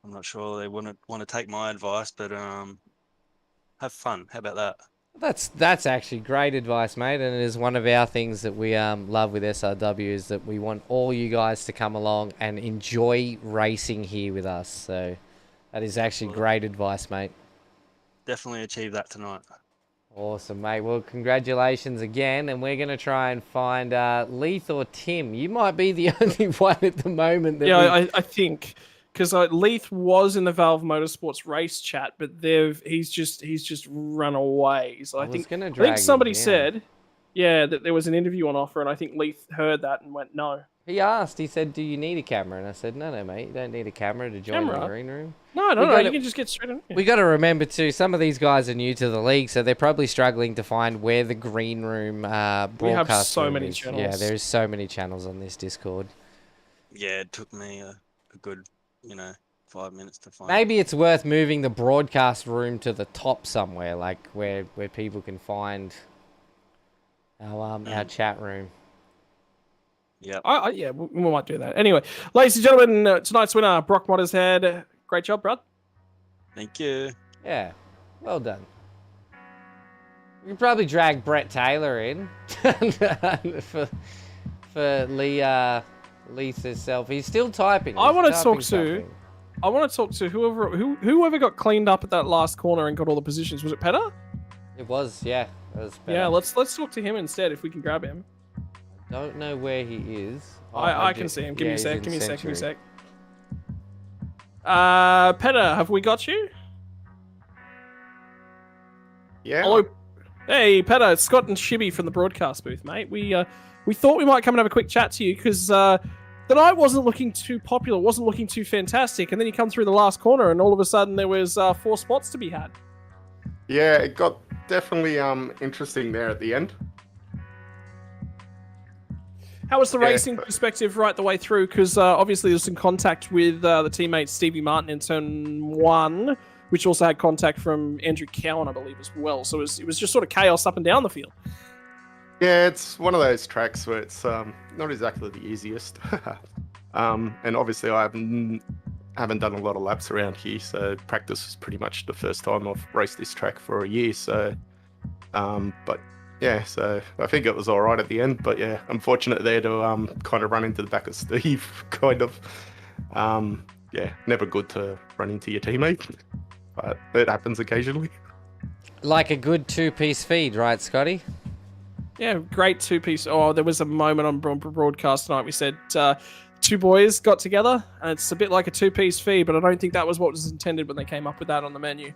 I'm not sure they wouldn't want to take my advice, but have fun. How about that? That's actually great advice, mate, and it is one of our things that we love with SRW is that we want all you guys to come along and enjoy racing here with us. So that is actually great advice, mate. Definitely achieve that tonight. Awesome, mate. Well, congratulations again, and we're going to try and find Leith or Tim. You might be the only one at the moment. I think, because Leith was in the Valve Motorsports race chat, but he's just run away. So I think somebody said, that there was an interview on offer, and I think Leith heard that and went no. He asked. He said, "Do you need a camera?" And I said, "No, mate. You don't need a camera to join the green room." No. You can just get straight in. We got to remember too. Some of these guys are new to the league, so they're probably struggling to find where the green room broadcast. We have so many is. channels. Yeah, there's so many channels on this Discord. Yeah, it took me a good, 5 minutes to find. Maybe it's worth moving the broadcast room to the top somewhere, like where people can find our chat room. Yeah. Yeah, we might do that. Anyway, ladies and gentlemen, tonight's winner, Brock Mottershead. Great job, Brad. Thank you. Yeah, well done. We could probably drag Brett Taylor in for Leith himself. He's still typing. I want to talk to whoever got cleaned up at that last corner and got all the positions. Was it Petter? It was, yeah. It was Petter. Yeah, let's talk to him instead if we can grab him. Don't know where he is. I can see him. Give me a sec. Petter, have we got you? Yeah. Hello. Hey, Petter, it's Scott and ShiBBy from the broadcast booth, mate. We thought we might come and have a quick chat to you because the night wasn't looking too popular, wasn't looking too fantastic, and then you come through the last corner and all of a sudden there was 4 spots to be had. Yeah, it got definitely interesting there at the end. How was the racing perspective right the way through? Because obviously there's some contact with the teammate Stevie Martin in turn 1, which also had contact from Andrew Cowan, I believe, as well. So it was just sort of chaos up and down the field. Yeah, it's one of those tracks where it's not exactly the easiest. And obviously I haven't done a lot of laps around here, so practice was pretty much the first time I've raced this track for a year. So, but yeah, so I think it was all right at the end. But yeah, unfortunate there to kind of run into the back of Steve, kind of. Yeah, never good to run into your teammate, but it happens occasionally. Like a good two-piece feed, right, Scotty? Yeah, great two-piece. Oh, there was a moment on broadcast tonight. We said two boys got together, and it's a bit like a two-piece feed, but I don't think that was what was intended when they came up with that on the menu.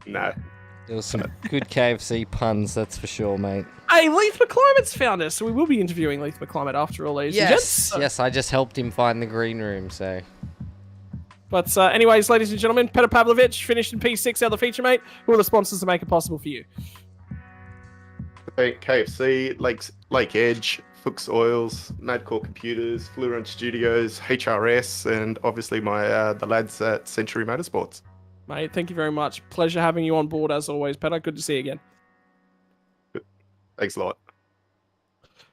No. There was some good KFC puns, that's for sure, mate. Hey, Leith McClimate's found us, so we will be interviewing Leith McClimate after all these. Yes, I just helped him find the green room, so... But anyways, ladies and gentlemen, Petr Pavlovich finished in P6 out of the feature, mate. Who are the sponsors to make it possible for you? KFC, Lake Edge, Fuchs Oils, Madcore Computers, Fluorent Studios, HRS, and obviously my the lads at Century Motorsports. Mate, thank you very much. Pleasure having you on board as always, Petr. Good to see you again. Thanks a lot.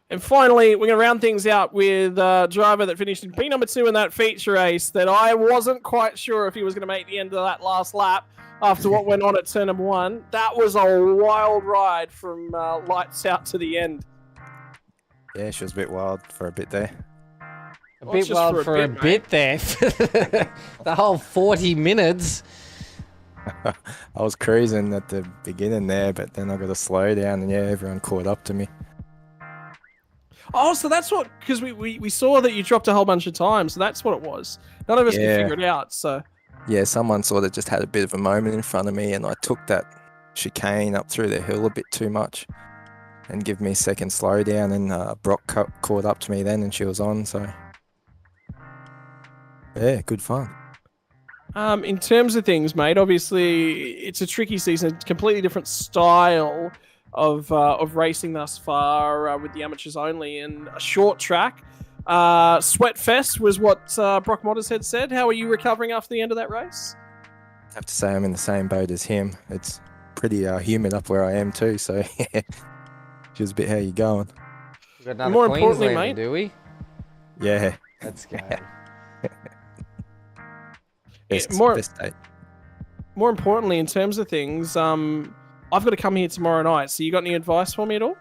And finally, we're going to round things out with a driver that finished in P number 2 in that feature race that I wasn't quite sure if he was going to make the end of that last lap after what went on at turn number 1. That was a wild ride from lights out to the end. Yeah, she was a bit wild for a bit there. A bit wild for a bit there. The whole 40 minutes. I was cruising at the beginning there, but then I got to slow down, and yeah, everyone caught up to me. Oh, so that's what, because we saw that you dropped a whole bunch of times, so that's what it was. None of us could figure it out, so. Yeah, someone sort of just had a bit of a moment in front of me, and I took that chicane up through the hill a bit too much and give me a second slowdown, and Brock caught up to me then, and she was on, so yeah, good fun. In terms of things, mate, obviously it's a tricky season, completely different style of racing thus far with the amateurs only, and a short track. Sweatfest was what Brock Motters had said. How are you recovering after the end of that race? I have to say I'm in the same boat as him. It's pretty humid up where I am too, so yeah. She was a bit, how you going? We've got another More importantly, Queenslander, mate, do we? Yeah. Let's go. Best date. More importantly, in terms of things, I've got to come here tomorrow night, so you got any advice for me at all?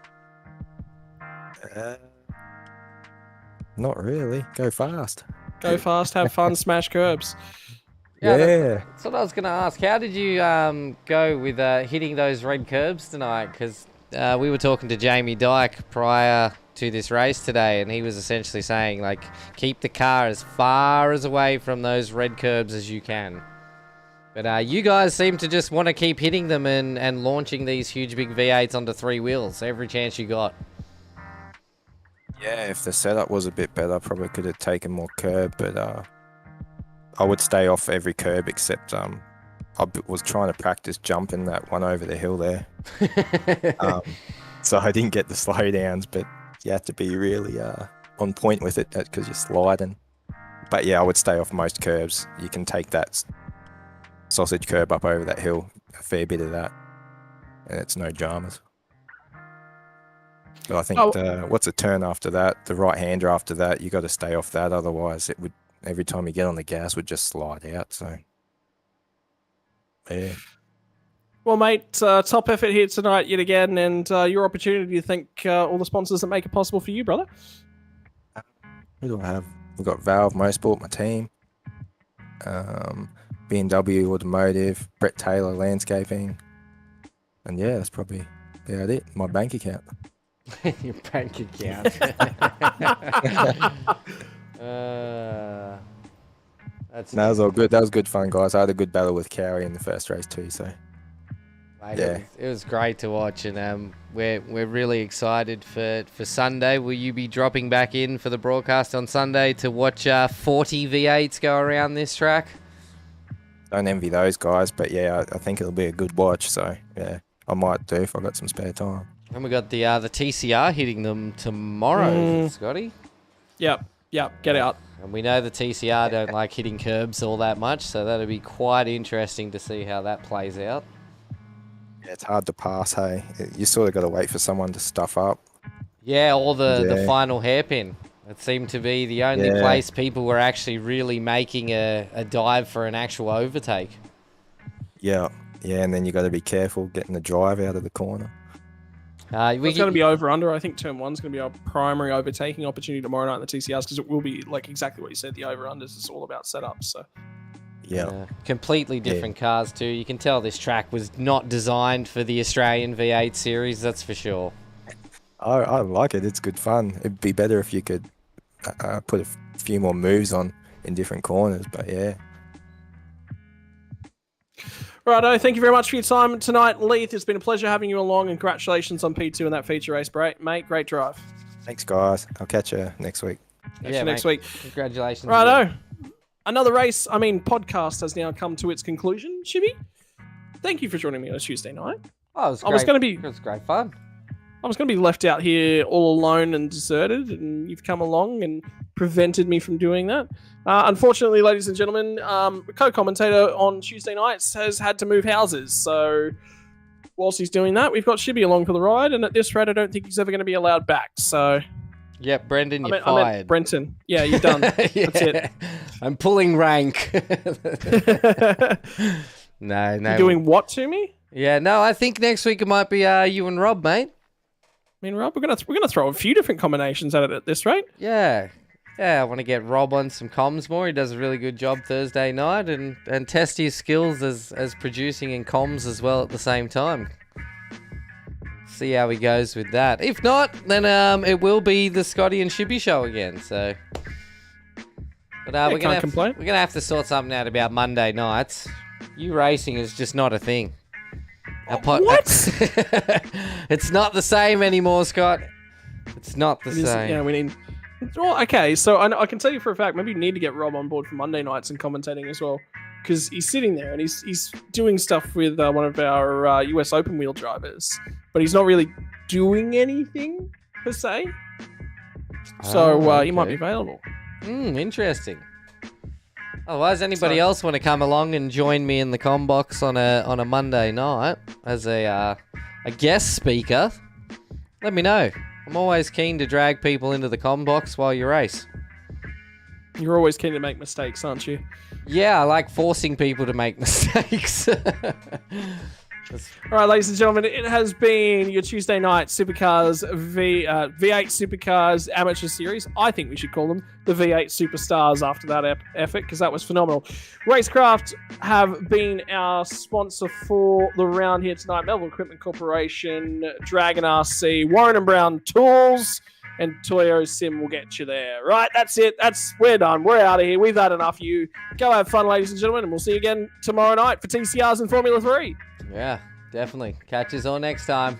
Not really. Go fast. Go fast, have fun, smash curbs. Yeah. Yeah. That's what I was going to ask. How did you go with hitting those red curbs tonight? Because we were talking to Jamie Dike prior to this race today, and he was essentially saying, like, keep the car as far as away from those red curbs as you can. But you guys seem to just want to keep hitting them and launching these huge big V8s onto 3 wheels every chance you got. Yeah, if the setup was a bit better, I probably could have taken more curb, but I would stay off every curb except I was trying to practice jumping that one over the hill there. So I didn't get the slowdowns, but you have to be really on point with it because you're sliding. But yeah, I would stay off most curbs. You can take that sausage curb up over that hill, a fair bit of that, and it's no dramas. But I think what's a turn after that, the right-hander after that, you got to stay off that, otherwise it would, every time you get on the gas, would just slide out, so yeah. Well, mate, top effort here tonight yet again, and your opportunity to thank all the sponsors that make it possible for you, brother. Who do I have? We've got Valve Motorsport, my team, B&W Automotive, Brett Taylor Landscaping, and yeah, that's probably about it. My bank account. Your bank account. That was all good. That was good fun, guys. I had a good battle with Cowie in the first race too, so mate, yeah, it was great to watch, and we're really excited for Sunday. Will you be dropping back in for the broadcast on Sunday to watch 40 V8s go around this track? Don't envy those guys, but yeah, I think it'll be a good watch. So yeah, I might do if I got some spare time. And we got the TCR hitting them tomorrow, Scotty. Yep, get out. And we know the TCR don't like hitting curbs all that much, so that'll be quite interesting to see how that plays out. It's hard to pass, hey. You sort of got to wait for someone to stuff up. Yeah, or the Yeah. final hairpin. It seemed to be the only Yeah. place people were actually really making a dive for an actual overtake. Yeah, yeah, and then you got to be careful getting the drive out of the corner. It's going to be over under. I think turn one's going to be our primary overtaking opportunity tomorrow night in the TCRs because it will be like exactly what you said. The over unders is all about setup. So Yeah. Completely different cars too. You can tell this track was not designed for the Australian V8 series, that's for sure. I like it. It's good fun. It'd be better if you could put a few more moves on in different corners, but yeah. Righto, thank you very much for your time tonight, Leith. It's been a pleasure having you along, and congratulations on P2 in that feature race, mate. Great drive. Thanks, guys. I'll catch you next week. Next week. Congratulations. Righto. Another podcast has now come to its conclusion. ShiBBy, thank you for joining me on a Tuesday night. Oh, it was great fun. I was going to be left out here all alone and deserted, and you've come along and prevented me from doing that. Unfortunately, ladies and gentlemen, co-commentator on Tuesday nights has had to move houses. So whilst he's doing that, we've got ShiBBy along for the ride, and at this rate, I don't think he's ever going to be allowed back. So, yeah, Brendan, you're I fired. meant Brenton. Yeah, you're done. That's it. I'm pulling rank. No. You're doing what to me? Yeah, no, I think next week it might be you and Rob, mate. I mean, Rob, we're gonna throw a few different combinations at it at this rate. Yeah, I want to get Rob on some comms more. He does a really good job Thursday night, and test his skills as producing and comms as well at the same time. See how he goes with that. If not, then it will be the Scotty and ShiBBy show again. So, but we're gonna have to sort something out about Monday nights. You racing is just not a thing. What? It's not the same anymore, Scott. It's not the same. Yeah, we need. Well, okay, so I can tell you for a fact, maybe you need to get Rob on board for Monday nights and commentating as well, because he's sitting there and he's doing stuff with one of our US open wheel drivers, but he's not really doing anything per se. So he might be available. Interesting. Otherwise, anybody else want to come along and join me in the comm box on a Monday night as a guest speaker? Let me know. I'm always keen to drag people into the comm box while you race. You're always keen to make mistakes, aren't you? Yeah, I like forcing people to make mistakes. All right, ladies and gentlemen, it has been your Tuesday night Supercars V8 Supercars Amateur Series. I think we should call them the V8 Superstars after that effort, because that was phenomenal. Racecraft have been our sponsor for the round here tonight. Melville Equipment Corporation, Dragon RC, Warren and Brown Tools, and Toyo Sim will get you there. Right, that's it. We're done. We're out of here. We've had enough of you. Go have fun, ladies and gentlemen, and we'll see you again tomorrow night for TCRs and Formula 3. Yeah, definitely. Catch us all next time.